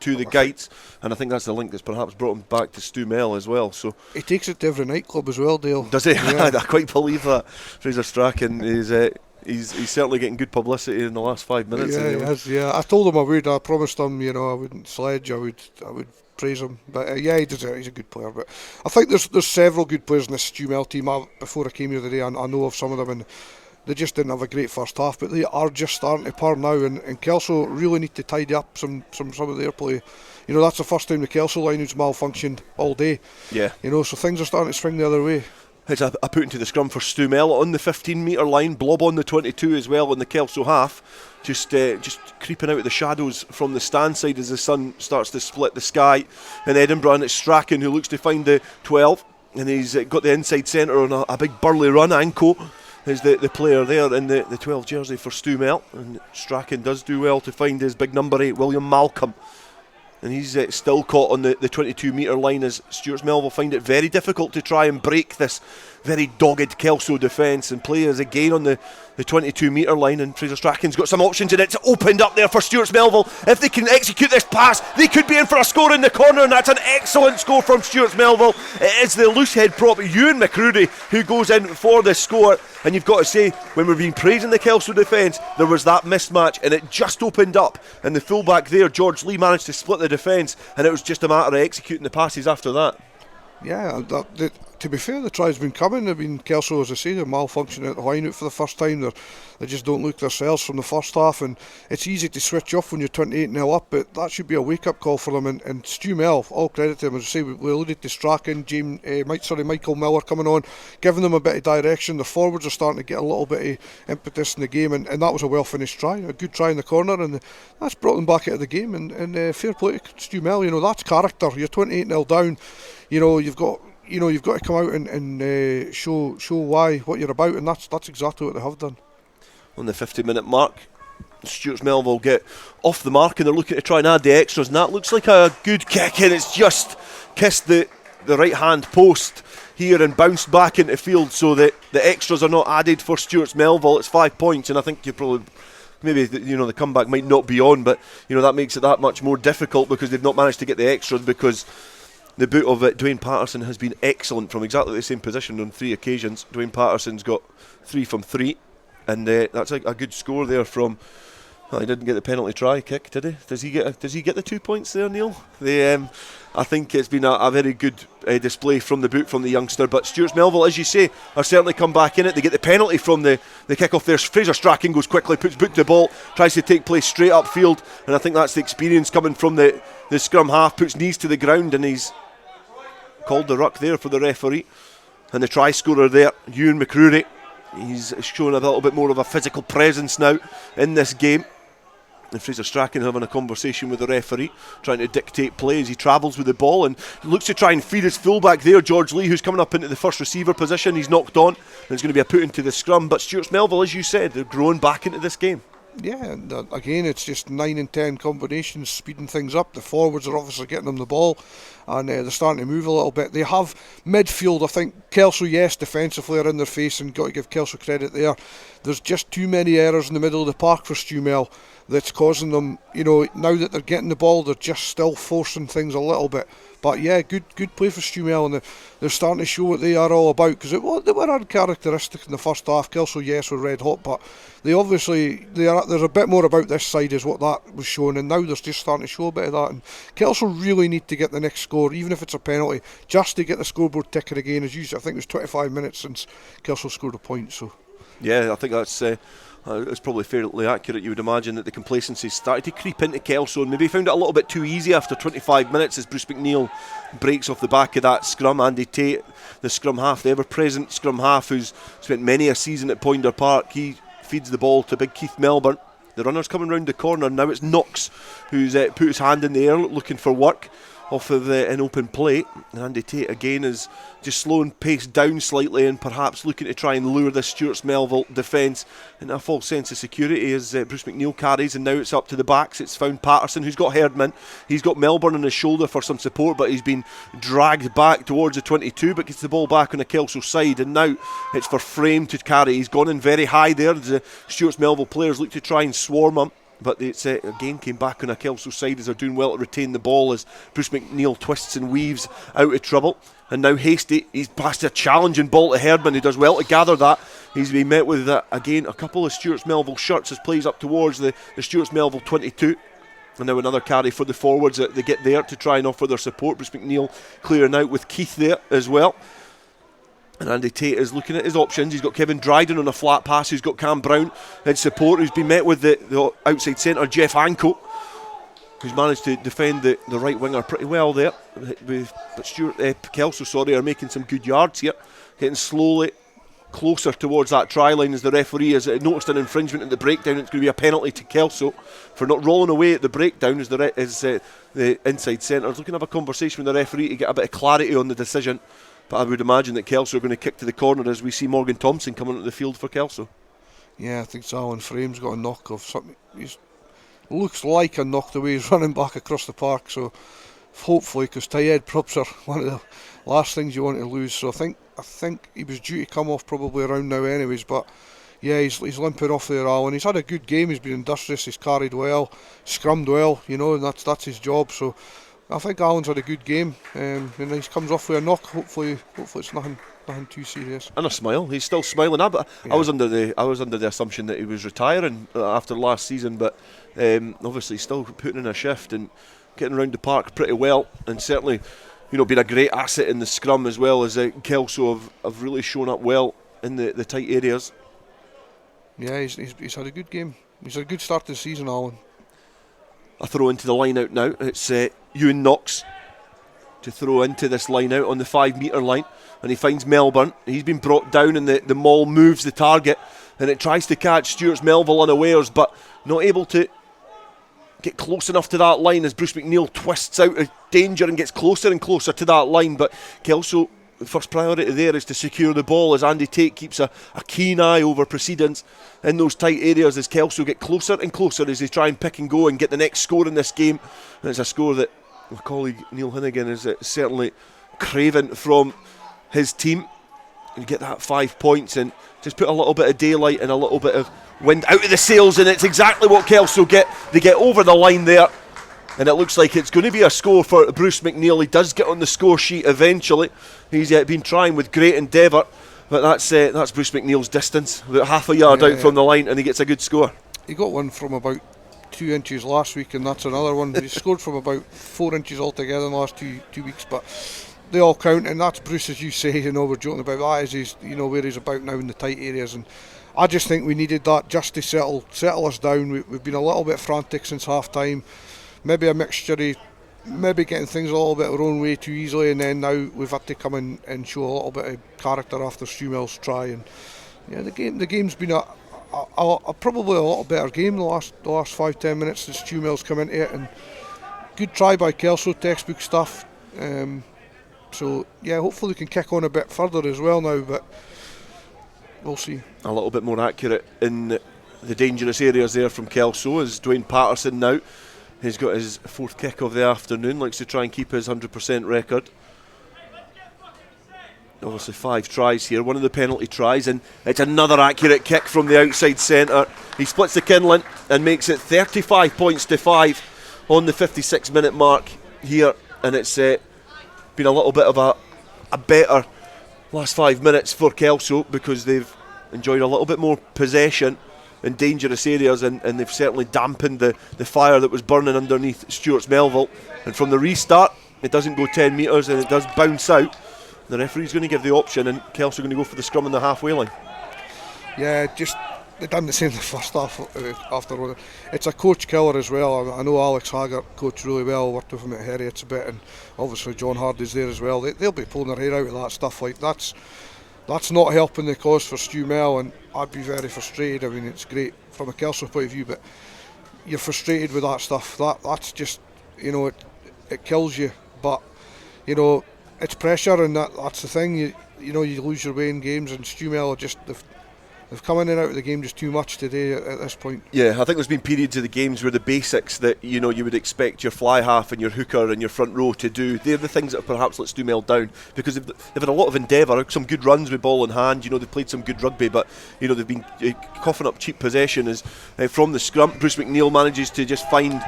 to the Guides, and I think that's the link that's perhaps brought him back to Stu-Mel as well. So he takes it to every nightclub as well, Dale. Does he? Yeah. I quite believe that. Fraser Strachan is... He's certainly getting good publicity in the last 5 minutes. Yeah, anyway. He is, yeah. I told him I would. I promised him, I wouldn't sledge. I would praise him. But yeah, he's a good player. But I think there's several good players in the Stu-Mel team. Before I came here today, I know of some of them, and they just didn't have a great first half. But they are just starting to par now, and Kelso really need to tidy up some of their play. That's the first time the Kelso line has malfunctioned all day. Yeah. So things are starting to swing the other way. It's a put into the scrum for Stu-Mel on the 15 metre line, Blob on the 22 as well in the Kelso half, just creeping out of the shadows from the stand side as the sun starts to split the sky in Edinburgh, and it's Strachan who looks to find the 12, and he's got the inside centre on a big burly run. Anko is the player there in the 12 jersey for Stu-Mel, and Strachan does do well to find his big number 8, William Malcolm. And he's still caught on the 22 metre line as Stewart's-Melville find it very difficult to try and break this very dogged Kelso defence, and play is again on the 22 metre line, and Fraser Strachan's got some options, and it's opened up there for Stewart's-Melville. If they can execute this pass, they could be in for a score in the corner, and that's an excellent score from Stewart's-Melville. It is the loose head prop Ewan McCrory who goes in for this score, and you've got to say, when we've been praising the Kelso defence, there was that mismatch, and it just opened up, and the fullback there, George Lee, managed to split the defence, and it was just a matter of executing the passes after that. Yeah, to be fair, the try's been coming. I mean, Kelso, as I say, they're malfunctioning at the line out for the first time. They just don't look themselves from the first half, and it's easy to switch off when you're 28-0 up, but that should be a wake-up call for them. And Stu-Mel, all credit to him. As I say, we alluded to Strachan, Michael Miller coming on, giving them a bit of direction. The forwards are starting to get a little bit of impetus in the game, and that was a well-finished try, a good try in the corner, and that's brought them back into the game. And fair play to Stu-Mel, that's character. You're 28-0 down. You've got to come out and show what you're about, and that's exactly what they have done. On the 50-minute mark, Stewart's-Melville get off the mark, and they're looking to try and add the extras, and that looks like a good kick, and it's just kissed the right hand post here and bounced back into field, so that the extras are not added for Stewart's-Melville. It's 5 points, and I think you probably... Maybe the comeback might not be on, but that makes it that much more difficult because they've not managed to get the extras, because the boot of Dwayne Patterson has been excellent from exactly the same position on 3 occasions. Dwayne Patterson's got 3 from 3, and that's a good score there from Well, he didn't get the penalty try kick, did he? Does he get the 2 points there, Neil? I think it's been a very good display from the boot from the youngster. But Stewart's-Melville, as you say, are certainly come back in it. They get the penalty from the kick-off there. Fraser Strachan goes quickly, puts boot to the ball, tries to take play straight upfield, and I think that's the experience coming from the scrum half. Puts knees to the ground, and he's called the ruck there for the referee. And the try scorer there, Ewan McCrory, he's shown a little bit more of a physical presence now in this game. And Fraser Strachan having a conversation with the referee, trying to dictate play as he travels with the ball and looks to try and feed his fullback there, George Lee, who's coming up into the first receiver position. He's knocked on, and it's going to be a put into the scrum. But Stewart's-Melville, as you said, they're growing back into this game. Yeah, and again, it's just 9 and 10 combinations, speeding things up. The forwards are obviously getting them the ball, and they're starting to move a little bit. They have midfield, I think. Kelso, yes, defensively are in their face, and got to give Kelso credit there. There's just too many errors in the middle of the park for Stu-Mel that's causing them, now that they're getting the ball, they're just still forcing things a little bit. But yeah, good play for Stu-Mel, and they're starting to show what they are all about, because they were uncharacteristic in the first half. Kelso, yes, were red hot, but there's a bit more about this side is what that was showing, and now they're just starting to show a bit of that. And Kelso really need to get the next score, even if it's a penalty, just to get the scoreboard ticking again. As usual, I think it was 25 minutes since Kelso scored a point. So yeah, I think that's it's probably fairly accurate. You would imagine that the complacency started to creep into Kelso, and maybe found it a little bit too easy after 25 minutes as Bruce McNeil breaks off the back of that scrum. Andy Tate, the scrum half, the ever-present scrum half, who's spent many a season at Poynter Park, he feeds the ball to big Keith Melbourne. The runner's coming round the corner. Now it's Knox who's put his hand in the air looking for work off of an open play, and Andy Tate again is just slowing pace down slightly and perhaps looking to try and lure the Stewart's-Melville defence into a false sense of security as Bruce McNeil carries, and now it's up to the backs. It's found Patterson, who's got Herdman. He's got Melbourne on his shoulder for some support, but he's been dragged back towards the 22, but gets the ball back on the Kelso side, and now it's for Frame to carry. He's gone in very high there. The Stewart's-Melville players look to try and swarm him, but it's again came back on a Kelso side as they're doing well to retain the ball as Bruce McNeil twists and weaves out of trouble. And now Hasty, he's passed a challenging ball to Herdman, who does well to gather that. He's been met with again a couple of Stewart's-Melville shirts as plays up towards the Stewart's-Melville 22. And now another carry for the forwards that they get there to try and offer their support. Bruce McNeil clearing out with Keith there as well. And Andy Tate is looking at his options. He's got Kevin Dryden on a flat pass, who's got Cam Brown in support, who's been met with the outside centre Jeff Anco, who's managed to defend the right winger pretty well there. But Kelso are making some good yards here, getting slowly closer towards that try line as the referee has noticed an infringement at the breakdown. It's going to be a penalty to Kelso for not rolling away at the breakdown as the inside centre is looking to have a conversation with the referee to get a bit of clarity on the decision. But I would imagine that Kelso are going to kick to the corner as we see Morgan Thompson coming onto the field for Kelso. Yeah, I think Alan Frame's got a knock of something. Looks like a knock the way he's running back across the park. So hopefully, because tired props are one of the last things you want to lose. So I think he was due to come off probably around now anyways. But yeah, he's limping off there, Alan. He's had a good game. He's been industrious. He's carried well, scrummed well. And that's his job. So I think Alan's had a good game, and he comes off with a knock. Hopefully it's nothing too serious. And a smile. He's still smiling. But yeah. I was under the assumption that he was retiring after last season, but obviously still putting in a shift and getting around the park pretty well, and certainly, been a great asset in the scrum as well as Kelso have really shown up well in the tight areas. Yeah, he's had a good game. He's had a good start to the season, Alan. A throw into the line out now. It's Ewan Knox to throw into this line out on the 5 metre line, and he finds Melbourne. He's been brought down, and the maul moves the target, and it tries to catch Stewart's-Melville unawares, but not able to get close enough to that line as Bruce McNeil twists out of danger and gets closer and closer to that line. But Kelso, the first priority there is to secure the ball as Andy Tate keeps a keen eye over proceedings in those tight areas as Kelso get closer and closer as they try and pick and go and get the next score in this game. And it's a score that my colleague Neil Hinnigan is certainly craving from his team, and get that 5 points and just put a little bit of daylight and a little bit of wind out of the sails, and it's exactly what Kelso get. They get over the line there, and it looks like it's going to be a score for Bruce McNeil. He does get on the score sheet eventually. He's been trying with great endeavour, but that's Bruce McNeil's distance, about half a yard out from the line, and he gets a good score. He got one from about 2 inches last week, and that's another one. He scored from about 4 inches altogether in the last two weeks, but they all count, and that's Bruce, as you say. We're joking about that, is he's, where he's about now in the tight areas, and I just think we needed that just to settle us down. We've been a little bit frantic since half time, maybe a mixture of maybe getting things a little bit our own way too easily, and then now we've had to come in and show a little bit of character after Stumel's try. And the game's been probably a little better game the last 5-10 minutes since Stumel's come into it, and good try by Kelso, textbook stuff. So hopefully we can kick on a bit further as well now, but we'll see. A little bit more accurate in the dangerous areas there from Kelso as Dwayne Patterson now. He's got his 4th kick of the afternoon, likes to try and keep his 100% record. Obviously 5 tries here, one of the penalty tries, and it's another accurate kick from the outside centre. He splits the Kinlan and makes it 35 points to 5 on the 56-minute mark here, and it's been a little bit of a better last 5 minutes for Kelso because they've enjoyed a little bit more possession in dangerous areas, and they've certainly dampened the fire that was burning underneath Stewart's-Melville. And from the restart, it doesn't go 10 metres and it does bounce out. The referee's going to give the option, and Kelso are going to go for the scrum on the halfway line. Yeah, just they done the same in the first half after. It's a coach killer as well. I know Alex Haggart coached really well, worked with him at Heriots a bit, and obviously John Hardy's there as well. They'll be pulling their hair out of that stuff. Like that's not helping the cause for Stu Mel, and I'd be very frustrated. I mean, it's great from a Kelso point of view, but you're frustrated with that stuff. That's just, it kills you. But it's pressure, and that's the thing. You lose your way in games, and Stu Mel they've come in and out of the game just too much today at this point. Yeah, I think there's been periods of the games where the basics that you would expect your fly half and your hooker and your front row to do, they're the things that have perhaps let Stu Mel down, because they've had a lot of endeavour, some good runs with ball in hand. They've played some good rugby, but they've been coughing up cheap possession as from the scrum. Bruce McNeil manages to just find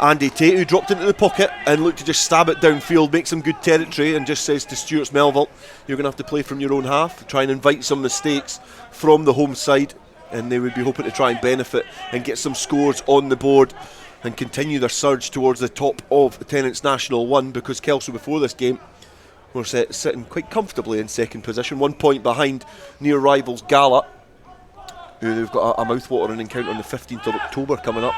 Andy Tate, who dropped into the pocket and looked to just stab it downfield, make some good territory, and just says to Stewart's-Melville, you're going to have to play from your own half, try and invite some mistakes from the home side, and they would be hoping to try and benefit and get some scores on the board and continue their surge towards the top of Tennent's National 1, because Kelso before this game were sitting quite comfortably in second position, 1 point behind near rivals Gala, who they've got a mouthwatering encounter on the 15th of October coming up.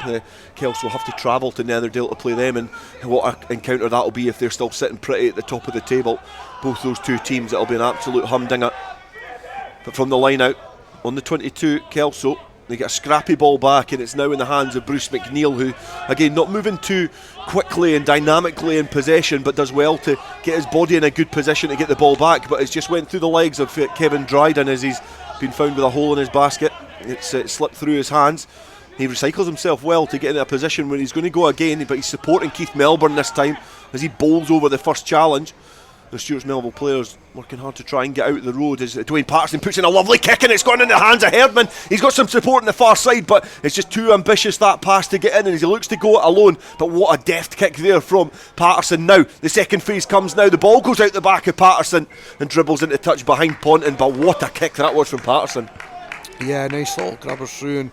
Kelso will have to travel to Netherdale to play them, and what an encounter that'll be if they're still sitting pretty at the top of the table. Both those two teams, it'll be an absolute humdinger. But from the line out, on the 22, Kelso, they get a scrappy ball back, and it's now in the hands of Bruce McNeil, who, again, not moving too quickly and dynamically in possession, but does well to get his body in a good position to get the ball back. But it's just went through the legs of Kevin Dryden as he's been found with a hole in his basket. It's slipped through his hands. He recycles himself well to get in a position where he's going to go again, but he's supporting Keith Melbourne this time as he bowls over the first challenge. The Stewart's-Melville players working hard to try and get out of the road as Dwayne Patterson puts in a lovely kick, and it's gone in the hands of Herdman. He's got some support on the far side, but it's just too ambitious, that pass, to get in, and as he looks to go it alone. But what a deft kick there from Patterson. Now the second phase comes now. The ball goes out the back of Patterson and dribbles into touch behind Ponton, but what a kick that was from Patterson. Yeah, nice little grabbers through, and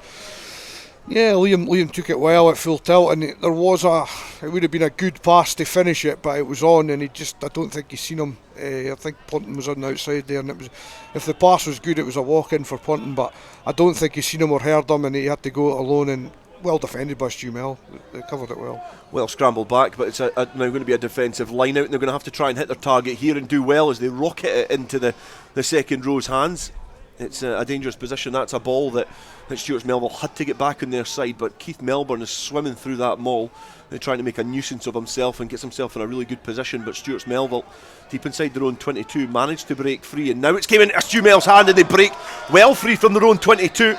Liam took it well at full tilt, and it would have been a good pass to finish it, but it was on, and I don't think he's seen him. I think Ponton was on the outside there, and if the pass was good, it was a walk in for Ponton, but I don't think he's seen him or heard him, and he had to go it alone, and well defended by Stu Mel. They covered it well. Well scrambled back, but it's now going to be a defensive line out, and they're going to have to try and hit their target here and do well as they rocket it into the second row's hands. It's a dangerous position. That's a ball that Stewart's-Melville had to get back on their side, but Keith Melbourne is swimming through that maul and trying to make a nuisance of himself and gets himself in a really good position. But Stewart's-Melville, deep inside their own 22, managed to break free, and now it's came into Stu Mel's hand, and they break well free from their own 22.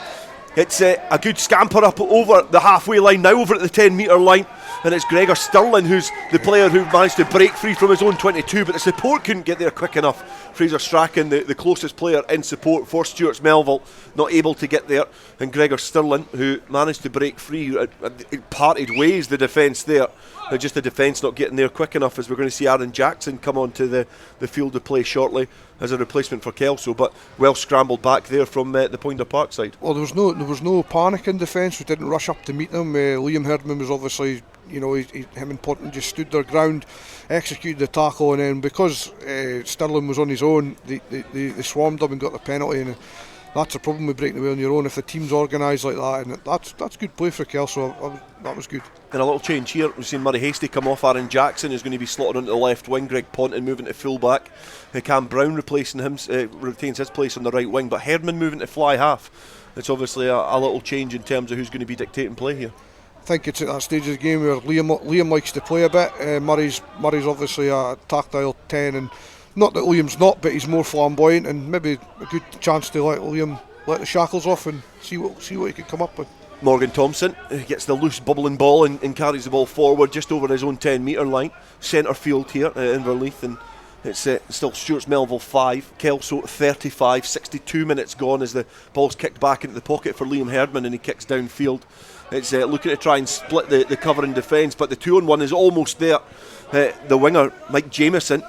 It's a good scamper up over the halfway line, now over at the 10 metre line. and it's Gregor Stirling who's the player who managed to break free from his own 22, but the support couldn't get there quick enough. Fraser Strachan, the closest player in support for Stuart's-Melville, not able to get there, and Gregor Stirling, who managed to break free, parted ways the defence there. Just the defence not getting there quick enough, as we're going to see Aaron Jackson come onto the field to play shortly as a replacement for Kelso, but well scrambled back there from the Poynter Park side. Well, there was no panic in defence. We didn't rush up to meet them. Liam Herdman was obviously, him and Ponton just stood their ground, executed the tackle, and then because Stirling was on his own, they swarmed him and got the penalty. And that's the problem with breaking away on your own. If the team's organised like that, and that's good play for Kelso. That was good. And a little change here. We've seen Murray Hastie come off. Aaron Jackson is going to be slotted onto the left wing. Greg Ponton moving to full back. Cam Brown replacing him, retains his place on the right wing. But Herdman moving to fly half. It's obviously a little change in terms of who's going to be dictating play here. I think it's at that stage of the game where Liam likes to play a bit. Murray's obviously a tactile 10, and not that Liam's not, but he's more flamboyant, and maybe a good chance to let Liam let the shackles off and see what he can come up with. Morgan Thompson gets the loose bubbling ball and carries the ball forward just over his own 10 metre line. Centre field here at Inverleith, and it's still Stuart's-Melville 5, Kelso 35, 62 minutes gone as the ball's kicked back into the pocket for Liam Herdman and he kicks downfield. It's looking to try and split the cover in defence, but the 2-on-1 is almost there. The winger, Mike Jamieson,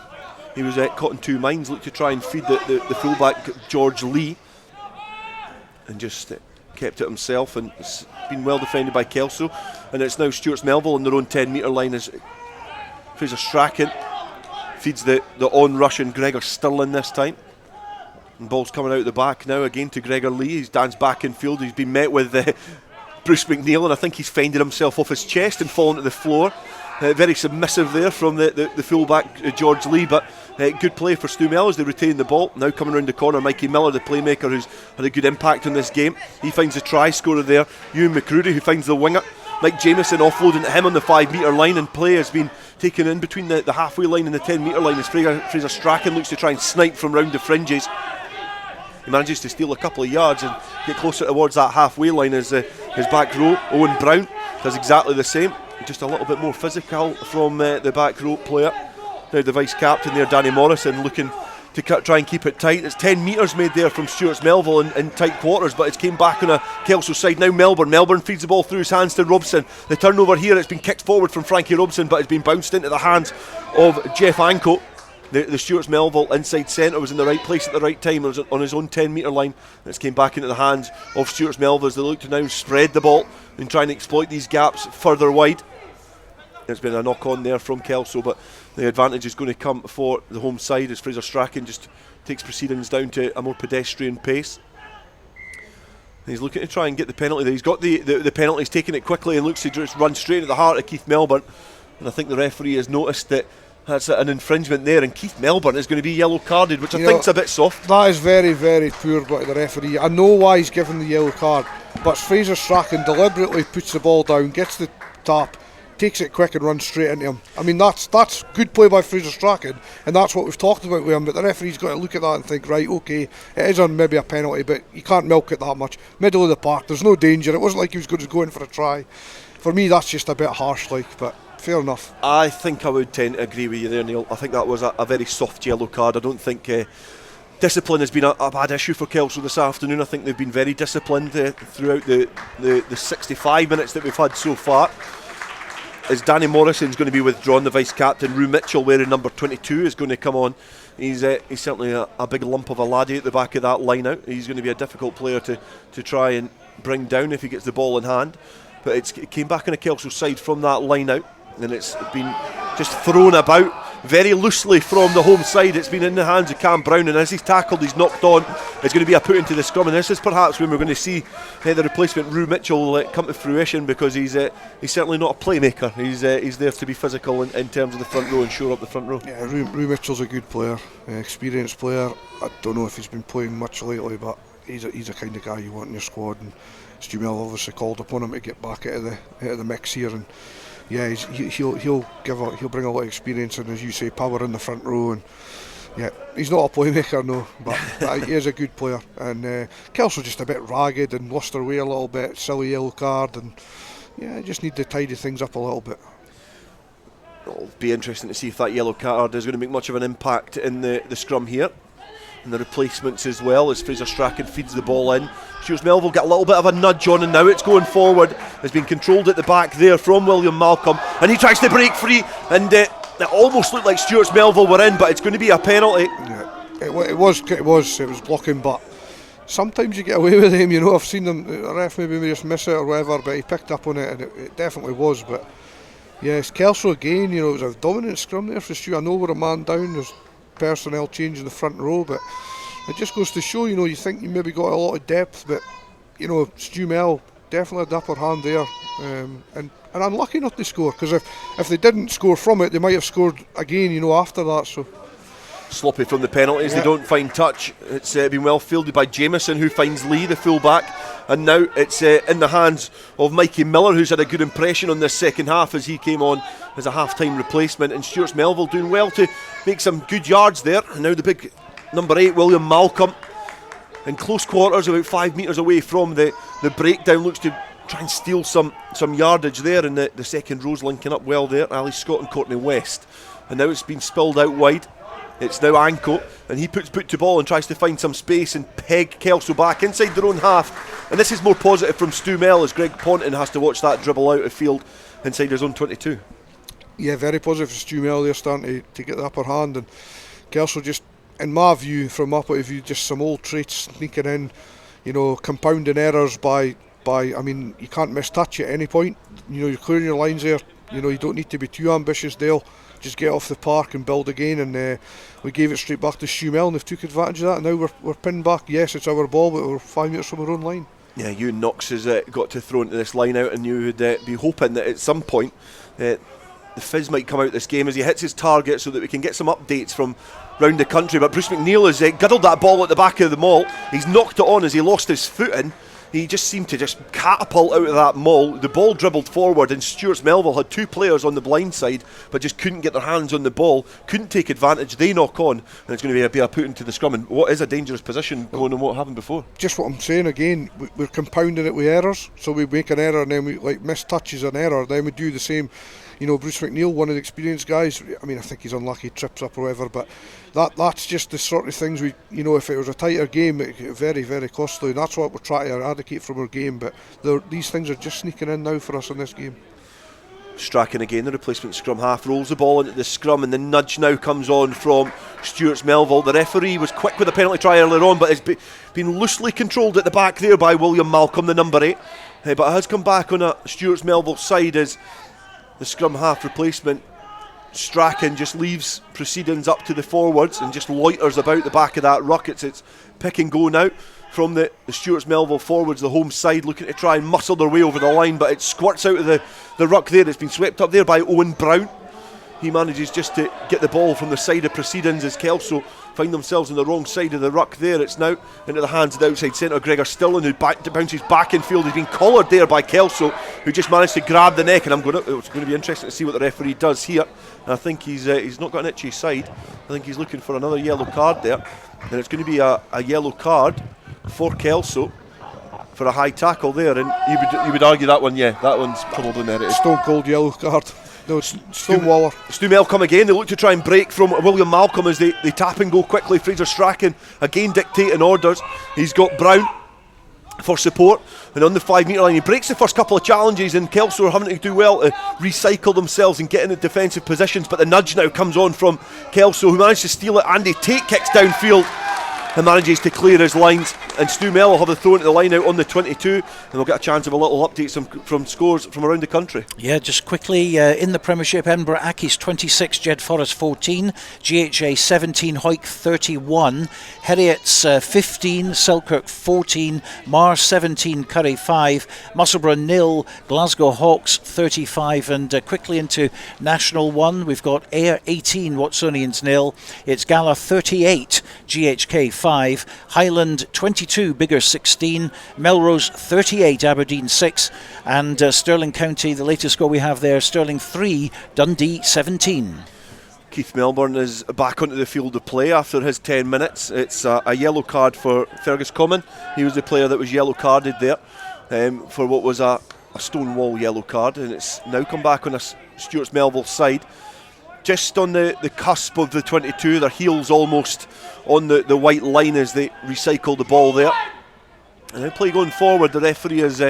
he was caught in two minds, looked to try and feed the fullback George Lee, and just kept it himself, and it's been well defended by Kelso, and it's now Stuart's-Melville on their own 10 metre line as Fraser Strachan feeds the on-rushing Gregor Stirling this time, and ball's coming out the back now again to Gregor Lee. He's danced back in field, he's been met with Bruce McNeil, and I think he's fended himself off his chest and fallen to the floor. Very submissive there from the fullback George Lee, but good play for Stu-Mel as they retain the ball. Now coming around the corner, Mikey Miller, the playmaker who's had a good impact on this game. He finds the try scorer there, Ewan McCready, who finds the winger. Mike Jamieson offloading to him on the 5 metre line, and play has been taken in between the halfway line and the 10 metre line as Fraser Strachan looks to try and snipe from round the fringes. He manages to steal a couple of yards and get closer towards that halfway line as his back row, Owen Brown, does exactly the same. Just a little bit more physical from the back row player. Now the vice captain there, Danny Morrison, looking to try and keep it tight. It's 10 metres made there from Stuart's-Melville in tight quarters, but it's came back on a Kelso side. Now Melbourne feeds the ball through his hands to Robson. The turnover here, it's been kicked forward from Frankie Robson, but it's been bounced into the hands of Jeff Anco. The Stuart's-Melville inside centre was in the right place at the right time. It was on his own 10 metre line. It's came back into the hands of Stuart's-Melville as they look to now spread the ball and try and exploit these gaps further wide. There's been a knock on there from Kelso, but the advantage is going to come for the home side as Fraser Strachan just takes proceedings down to a more pedestrian pace. And he's looking to try and get the penalty there. He's got the penalty, he's taking it quickly and looks to just run straight into the heart of Keith Melbourne. And I think the referee has noticed that that's an infringement there, and Keith Melbourne is going to be yellow carded, which I think's a bit soft. That is very, very poor by the referee. I know why he's given the yellow card, but Fraser Strachan deliberately puts the ball down, gets the tap, takes it quick and runs straight into him. I mean, that's good play by Fraser Strachan, and that's what we've talked about with him, but the referee's got to look at that and think, right, okay, it is on maybe a penalty, but you can't milk it that much. Middle of the park, there's no danger, it wasn't like he was going to go in for a try. For me, that's just a bit harsh, but fair enough. I think I would tend to agree with you there, Neil. I think that was a very soft yellow card. I don't think discipline has been a bad issue for Kelso this afternoon. I think they've been very disciplined throughout the 65 minutes that we've had so far. As Danny Morrison's going to be withdrawn, the vice-captain, Rue Mitchell, wearing number 22, is going to come on. He's certainly a big lump of a laddie at the back of that line-out. He's going to be a difficult player to try and bring down if he gets the ball in hand. But it came back on a Kelso side from that line-out, and it's been just thrown about very loosely from the home side. It's been in the hands of Cam Brown, and as he's tackled, he's knocked on. It's going to be a put into the scrum, and this is perhaps when we're going to see the replacement Rue Mitchell come to fruition, because he's certainly not a playmaker. He's there to be physical in terms of the front row and shore up the front row. Yeah, Rue Mitchell's a good player, experienced player. I don't know if he's been playing much lately, but he's a kind of guy you want in your squad, and Stu-Mel obviously called upon him to get back out of the mix here, and yeah, he'll bring a lot of experience and, as you say, power in the front row. And yeah, he's not a playmaker, no, but he is a good player. And Kelso just a bit ragged and lost their way a little bit, silly yellow card, and yeah, just need to tidy things up a little bit. It'll be interesting to see if that yellow card is going to make much of an impact in the scrum here. And the replacements as well, as Fraser Strachan feeds the ball in. STEWART'S-MELVILLE get a little bit of a nudge on, and now it's going forward. It's been controlled at the back there from William Malcolm, and he tries to break free, and it almost looked like STEWART'S-MELVILLE were in, but it's going to be a penalty. Yeah, it was blocking, but sometimes you get away with them, you know. I've seen them, the ref maybe just miss it or whatever, but he picked up on it, and it definitely was. But yes, Kelso again, you know, it was a dominant scrum there for Stu. I know we're a man down, there's personnel change in the front row, but it just goes to show, you know, you think you maybe got a lot of depth, but you know, STEWART'S-MELVILLE definitely had the upper hand there, and unlucky not to score, because if they didn't score from it, they might have scored again, you know, after that. So sloppy from the penalties, They don't find touch. It's been well fielded by Jameson, who finds Lee, the full-back, and now it's in the hands of Mikey Miller, who's had a good impression on this second half as he came on as a half-time replacement, and STEWART'S-MELVILLE doing well to make some good yards there. And now the big number 8, William Malcolm, in close quarters, about 5 metres away from the breakdown, looks to try and steal some yardage there, and the second row's linking up well there, Ali Scott and Courtney West. And now it's been spilled out wide. It's now Anko, and he puts boot to ball and tries to find some space and peg Kelso back inside their own half. And this is more positive from STEWART'S-MELVILLE, as Greg Ponton has to watch that dribble out of field inside his own 22. Yeah, very positive for STEWART'S-MELVILLE. They're starting to get the upper hand, and Kelso just, in my view, from my point of view, just some old traits sneaking in, you know, compounding errors by I mean, you can't miss touch at any point. You know, you're clearing your lines there. You know, you don't need to be too ambitious, Dale. Just get off the park and build again, and we gave it straight back to STEWART'S-MELVILLE, and they've took advantage of that, and now we're pinned back. Yes, it's our ball, but we're 5 metres from our own line. Yeah, Ewan Knox has got to throw into this line out, and you would be hoping that at some point the fizz might come out this game as he hits his target, so that we can get some updates from round the country. But Bruce McNeil has guddled that ball at the back of the maul. He's knocked it on as he lost his footing. He just seemed to just catapult out of that maul. The ball dribbled forward, and STEWART'S-MELVILLE had 2 players on the blind side, but just couldn't get their hands on the ball, couldn't take advantage. They knock on, and it's going to be a put into the scrum. And what is a dangerous position going on what happened before? Just what I'm saying again, we're compounding it with errors. So we make an error, and then we miss touches an error, then we do the same. You know, Bruce McNeil, one of the experienced guys, I mean, I think he's unlucky, trips up or whatever, but that's just the sort of things we, you know, if it was a tighter game, it would very, very costly, and that's what we're trying to eradicate from our game. But these things are just sneaking in now for us in this game. Strachan again, the replacement scrum half, rolls the ball into the scrum, and the nudge now comes on from STEWART'S-MELVILLE. The referee was quick with a penalty try earlier on, but it's been loosely controlled at the back there by William Malcolm, the number 8. But it has come back on a STEWART'S-MELVILLE side as the scrum half replacement Strachan just leaves proceedings up to the forwards and just loiters about the back of that ruck. It's pick and go now from the STEWART'S-MELVILLE forwards, the home side, looking to try and muscle their way over the line, but it squirts out of the ruck there. It's been swept up there by Owen Brown. He manages just to get the ball from the side of proceedings as Kelso find themselves on the wrong side of the ruck there. It's now into the hands of the outside centre, Gregor Stillen, who bounces back in field. He's been collared there by Kelso, who just managed to grab the neck, and it's going to be interesting to see what the referee does here. And I think he's not got an itchy side. I think he's looking for another yellow card there, and it's going to be a yellow card for Kelso for a high tackle there, and you would argue that one, yeah, that one's probably merited. Stone cold yellow card. No, Stonewaller. STEWART'S-MELVILLE come again. They look to try and break from William Malcolm as they tap and go quickly. Fraser Strachan again dictating orders. He's got Brown for support, and on the 5 metre line he breaks the first couple of challenges, and Kelso are having to do well to recycle themselves and get in the defensive positions. But the nudge now comes on from Kelso, who managed to steal it. Andy Tate kicks downfield and manages to clear his lines, and STEWART'S-MELVILLE will have the throw into the line out on the 22, and we'll get a chance of a little update from scores from around the country. Yeah, just quickly, in the Premiership, Edinburgh Accies 26, Jed Forest 14, GHA 17, Hawick 31, Heriots 15, Selkirk 14, Mars 17, Curry 5, Musselburgh 0, Glasgow Hawks 35, and quickly into National 1, we've got Ayr 18, Watsonians 0, it's Gala 38, GHK 5, Highland 22, Bigger 16, Melrose 38, Aberdeen 6, and Stirling County, the latest score we have there, Stirling 3, Dundee 17. Keith Melbourne is back onto the field of play after his 10 minutes. It's a yellow card for Fergus Common. He was the player that was yellow carded there for what was a Stonewall yellow card, and it's now come back on a STEWART'S-MELVILLE side. just on the cusp of the 22, their heels almost on the white line as they recycle the ball there. And then play going forward, the referee has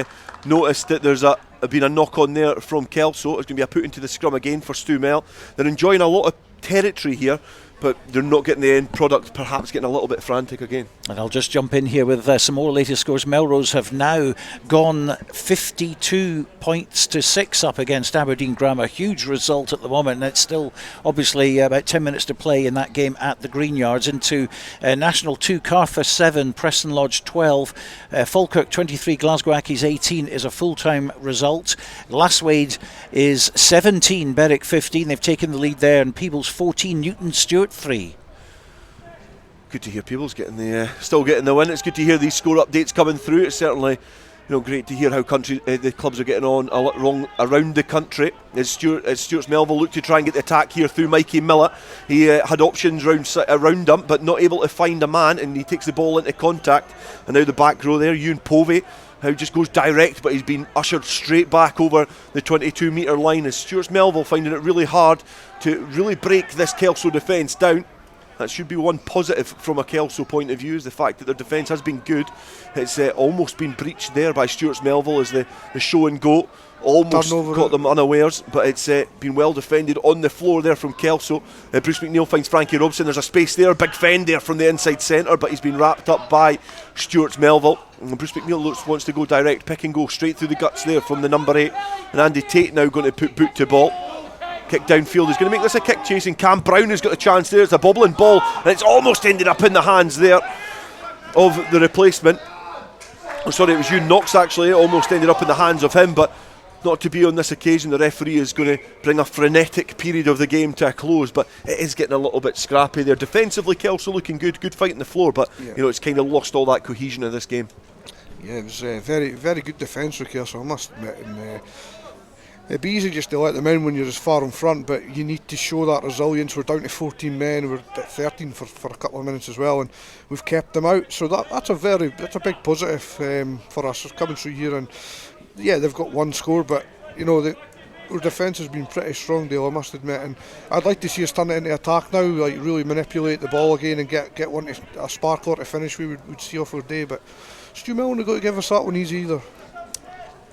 noticed that there's been a knock on there from Kelso. It's going to be a put into the scrum again for STEWART'S-MELVILLE. They're enjoying a lot of territory here, but they're not getting the end product, perhaps getting a little bit frantic again. And I'll just jump in here with some more latest scores. Melrose have now gone 52 points to 6 up against Aberdeen Grammar. Huge result at the moment, and it's still obviously about 10 minutes to play in that game at the Greenyards. Into National 2, Cartha 7, Preston Lodge 12, Falkirk 23, Glasgow Accies 18 is a full-time result. Lasswade is 17, Berwick 15. They've taken the lead there, and Peebles 14, Newton Stewart 3. Good to hear Peebles still getting the win. It's good to hear these score updates coming through. It's certainly great to hear how the clubs are getting on a lot wrong around the country. As Stuart's-Melville look to try and get the attack here through Mikey Miller. He had options around him, but not able to find a man, and he takes the ball into contact. And now the back row there, Ewan Povey, who just goes direct, but he's been ushered straight back over the 22-metre line. As Stuart's-Melville finding it really hard to really break this Kelso defence down. That should be one positive from a Kelso point of view, is the fact that their defence has been good. It's almost been breached there by Stuart's-Melville as the show and go almost caught them unawares, but it's been well defended on the floor there from Kelso. Bruce McNeil finds Frankie Robson. There's a space there, big fend there from the inside centre, but he's been wrapped up by Stuart's-Melville. And Bruce McNeil wants to go direct, pick and go straight through the guts there from the number 8. And Andy Tate now going to put boot to ball. Kick downfield, he's going to make this a kick chasing. Cam Brown has got a chance there. It's a bobbling ball, and it's almost ended up in the hands there of the replacement. Oh, sorry, it was Ewan Knox actually. It almost ended up in the hands of him, but not to be on this occasion. The referee is going to bring a frenetic period of the game to a close, but it is getting a little bit scrappy there. Defensively, Kelso looking good fight on the floor, but it's kind of lost all that cohesion of this game. Yeah, it was very, very good defence for Kelso, I must admit. And, it'd be easy just to let them in when you're as far in front, but you need to show that resilience. We're down to 14 men, we're at 13 for a couple of minutes as well, and we've kept them out. So that's a big positive for us coming through here. And yeah, they've got one score, but our defence has been pretty strong, Dale, I must admit. And I'd like to see us turn it into attack now, like really manipulate the ball again and get one a sparkler to finish. We would see off our day, but STEWART'S-MELVILLE not going to give us that one easy either.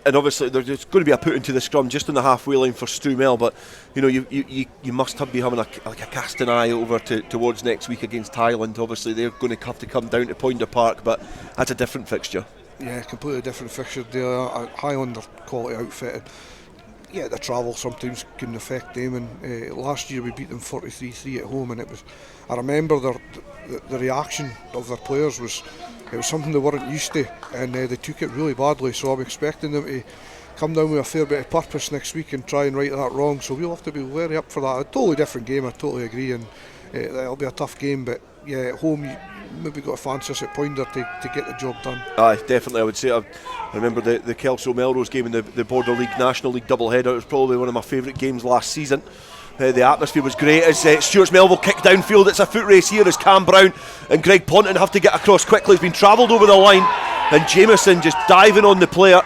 And obviously there's going to be a put into the scrum just on the halfway line for STEWART'S-MELVILLE, but you must be having a casting eye over towards next week against Highland. Obviously they're going to have to come down to Poynter Park, but that's a different fixture. Yeah, completely different fixture. Highland are quality outfit. Yeah, the travel sometimes can affect them, and last year we beat them 43-3 at home, and I remember the reaction of their players was something they weren't used to, and they took it really badly. So I'm expecting them to come down with a fair bit of purpose next week and try and right that wrong. So we'll have to be very up for that. A totally different game, I totally agree, and it'll be a tough game. But yeah, at home you maybe got to fancy us at Poynter to get the job done. Aye, definitely. I would say I remember the Kelso Melrose game in the Border League National League doubleheader. It was probably one of my favourite games last season. The atmosphere was great as Stuart's-Melville kick downfield. It's a foot race here as Cam Brown and Greg Ponton have to get across quickly. He's been travelled over the line, and Jameson just diving on the player.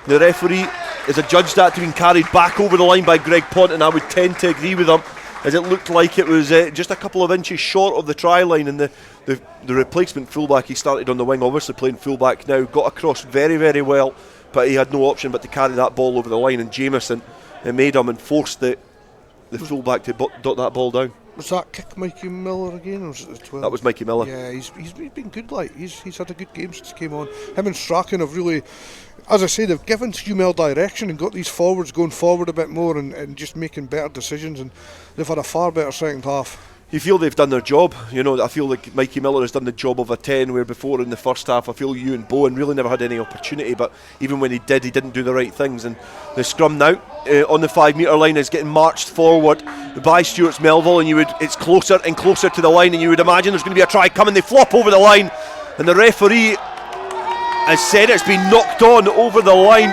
The referee is adjudged that to being carried back over the line by Greg Ponton. I would tend to agree with him, as it looked like it was just a couple of inches short of the try line, and the replacement fullback, he started on the wing, obviously playing fullback now, got across very, very well, but he had no option but to carry that ball over the line, and Jameson made him and forced the fullback to dot that ball down. Was that kick Mikey Miller again, or was it the 12? That was Mikey Miller. Yeah, he's been good. Like he's had a good game since he came on. Him and Strachan have really, as I say, they've given STEWART'S-MELVILLE direction and got these forwards going forward a bit more and just making better decisions, and they've had a far better second half. You feel they've done their job. I feel like Mikey Miller has done the job of a 10, where before in the first half I feel Ewan Bowen really never had any opportunity, but even when he didn't do the right things. And the scrum now on the 5 metre line is getting marched forward by Stuart's-Melville, and it's closer and closer to the line, and you would imagine there's going to be a try coming. They flop over the line, and the referee has said it's been knocked on over the line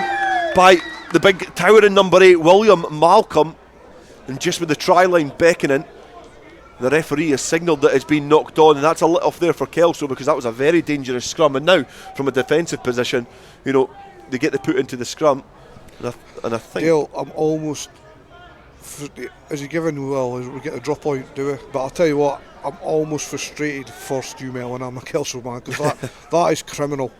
by the big towering number 8 William Malcolm, and just with the try line beckoning, the referee has signalled that it's been knocked on, and that's a let off there for Kelso, because that was a very dangerous scrum. And now from a defensive position, they get the put into the scrum, and I think Dale, I'm almost Is he given? Well, we get a drop point, do we? But I'll tell you what, I'm almost frustrated for Stewmel, and I'm a Kelso man, because that is criminal.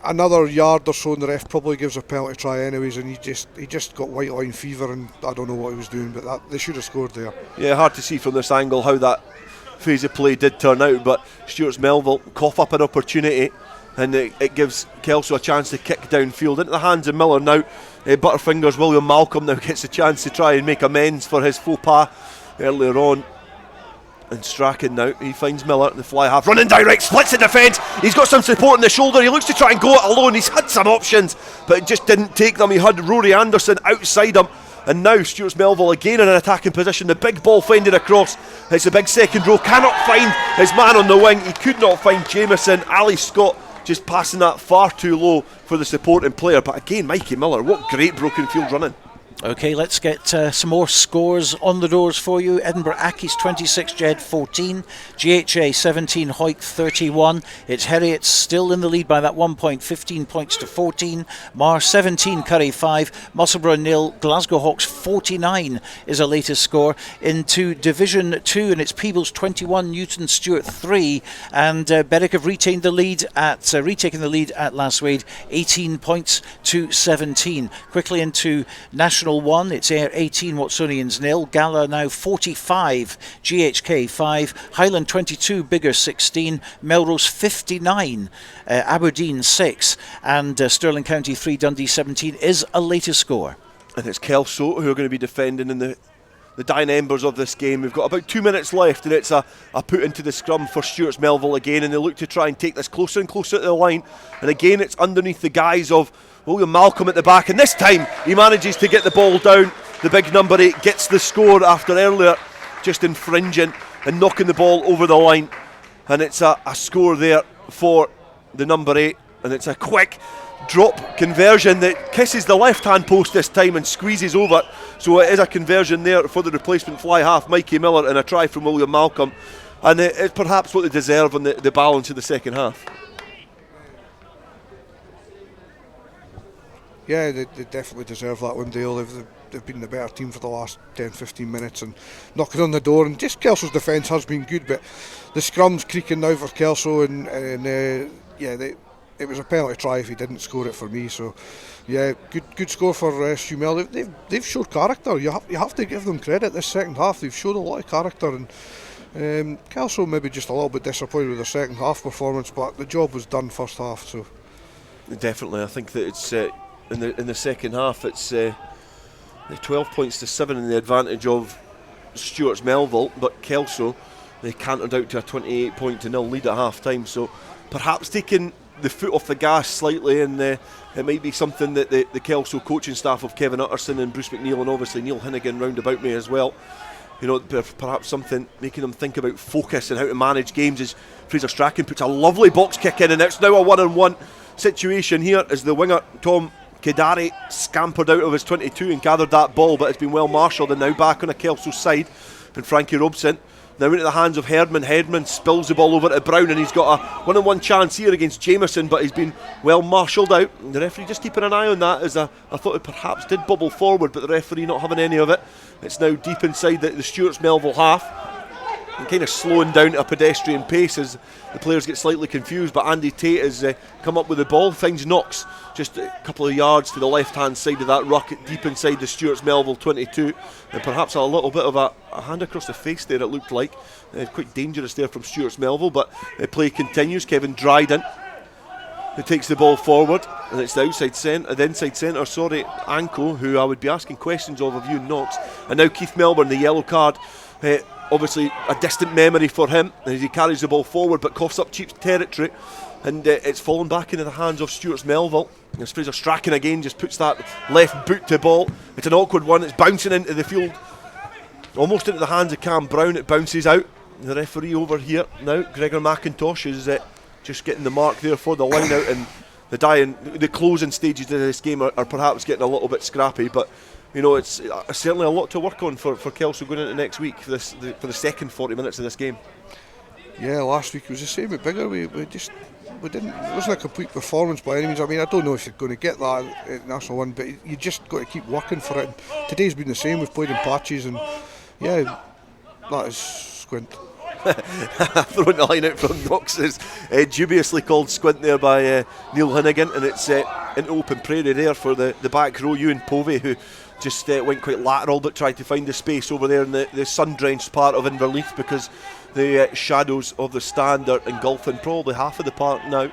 Another yard or so, and the ref probably gives a penalty try anyways, and he just got white line fever, and I don't know what he was doing, but they should have scored there. Yeah, hard to see from this angle how that phase of play did turn out, but Stuart's-Melville cough up an opportunity, and it gives Kelso a chance to kick downfield into the hands of Miller now. Butterfingers William Malcolm now gets a chance to try and make amends for his faux pas earlier on. And Strachan now, he finds Miller, the fly half, running direct, splits the defence. He's got some support in the shoulder. He looks to try and go it alone. He's had some options, but it just didn't take them. He had Rory Anderson outside him. And now Stuart's-Melville again in an attacking position. The big ball fended across. It's the big second row. Cannot find his man on the wing. He could not find Jameson. Ali Scott just passing that far too low for the supporting player. But again, Mikey Miller, what great broken field running. Okay, let's get some more scores on the doors for you. Edinburgh Accies 26, Jed 14, GHA 17, Hoyk 31. It's Heriots still in the lead by that 1 point, 15 points to 14. Mar 17, Curry 5, Musselburgh 0, Glasgow Hawks 49 is a latest score. Into Division 2, and it's Peebles 21, Newton Stewart 3, and Berwick have retaken the lead at Lasswade, 18 points to 17. Quickly into National 1, it's Ayr 18, Watsonians 0, Gala now 45, GHK 5, Highland 22, Bigger 16, Melrose 59, Aberdeen 6, and Stirling County 3, Dundee 17 is a latest score. And it's Kelso who are going to be defending in the dying embers of this game. We've got about 2 minutes left, and it's a put into the scrum for Stuart's-Melville again, and they look to try and take this closer and closer to the line. And again, it's underneath the guise of William Malcolm at the back, and this time he manages to get the ball down. The big number 8 gets the score after earlier just infringing and knocking the ball over the line, and it's a score there for the number 8, and it's a quick drop conversion that kisses the left hand post this time and squeezes over, so it is a conversion there for the replacement fly half Mikey Miller, and a try from William Malcolm, and it's perhaps what they deserve on the balance of the second half. Yeah, they definitely deserve that one, Dale. They've been the better team for the last 10-15 minutes and knocking on the door, and just Kelso's defence has been good, but the scrum's creaking now for Kelso, and it was a penalty try if he didn't score it for me. So yeah, good score for Stewmel. They've showed character. You have to give them credit. This second half they've showed a lot of character, and Kelso maybe just a little bit disappointed with their second half performance, but the job was done first half. So definitely, I think that it's in the second half it's 12 points to 7 in the advantage of Stuart's-Melville, but Kelso, they cantered out to a 28 point to 0 lead at half time, so perhaps taking the foot off the gas slightly, and it might be something that the Kelso coaching staff of Kevin Utterson and Bruce McNeil and obviously Neil Hinnigan round about me as well, you know, perhaps something making them think about focus and how to manage games, as Fraser Strachan puts a lovely box kick in, and it's now a 1-on-1 situation here as the winger Tom Kedari scampered out of his 22 and gathered that ball, but it's been well marshalled, and now back on a Kelso side, and Frankie Robson now into the hands of Herdman. Herdman spills the ball over to Brown, and he's got a 1-on-1 chance here against Jameson, but he's been well marshalled out, and the referee just keeping an eye on that, as I thought it perhaps did bubble forward, but the referee not having any of it. It's now deep inside the Stuart's-Melville half, and kind of slowing down at a pedestrian pace as the players get slightly confused, but Andy Tate has come up with the ball, finds Knox just a couple of yards to the left hand side of that ruck, deep inside the Stuart's-Melville 22, and perhaps a little bit of a hand across the face there, it looked like. Quite dangerous there from Stuart's-Melville, but play continues. Kevin Dryden who takes the ball forward, and it's the inside centre, Anko, who I would be asking questions of you, Knox, and now Keith Melbourne, the yellow card. Obviously a distant memory for him as he carries the ball forward, but coughs up cheap territory, and it's fallen back into the hands of Stuart's-Melville. As Fraser Strachan again just puts that left boot to ball. It's an awkward one, it's bouncing into the field, almost into the hands of Cam Brown. It bounces out. The referee over here now, Gregor McIntosh, is just getting the mark there for the line out, and the closing stages of this game are perhaps getting a little bit scrappy, but you know, it's certainly a lot to work on for Kelso going into next week for the second 40 minutes of this game. Yeah, last week it was the same with Bigger. We just It wasn't a complete performance by any means. I mean, I don't know if you're going to get that at National 1, but you just got to keep working for it. And today's been the same. We've played in patches, and yeah, that is squint. Throwing the line out from Knox is dubiously called squint there by Neil Hinnigan, and it's into open prairie there for the back row. Ewan Povey, who just went quite lateral but tried to find the space over there in the sun-drenched part of Inverleith, because the shadows of the stand are engulfing probably half of the park now,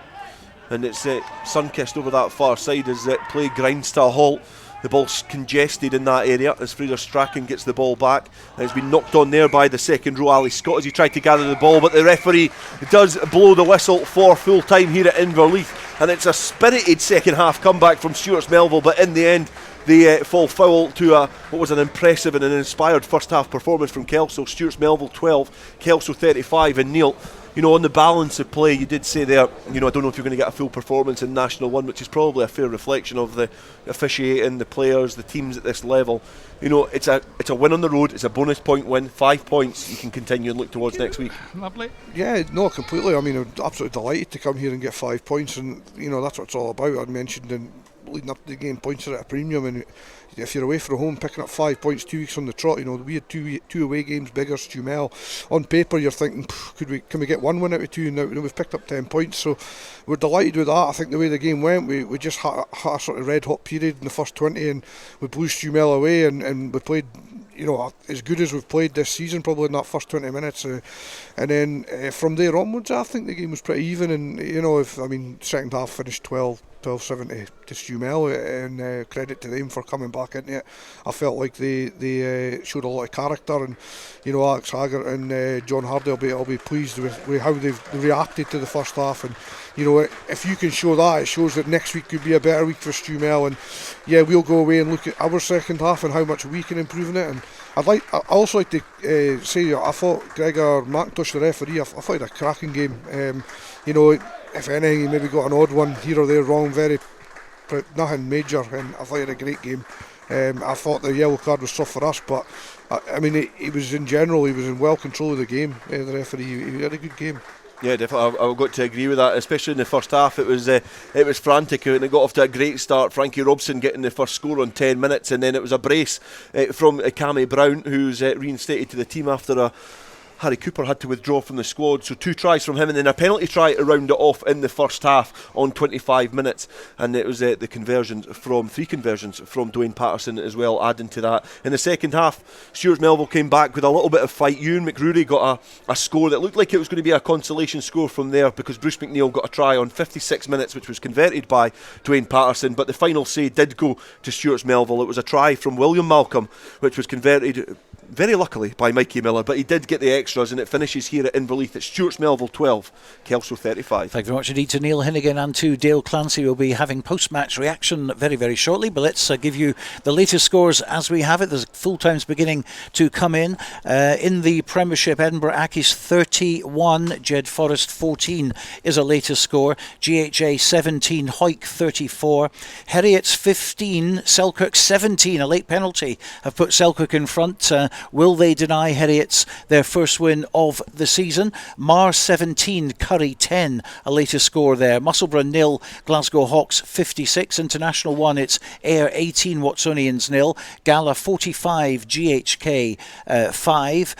and it's sun-kissed over that far side as play grinds to a halt. The ball's congested in that area as Fraser Strachan gets the ball back, and it's been knocked on there by the second row Ali Scott as he tried to gather the ball, but the referee does blow the whistle for full time here at Inverleith, and it's a spirited second half comeback from Stewart's-Melville, but in the end they fall foul to what was an impressive and an inspired first half performance from Kelso. Stewart's-Melville 12, Kelso 35, and Neil, on the balance of play, you did say there, I don't know if you're going to get a full performance in National 1, which is probably a fair reflection of the officiating, the players, the teams at this level. It's a win on the road, it's a bonus point win, 5 points you can continue and look towards next week. Lovely. Yeah, no, completely. I mean, I'm absolutely delighted to come here and get 5 points, and that's what it's all about. I mentioned in leading up to the game, points are at a premium, and if you're away from home picking up 5 points 2 weeks on the trot, we had two away games, bigger Stumel. On paper you're thinking, can we get 1 win out of 2, and now we've picked up 10 points, so we're delighted with that. I think the way the game went, we just had a sort of red hot period in the first 20, and we blew Stumel away, and we played as good as we've played this season, probably in that first 20 minutes, and then from there onwards I think the game was pretty even, and second half finished 12-7 to Stumel, and credit to them for coming back into it. I felt like they showed a lot of character, and Alex Haggart and John Hardy will be pleased with how they've reacted to the first half, and if you can show that, it shows that next week could be a better week for Stumel, and yeah, we'll go away and look at our second half and how much we can improve in it. And I also like to say I thought Gregor McIntosh, the referee, I thought he had a cracking game. If anything, he maybe got an odd one here or there wrong, nothing major, and I thought he had a great game. I thought the yellow card was tough for us, but he was in well control of the game. The referee, he had a good game. Yeah, definitely. I've got to agree with that, especially in the first half. It was frantic, and it got off to a great start. Frankie Robson getting the first score on 10 minutes, and then it was a brace from Cammy Brown, who's reinstated to the team after Harry Cooper had to withdraw from the squad. So 2 tries from him, and then a penalty try to round it off in the first half on 25 minutes. And it was the 3 conversions from Dwayne Patterson as well, adding to that. In the second half, Stewart's-Melville came back with a little bit of fight. Ewan McRory got a score that looked like it was going to be a consolation score from there, because Bruce McNeil got a try on 56 minutes, which was converted by Dwayne Patterson. But the final say did go to Stewart's-Melville. It was a try from William Malcolm, which was converted very luckily by Mikey Miller, but he did get the extras, and it finishes here at Inverleith at Stewart's-Melville 12, Kelso 35. Thank you very much indeed to Neil Hinnigan and to Dale Clancy. We'll be having post-match reaction very, very shortly, but let's give you the latest scores as we have it. There's full times beginning to come in. In the Premiership, Edinburgh Accies 31, Jed Forest 14 is a latest score. GHA 17, Hawick 34, Heriots 15, Selkirk 17. A late penalty have put Selkirk in front. Will they deny Heriots their first win of the season? Mar 17, Curry 10, a latest score there. Musselburgh 0, Glasgow Hawks 56. International 1, it's Ayr 18, Watsonians 0. Gala 45, GHK 5.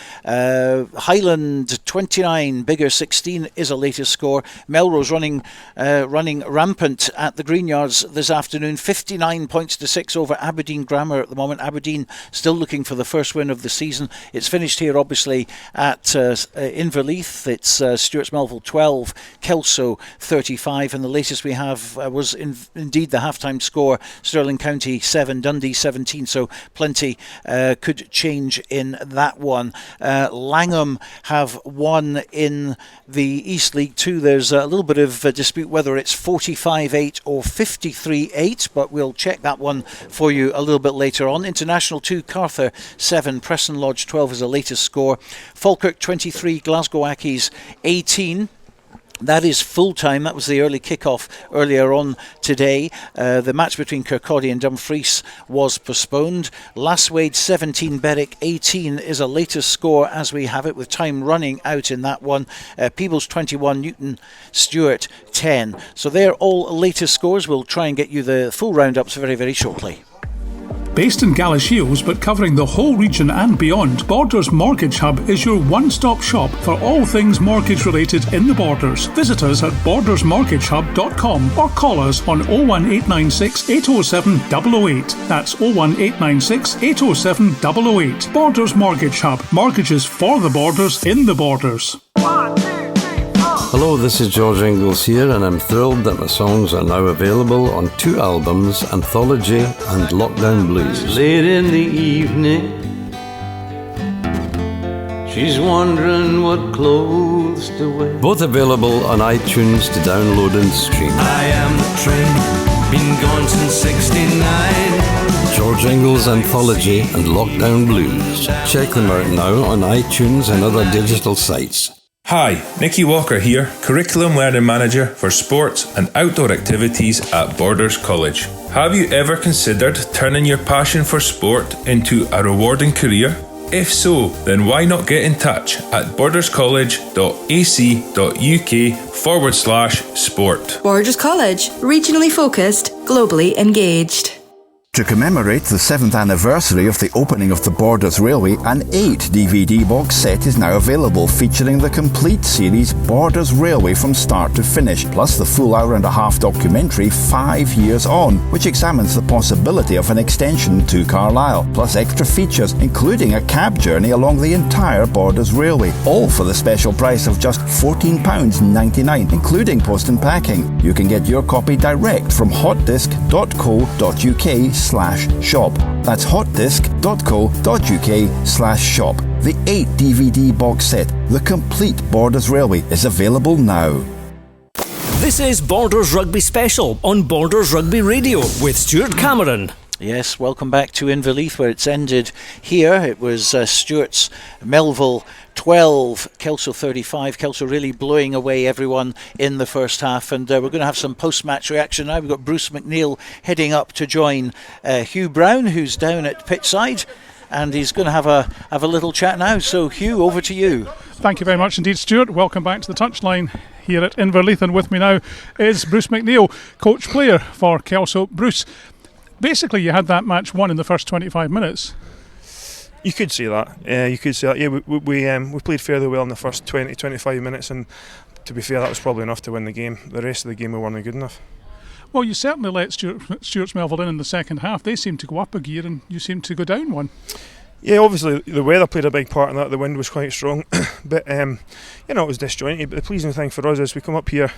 Highland 29, Biggar 16 is a latest score. Melrose running rampant at the Greenyards this afternoon, 59 points to 6 over Aberdeen Grammar at the moment. Aberdeen still looking for the first win of the season. It's finished here obviously at Inverleith. It's Stewart's-Melville 12, Kelso 35, and the latest we have was indeed the half-time score, Stirling County 7, Dundee 17, so plenty could change in that one. Langham have won in the East League 2. There's a little bit of a dispute whether it's 45-8 or 53-8, but we'll check that one for you a little bit later on. International 2, Carther 7, Preston Lodge 12 is the latest score. Falkirk 23, Glasgow Accies 18. That is full time. That was the early kick-off earlier on today. The match between Kirkcaldy and Dumfries was postponed. Lasswade 17, Berwick 18 is a latest score as we have it, with time running out in that one. Peebles 21, Newton Stewart 10. So they're all latest scores. We'll try and get you the full roundups very, very shortly. Based in Galashiels but covering the whole region and beyond, Borders Mortgage Hub is your one-stop shop for all things mortgage related in the Borders. Visit us at bordersmortgagehub.com or call us on 01896 807 008. That's 01896 807 008. Borders Mortgage Hub. Mortgages for the Borders in the Borders. Hello, this is George Ingalls here, and I'm thrilled that my songs are now available on 2 albums, Anthology and Lockdown Blues. Late in the evening, she's wondering what clothes to wear. Both available on iTunes to download and stream. I am the train, been gone since 69. George Ingalls Anthology and Lockdown Blues. Check them out now on iTunes and other digital sites. Hi, Nicky Walker here, Curriculum Learning Manager for Sports and Outdoor Activities at Borders College. Have you ever considered turning your passion for sport into a rewarding career? If so, then why not get in touch at borderscollege.ac.uk/sport. Borders College, regionally focused, globally engaged. To commemorate the 7th anniversary of the opening of the Borders Railway, an 8 DVD box set is now available, featuring the complete series Borders Railway from start to finish, plus the full hour-and-a-half documentary 5 Years On, which examines the possibility of an extension to Carlisle, plus extra features including a cab journey along the entire Borders Railway, all for the special price of just £14.99, including post and packing. You can get your copy direct from hotdisc.co.uk/shop. That's hotdisc.co.uk/shop. The 8 DVD box set, The Complete Borders Railway, is available now. This is Borders Rugby Special on Borders Rugby Radio with Stuart Cameron. Yes, welcome back to Inverleith, where it's ended here. It was Stuart's-Melville 12, Kelso 35. Kelso really blowing away everyone in the first half, and we're going to have some post-match reaction now. We've got Bruce McNeil heading up to join Hugh Brown, who's down at pitchside, and he's going to have a little chat now. So Hugh, over to you. Thank you very much indeed, Stuart. Welcome back to the touchline here at Inverleith, and with me now is Bruce McNeil, coach player for Kelso. Bruce, basically you had that match won in the first 25 minutes. You could say that. Yeah, we played fairly well in the first 20-25 minutes, and to be fair, that was probably enough to win the game. The rest of the game we weren't good enough. Well, you certainly let Stuart's-Melville in the second half. They seemed to go up a gear and you seemed to go down one. Yeah, obviously the weather played a big part in that. The wind was quite strong, but it was disjointed. But the pleasing thing for us is we come up here,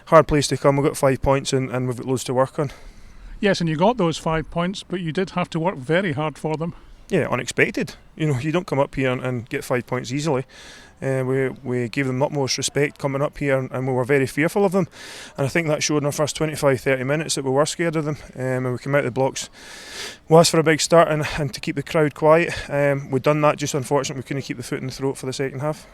hard place to come. We've got 5 points and we've got loads to work on. Yes, and you got those 5 points, but you did have to work very hard for them. Yeah, unexpected. You don't come up here and get 5 points easily. We gave them utmost respect coming up here, and we were very fearful of them. And I think that showed in our first 25-30 minutes that we were scared of them. And we came out of the blocks, was for a big start and to keep the crowd quiet. We'd done that, just unfortunately we couldn't keep the foot in the throat for the second half.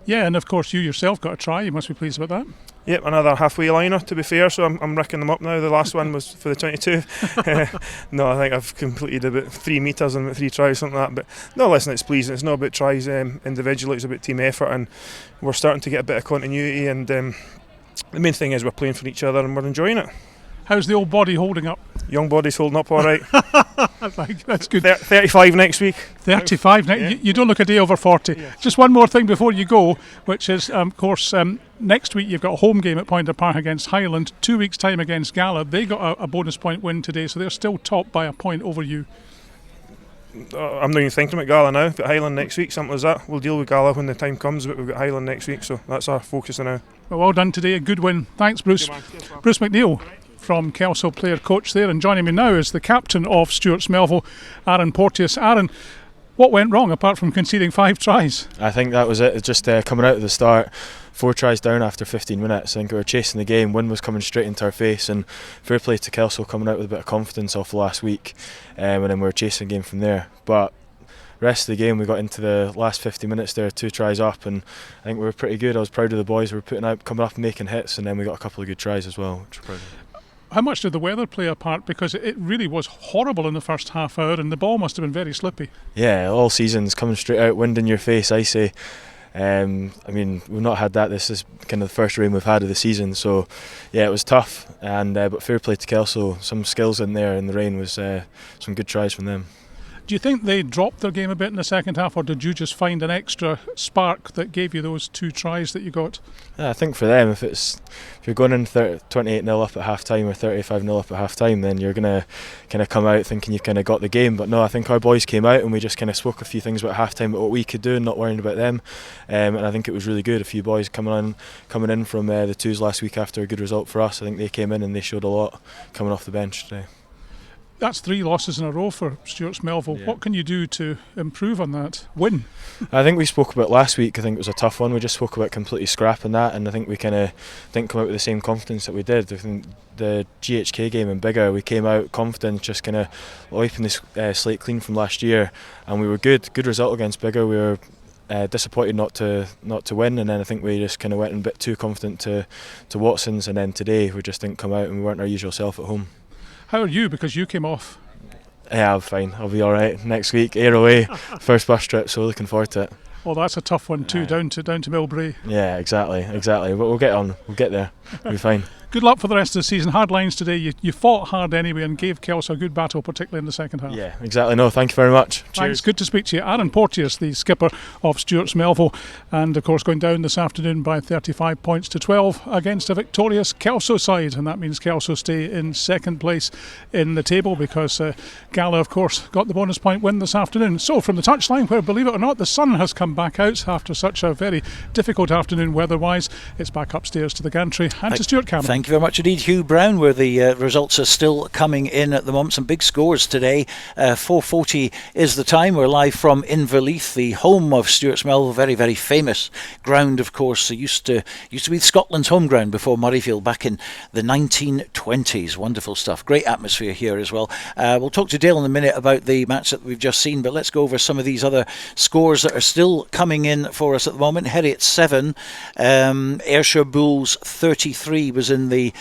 Yeah, and of course you yourself got a try. You must be pleased about that. Yep, another halfway liner, to be fair, so I'm racking them up now. The last one was for the 22. No, I think I've completed about 3 metres and about 3 tries, something like that. But no, listen, it's pleasing. It's not about tries individually, it's about team effort, and we're starting to get a bit of continuity, and the main thing is we're playing for each other and we're enjoying it. How's the old body holding up? Young body's holding up all right. That's good. 35 next week. 35 next. Yeah. You don't look a day over 40. Yeah. Just one more thing before you go, which is, of course, next week you've got a home game at Pointer Park against Highland. 2 weeks' time against Gala. They got a bonus point win today, so they're still top by a point over you. I'm not even thinking about Gala now. We've got Highland next week, something like that. We'll deal with Gala when the time comes, but we've got Highland next week, so that's our focus now. Well done today, a good win. Thanks, Bruce. Bruce McNeil from Kelso, player coach there, and joining me now is the captain of Stuart's-Melville, Aaron Porteous. Aaron, what went wrong apart from conceding 5 tries? I think that was it. It's just coming out of the start, 4 tries down after 15 minutes. I think we were chasing the game, wind was coming straight into our face, and fair play to Kelso coming out with a bit of confidence off last week, and then we were chasing the game from there. But rest of the game we got into the last 50 minutes there, 2 tries up, and I think we were pretty good. I was proud of the boys. We were coming up and making hits, and then we got a couple of good tries as well, which we're proud of. How much did the weather play a part? Because it really was horrible in the first half hour, and the ball must have been very slippy. Yeah, all season's coming straight out, wind in your face, icy. I mean, we've not had that. This is kind of the first rain we've had of the season, so yeah, it was tough. And but fair play to Kelso. Some skills in there in the rain was some good tries from them. Do you think they dropped their game a bit in the second half, or did you just find an extra spark that gave you those 2 tries that you got? Yeah, I think for them, if you're going in 28-0 up at half time or 35-0 up at half time, then you're going to kind of come out thinking you've kind of got the game. But no, I think our boys came out and we just kind of spoke a few things about half time, about what we could do and not worrying about them. And I think it was really good. A few boys coming in from the twos last week after a good result for us. I think they came in and they showed a lot coming off the bench today. That's 3 losses in a row for Stuart's-Melville. Yeah. What can you do to improve on that? Win? I think we spoke about last week. I think it was a tough one. We just spoke about completely scrapping that, and I think we kind of didn't come out with the same confidence that we did. I think the GHK game in Biggar, we came out confident, just kind of wiping the slate clean from last year, and we were good result against Biggar. We were disappointed not to win, and then I think we just kind of went a bit too confident to Watson's, and then today we just didn't come out and we weren't our usual self at home. How are you? Because you came off. Yeah, I'm fine. I'll be all right next week. Ayr away, first bus trip, so looking forward to it. Well, that's a tough one too, down to Millbrae. Yeah, exactly. But we'll get on. We'll get there. We'll be fine. Good luck for the rest of the season. Hard lines today. You fought hard anyway and gave Kelso a good battle, particularly in the second half. Yeah, exactly. No, thank you very much. Thanks. Cheers. Good to speak to you. Aaron Porteous, the skipper of Stuart's-Melville, and of course going down this afternoon by 35 points to 12 against a victorious Kelso side, and that means Kelso stay in second place in the table because Gala, of course, got the bonus point win this afternoon. So from the touchline, where believe it or not, the sun has come back out after such a very difficult afternoon weather-wise, it's back upstairs to the gantry and to Stuart Cameron. Thank you very much indeed, Hugh Brown, where the results are still coming in at the moment. Some big scores today. 4:40 is the time. We're live from Inverleith, the home of Stuart's-Melville, very, very famous ground, of course. It used to be Scotland's home ground before Murrayfield back in the 1920s. Wonderful stuff. Great atmosphere here as well. We'll talk to Dale in a minute about the match that we've just seen, but let's go over some of these other scores that are still coming in for us at the moment. Heriot 7, Ayrshire Bulls 33 was in the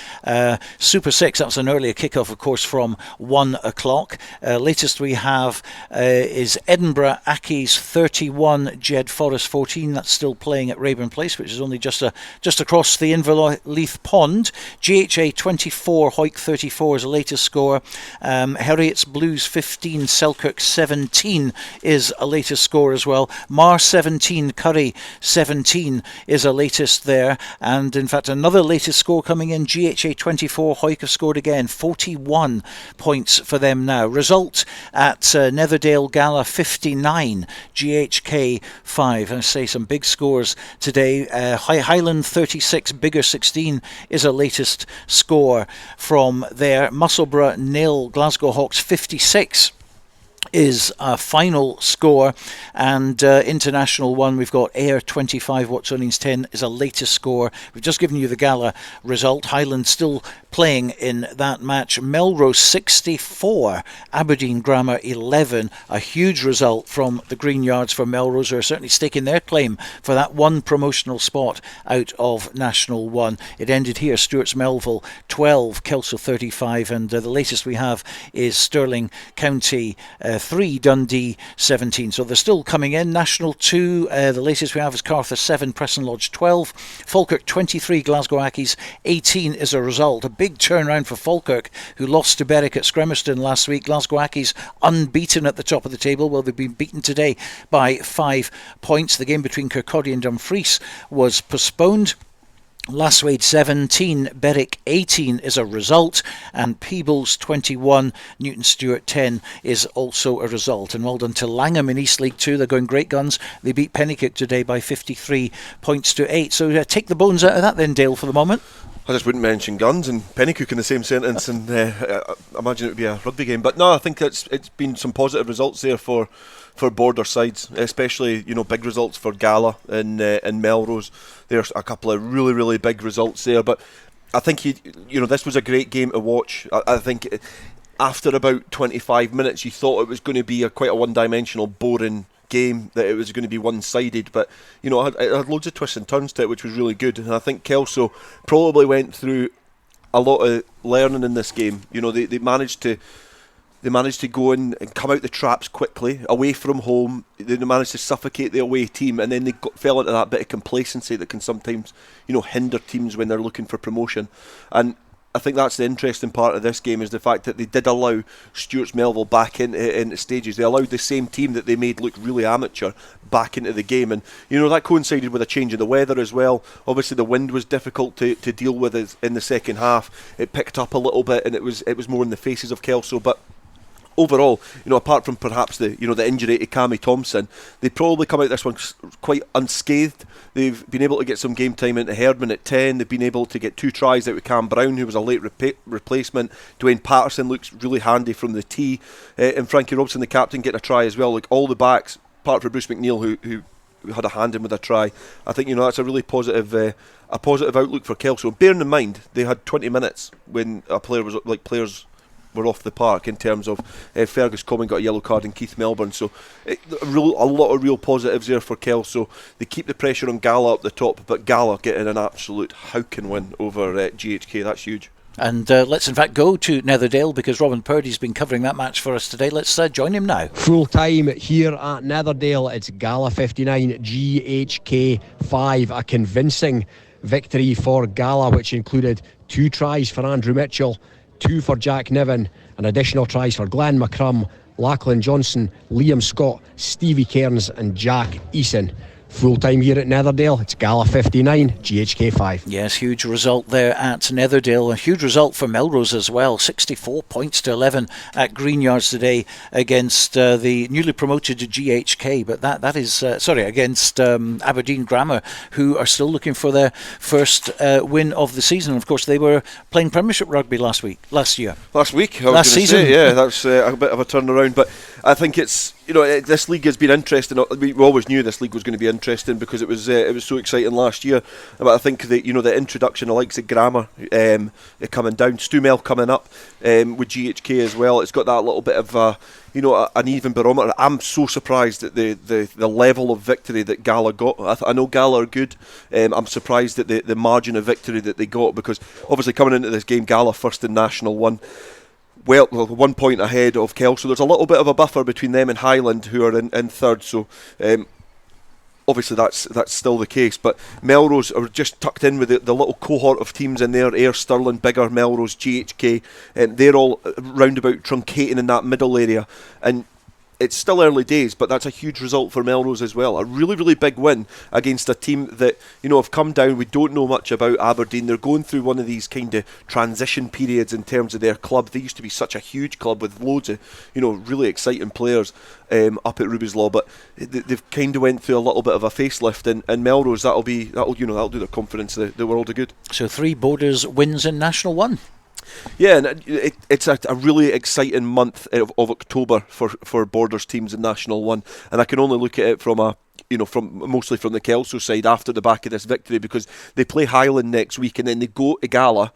Super 6. That was an earlier kick-off, of course, from 1 o'clock. Latest we have is Edinburgh Accies 31, Jed Forest 14. That's still playing at Raeburn Place, which is only just across the Inverleith pond. GHA 24, Hoyk 34 is the latest score. Heriot's Blues 15, Selkirk 17 is a latest score as well. Mar 17, Curry 17 is a latest there. And in fact, another latest score coming in, GHA 24, Hoyk have scored again, 41 points for them now. Result at Netherdale Gala 59, GHK 5. I say some big scores today. Highland 36, Biggar 16 is a latest score from there. Musselburgh 0, Glasgow Hawks 56 is a final score, and international one, we've got Ayr 25, Watsonians 10 is a latest score. We've just given you the Gala result. Highland still playing in that match. Melrose 64, Aberdeen Grammar 11. A huge result from the Green Yards for Melrose, who are certainly staking their claim for that one promotional spot out of National 1. It ended here, Stuart's-Melville 12, Kelso 35, and the latest we have is Stirling County 3, Dundee 17. So they're still coming in. National 2, the latest we have is Cartha 7, Preston Lodge 12, Falkirk 23, Glasgow Accies 18 is a result. A big turnaround for Falkirk, who lost to Berwick at Scremerston last week. Glasgow Accies unbeaten at the top of the table. Well, they've been beaten today by 5 points. The game between Kirkcaldy and Dumfries was postponed. Lasswade 17, Berwick 18 is a result, and Peebles 21, Newton Stewart 10 is also a result. And well done to Langham in East League 2. They're going great guns. They beat Penicuik today by 53 points to 8. So take the bones out of that then, Dale, for the moment. I just wouldn't mention guns and Penicuik in the same sentence, and I imagine it would be a rugby game. But no, I think it's been some positive results there for border sides, especially big results for Gala and Melrose. There's a couple of really, really big results there. But I think this was a great game to watch. I think after about 25 minutes, you thought it was going to be quite a one-dimensional, boring game, that it was going to be one-sided, but it had loads of twists and turns to it, which was really good. And I think Kelso probably went through a lot of learning in this game. They managed to go in and come out the traps quickly, away from home. They managed to suffocate the away team, and then they fell into that bit of complacency that can sometimes, hinder teams when they're looking for promotion. And I think that's the interesting part of this game, is the fact that they did allow Stewart's-Melville back into stages. They allowed the same team that they made look really amateur back into the game, and that coincided with a change in the weather as well. Obviously the wind was difficult to deal with in the second half. It picked up a little bit, and it was more in the faces of Kelso, but overall, apart from perhaps the injury to Cammy Thompson, they probably come out this one quite unscathed. They've been able to get some game time into Herdman at 10. They've been able to get 2 tries out with Cam Brown, who was a late replacement. Dwayne Patterson looks really handy from the tee, and Frankie Robson, the captain, getting a try as well. Like all the backs, apart from Bruce McNeil, who had a hand in with a try. I think that's a really positive outlook for Kelso. Bearing in mind they had 20 minutes when players were off the park, in terms of Fergus Common got a yellow card and Keith Melbourne, so a lot of real positives there for Kelso. They keep the pressure on Gala up the top, but Gala getting an absolute howking win over GHK, that's huge. And let's in fact go to Netherdale, because Robin Purdy's been covering that match for us today. Let's join him now. Full time here at Netherdale. It's Gala 59, GHK 5. A convincing victory for Gala, which included 2 tries for Andrew Mitchell, 2 for Jack Niven, and additional tries for Glenn McCrum, Lachlan Johnson, Liam Scott, Stevie Cairns and Jack Eason. Full time here at Netherdale, it's Gala 59, GHK 5. Yes, huge result there at Netherdale. A huge result for Melrose as well. 64 points to 11 at Greenyards today against the newly promoted GHK. But that is, against Aberdeen Grammar, who are still looking for their first win of the season. Of course, they were playing Premiership rugby last season. That's a bit of a turnaround. But I think it's, this league has been interesting. We always knew this league was going to be interesting because it was so exciting last year. But I think the introduction of likes of Grammar coming down, Stuart coming up with GHK as well. It's got that little bit of an even barometer. I'm so surprised at the level of victory that Gala got. I know Gala are good. I'm surprised at the margin of victory that they got, because obviously coming into this game, Gala first in National 1. Well, 1 point ahead of Kelso. There's a little bit of a buffer between them and Highland, who are in third. So obviously that's still the case. But Melrose are just tucked in with the little cohort of teams in there. Ayr, Stirling, Biggar, Melrose, GHK. They're all roundabout truncating in that middle area. And it's still early days, but that's a huge result for Melrose as well. A really, really big win against a team that, have come down. We don't know much about Aberdeen. They're going through one of these kind of transition periods in terms of their club. They used to be such a huge club with loads of, really exciting players up at Ruby's Law, but they've kind of went through a little bit of a facelift, and Melrose, that'll do their confidence the world of good. So 3 Borders wins in National 1. Yeah, and it's a really exciting month of October for Borders teams in National 1, and I can only look at it from mostly from the Kelso side after the back of this victory, because they play Highland next week, and then they go to Gala,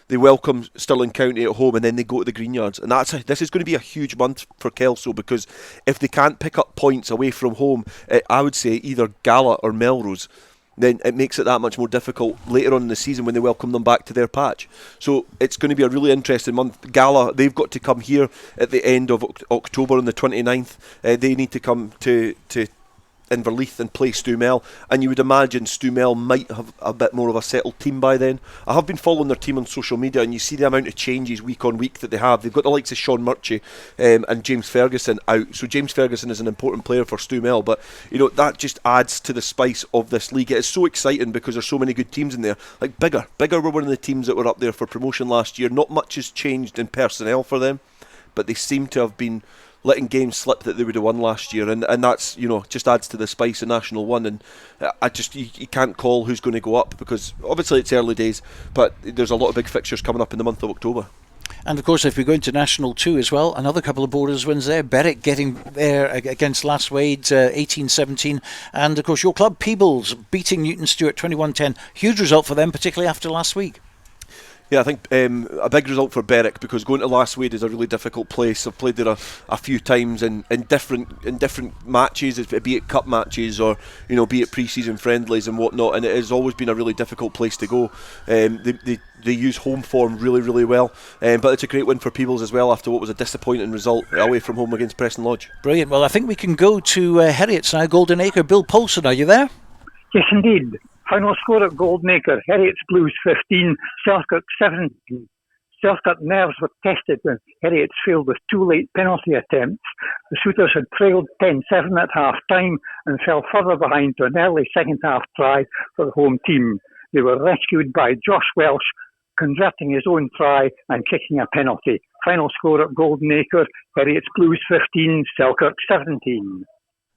they welcome Stirling County at home, and then they go to the Greenyards, and this is going to be a huge month for Kelso, because if they can't pick up points away from home, I would say either Gala or Melrose, then it makes it that much more difficult later on in the season when they welcome them back to their patch. So it's going to be a really interesting month. Gala, they've got to come here at the end of October on the 29th. They need to come to Inverleith and play STEWART'S-MELVILLE, and you would imagine STEWART'S-MELVILLE might have a bit more of a settled team by then. I have been following their team on social media, and you see the amount of changes week on week that they have. They've got the likes of Sean Murchie and James Ferguson out, so James Ferguson is an important player for STEWART'S-MELVILLE, but that just adds to the spice of this league. It is so exciting because there's so many good teams in there. Like Biggar were one of the teams that were up there for promotion last year. Not much has changed in personnel for them, but they seem to have been letting games slip that they would have won last year, and that's just adds to the spice of National 1. And you can't call who's going to go up, because obviously it's early days, but there's a lot of big fixtures coming up in the month of October. And of course, if we go into National 2 as well, another couple of Borders wins there. Berwick getting there against Lastwade 18-17, and of course your club Peebles beating Newton Stewart 21-10. Huge result for them, particularly after last week. Yeah, I think a big result for Berwick, because going to Last Wade is a really difficult place. I've played there a few times in different matches, be it cup matches or be it pre-season friendlies and whatnot, and it has always been a really difficult place to go. They use home form really, really well, but it's a great win for Peebles as well after what was a disappointing result away from home against Preston Lodge. Brilliant. Well, I think we can go to Heriots now. Golden Acre. Bill Paulson, are you there? Yes, indeed. Final score at Golden Acre: Heriots Blues 15, Selkirk 17. Selkirk nerves were tested when Heriots failed with 2 late penalty attempts. The Sooters had trailed 10-7 at half-time and fell further behind to an early second-half try for the home team. They were rescued by Josh Welsh, converting his own try and kicking a penalty. Final score at Golden Acre: Heriots Blues 15, Selkirk 17.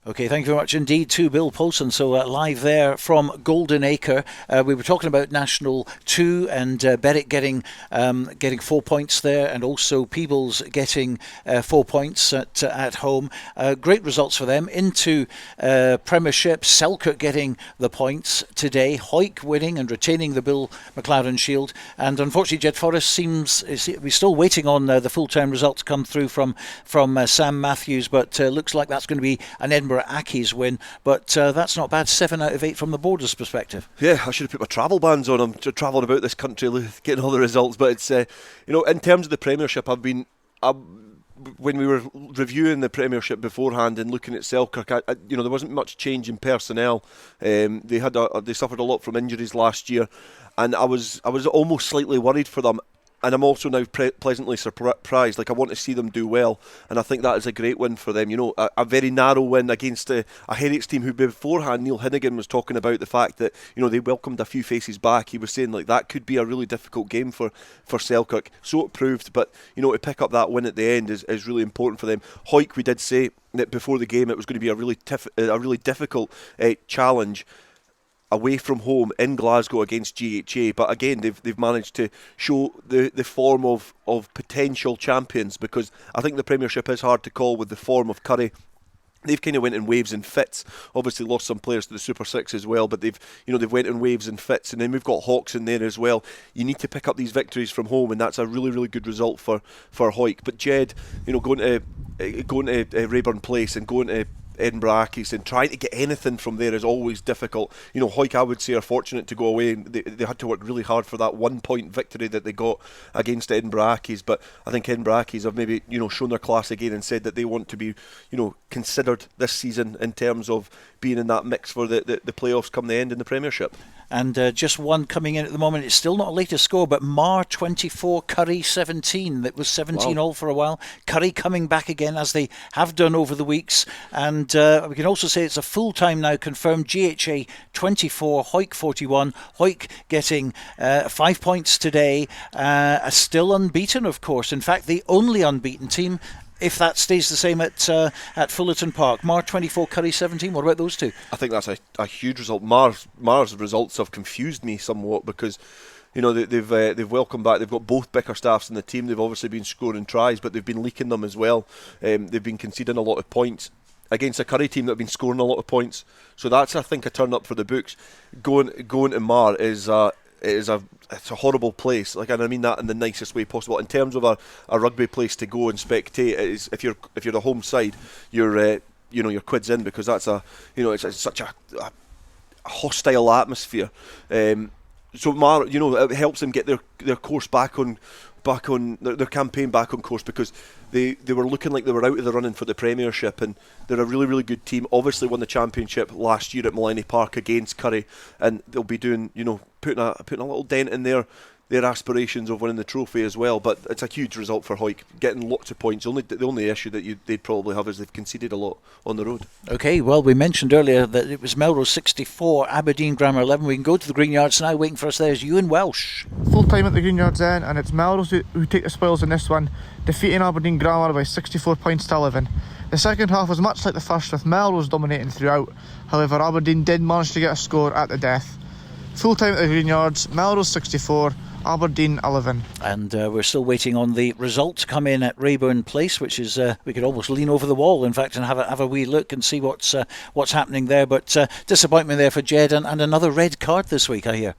Okay, thank you very much indeed to Bill Paulson. So live there from Golden Acre. We were talking about National 2 and Berwick getting 4 points there, and also Peebles getting 4 points at home. Great results for them. Into Premiership, Selkirk getting the points today, Hawick winning and retaining the Bill McLaren Shield, and unfortunately Jed Forest we're still waiting on the full-time results to come through from Sam Matthews, but looks like that's going to be an Edinburgh Accies win, but that's not bad. 7 out of 8 from the Borders perspective. Yeah, I should have put my travel bands on. I'm travelling about this country getting all the results, but it's in terms of the Premiership, when we were reviewing the Premiership beforehand and looking at Selkirk, there wasn't much change in personnel. They suffered a lot from injuries last year, and I was almost slightly worried for them. And I'm also now pleasantly surprised. I want to see them do well, and I think that is a great win for them. A very narrow win against a Heriots team who beforehand, Neil Hinnigan was talking about the fact that they welcomed a few faces back. He was saying that could be a really difficult game for Selkirk. So it proved, but to pick up that win at the end is really important for them. Hawick, we did say that before the game it was going to be a really difficult challenge away from home in Glasgow against GHA, but again they've managed to show the form of potential champions, because I think the Premiership is hard to call with the form of Curry. They've kind of went in waves and fits. Obviously lost some players to the Super 6 as well, but they've went in waves and fits, and then we've got Hawks in there as well. You need to pick up these victories from home, and that's a really, really good result for Hawick. But Jed, going to Rayburn Place and going to Edinburgh Accies and trying to get anything from there is always difficult. Hawick, I would say, are fortunate to go away. They had to work really hard for that 1 point victory that they got against Edinburgh Accies, but I think Edinburgh Accies have maybe shown their class again and said that they want to be considered this season in terms of being in that mix for the playoffs come the end in the Premiership. And just one coming in at the moment. It's still not a latest score, but Mar 24, Curry 17. It was 17 all for a while. Curry coming back again, as they have done over the weeks. And we can also say it's a full-time now confirmed. GHA 24, Hawick 41. Hawick getting 5 points today. Still unbeaten, of course. In fact, the only unbeaten team, if that stays the same at Fullerton Park. Mar 24, Curry 17. What about those two? I think that's a huge result. Mar's results have confused me somewhat, because they've welcomed back. They've got both Bickerstaffs in the team. They've obviously been scoring tries, but they've been leaking them as well. They've been conceding a lot of points against a Curry team that have been scoring a lot of points. So that's, I think, a turn up for the books. Going to Mar is it's a horrible place, and I mean that in the nicest way possible. In terms of a rugby place to go and spectate, it is, if you're the home side, your quid's in, because that's it's such a hostile atmosphere. So Mar, it helps them get their course back on their campaign back on course, because they were looking like they were out of the running for the Premiership, and they're a really, really good team. Obviously won the championship last year at Maleny Park against Curry, and they'll be doing putting a little dent in their aspirations of winning the trophy as well. But it's a huge result for Hawick, getting lots of points. The only issue that they'd probably have is they've conceded a lot on the road. Okay, well, we mentioned earlier that it was Melrose 64, Aberdeen Grammar 11. We can go to the Green Yards now. Waiting for us there is Ewan Welsh. Full time at the Green Yards then, and it's Melrose who take the spoils in this one, defeating Aberdeen Grammar by 64 points to 11. The second half was much like the first, with Melrose dominating throughout. However, Aberdeen did manage to get a score at the death. Full time at the Green Yards, Melrose 64, Aberdeen 11. And we're still waiting on the result to come in at Rayburn Place, which is we could almost lean over the wall, in fact, and have a wee look and see what's happening there. But disappointment there for Jed, and another red card this week, I hear.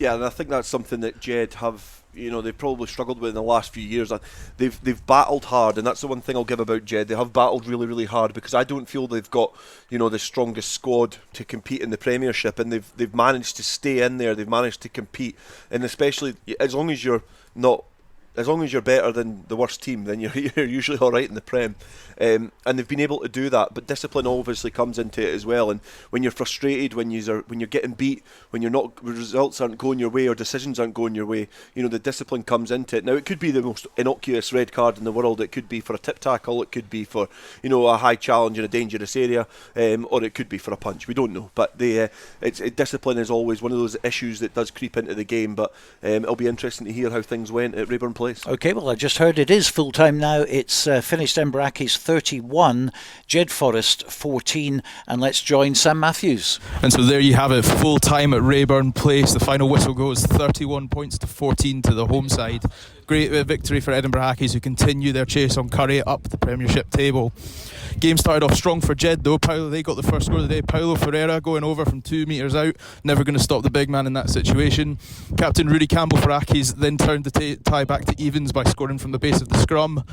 Yeah, and I think that's something that Jed have, they've probably struggled with in the last few years. They've battled hard, and that's the one thing I'll give about Jed. They have battled really, really hard, because I don't feel they've got, the strongest squad to compete in the Premiership, and they've managed to stay in there. They've managed to compete, and especially as long as you're better than the worst team, then you're usually all right in the Prem. And they've been able to do that, but discipline obviously comes into it as well. And when you're frustrated, when you're getting beat, when results aren't going your way or decisions aren't going your way, the discipline comes into it. Now, it could be the most innocuous red card in the world. It could be for a tip tackle. It could be for a high challenge in a dangerous area, or it could be for a punch. We don't know, but discipline is always one of those issues that does creep into the game. But it'll be interesting to hear how things went at Rayburn Place. Okay, well, I just heard it is full time now. It's finished. Inverleith 31, Jed Forest 14, and let's join Sam Matthews. And so there you have it, full time at Rayburn Place. The final whistle goes 31 points to 14 to the home side. Great victory for Edinburgh Accies, who continue their chase on Curry up the Premiership table. Game started off strong for Jed though. They got the first score of the day. Paulo Ferreira going over from 2 metres out. Never going to stop the big man in that situation. Captain Rudy Campbell for Accies then turned the tie back to evens by scoring from the base of the scrum.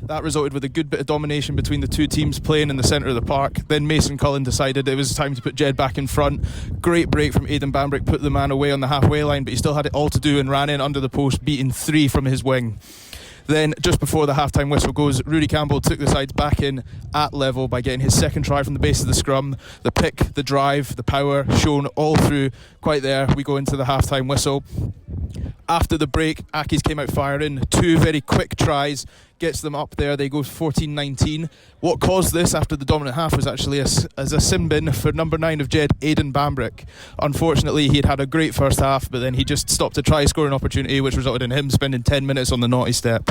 That resulted with a good bit of domination between the two teams playing in the centre of the park. Then Mason Cullen decided it was time to put Jed back in front. Great break from Aidan Bambrick, put the man away on the halfway line, but he still had it all to do and ran in under the post, beating 3 from his wing. Then, just before the half-time whistle goes, Rudy Campbell took the sides back in at level by getting his second try from the base of the scrum. The pick, the drive, the power shown all through. Quite there, we go into the half-time whistle. After the break, Accies came out firing. 2 very quick tries, gets them up there. They go 14-19. What caused this after the dominant half was actually as a sin bin for number 9 of Jed, Aidan Bambrick. Unfortunately, he had a great first half, but then he just stopped a try scoring opportunity, which resulted in him spending 10 minutes on the naughty step.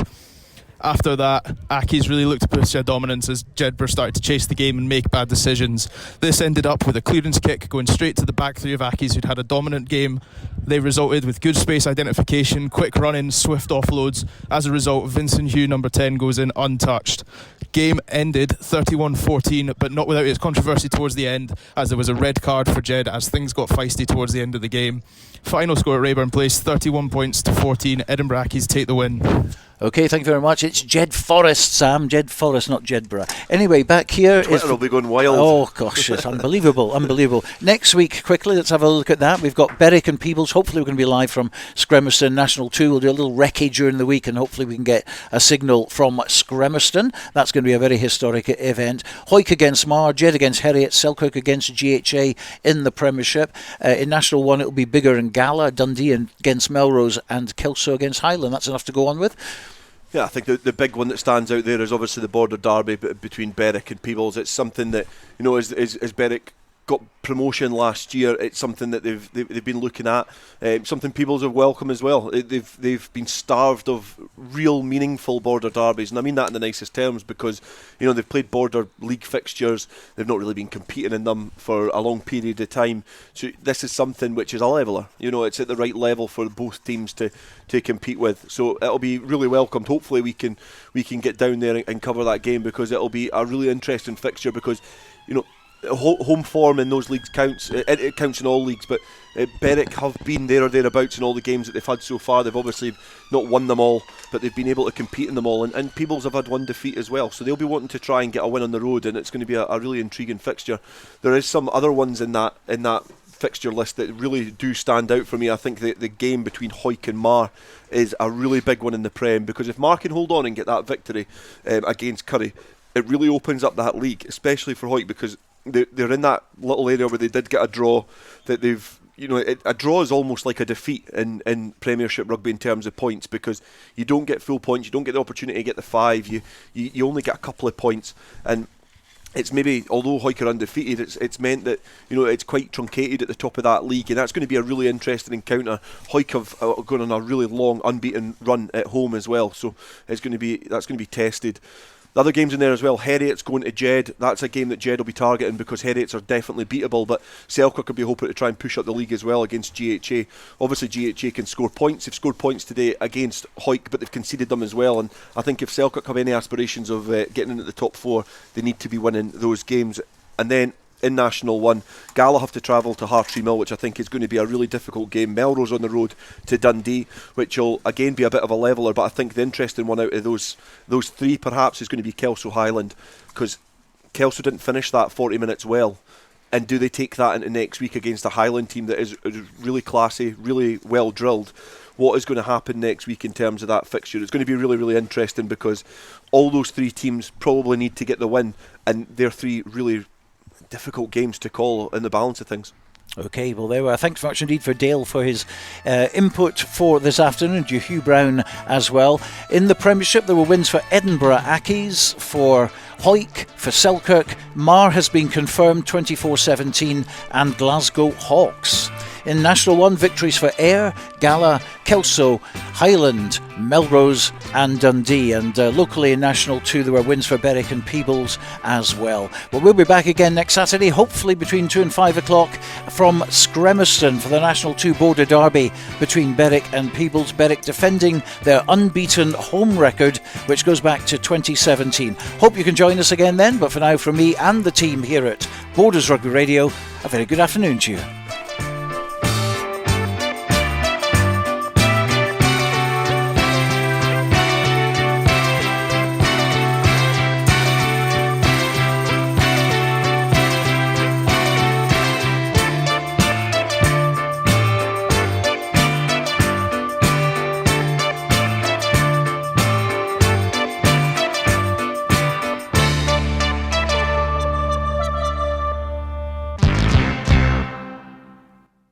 After that, Accies really looked to push their dominance as Jedburgh started to chase the game and make bad decisions. This ended up with a clearance kick going straight to the back three of Accies, who'd had a dominant game. They resulted with good space identification, quick running, swift offloads. As a result, Vincent Hugh, number 10, goes in untouched. Game ended 31-14, but not without its controversy towards the end, as there was a red card for Jed as things got feisty towards the end of the game. Final score at Rayburn Place, 31 points to 14. Edinburgh Accies take the win. Okay, thank you very much. It's Jed Forest, Sam. Jed Forest, not Jedburgh. Anyway, back here Twitter will be going wild. Oh, gosh, it's unbelievable, unbelievable. Next week, quickly, let's have a look at that. We've got Berwick and Peebles. Hopefully we're going to be live from Scremerston National 2. We'll do a little recce during the week, and hopefully we can get a signal from Scremerston. That's going to be a very historic event. Hoyk against Mar, Jed against Heriot, Selkirk against GHA in the Premiership. In National 1, it'll be Biggar and Gala, Dundee against Melrose, and Kelso against Highland. That's enough to go on with. Yeah, I think the big one that stands out there is obviously the border derby between Berwick and Peebles. It's something that, as Berwick got promotion last year, it's something that they've been looking at. Something Peebles have welcomed as well. They've been starved of real meaningful border derbies, and I mean that in the nicest terms, because they've played border league fixtures. They've not really been competing in them for a long period of time. So this is something which is a leveller. It's at the right level for both teams to compete with. So it'll be really welcomed. Hopefully we can get down there and cover that game, because it'll be a really interesting fixture, because home form in those leagues counts. It counts in all leagues, but Berwick have been there or thereabouts in all the games that they've had so far. They've obviously not won them all, but they've been able to compete in them all, and Peebles have had one defeat as well, so they'll be wanting to try and get a win on the road, and it's going to be a really intriguing fixture. There is some other ones in that fixture list that really do stand out for me. I think the game between Hoyk and Mar is a really big one in the Prem, because if Mar can hold on and get that victory against Curry, it really opens up that league, especially for Hoyk, because they're in that little area where they did get a draw, that they've a draw is almost like a defeat in Premiership rugby in terms of points, because you don't get full points, you don't get the opportunity to get the 5, you only get a couple of points, and it's maybe, although Hoyk are undefeated, it's meant that it's quite truncated at the top of that league, and that's going to be a really interesting encounter. Hoyk have gone on a really long unbeaten run at home as well, so that's going to be tested. The other games in there as well, Heriot's going to Jed. That's a game that Jed will be targeting, because Heriots are definitely beatable, but Selkirk could be hoping to try and push up the league as well against GHA. Obviously GHA can score points. They've scored points today against Hoyk, but they've conceded them as well, and I think if Selkirk have any aspirations of getting into the top 4, they need to be winning those games. And then in National 1. Gala have to travel to Hartree Mill, which I think is going to be a really difficult game. Melrose on the road to Dundee, which will again be a bit of a leveller, but I think the interesting one out of those three perhaps is going to be Kelso Highland, because Kelso didn't finish that 40 minutes well. And do they take that into next week against a Highland team that is really classy, really well drilled? What is going to happen next week in terms of that fixture? It's going to be really, really interesting, because all those three teams probably need to get the win, and they're three really difficult games to call in the balance of things. Okay, well there we are. Thanks much indeed for Dale for his input for this afternoon, to Hugh Brown as well. In the Premiership there were wins for Edinburgh Accies, for Hoyk, for Selkirk. Mar has been confirmed 24-17, and Glasgow Hawks. In National 1, victories for Ayr, Gala, Kelso, Highland, Melrose and Dundee. And locally in National 2 there were wins for Berwick and Peebles as well. Well, we'll be back again next Saturday, hopefully between 2 and 5 o'clock from Scremiston for the National 2 Border Derby between Berwick and Peebles. Berwick defending their unbeaten home record, which goes back to 2017. Hope you can join us again then, but for now, from me and the team here at Borders Rugby Radio, a very good afternoon to you.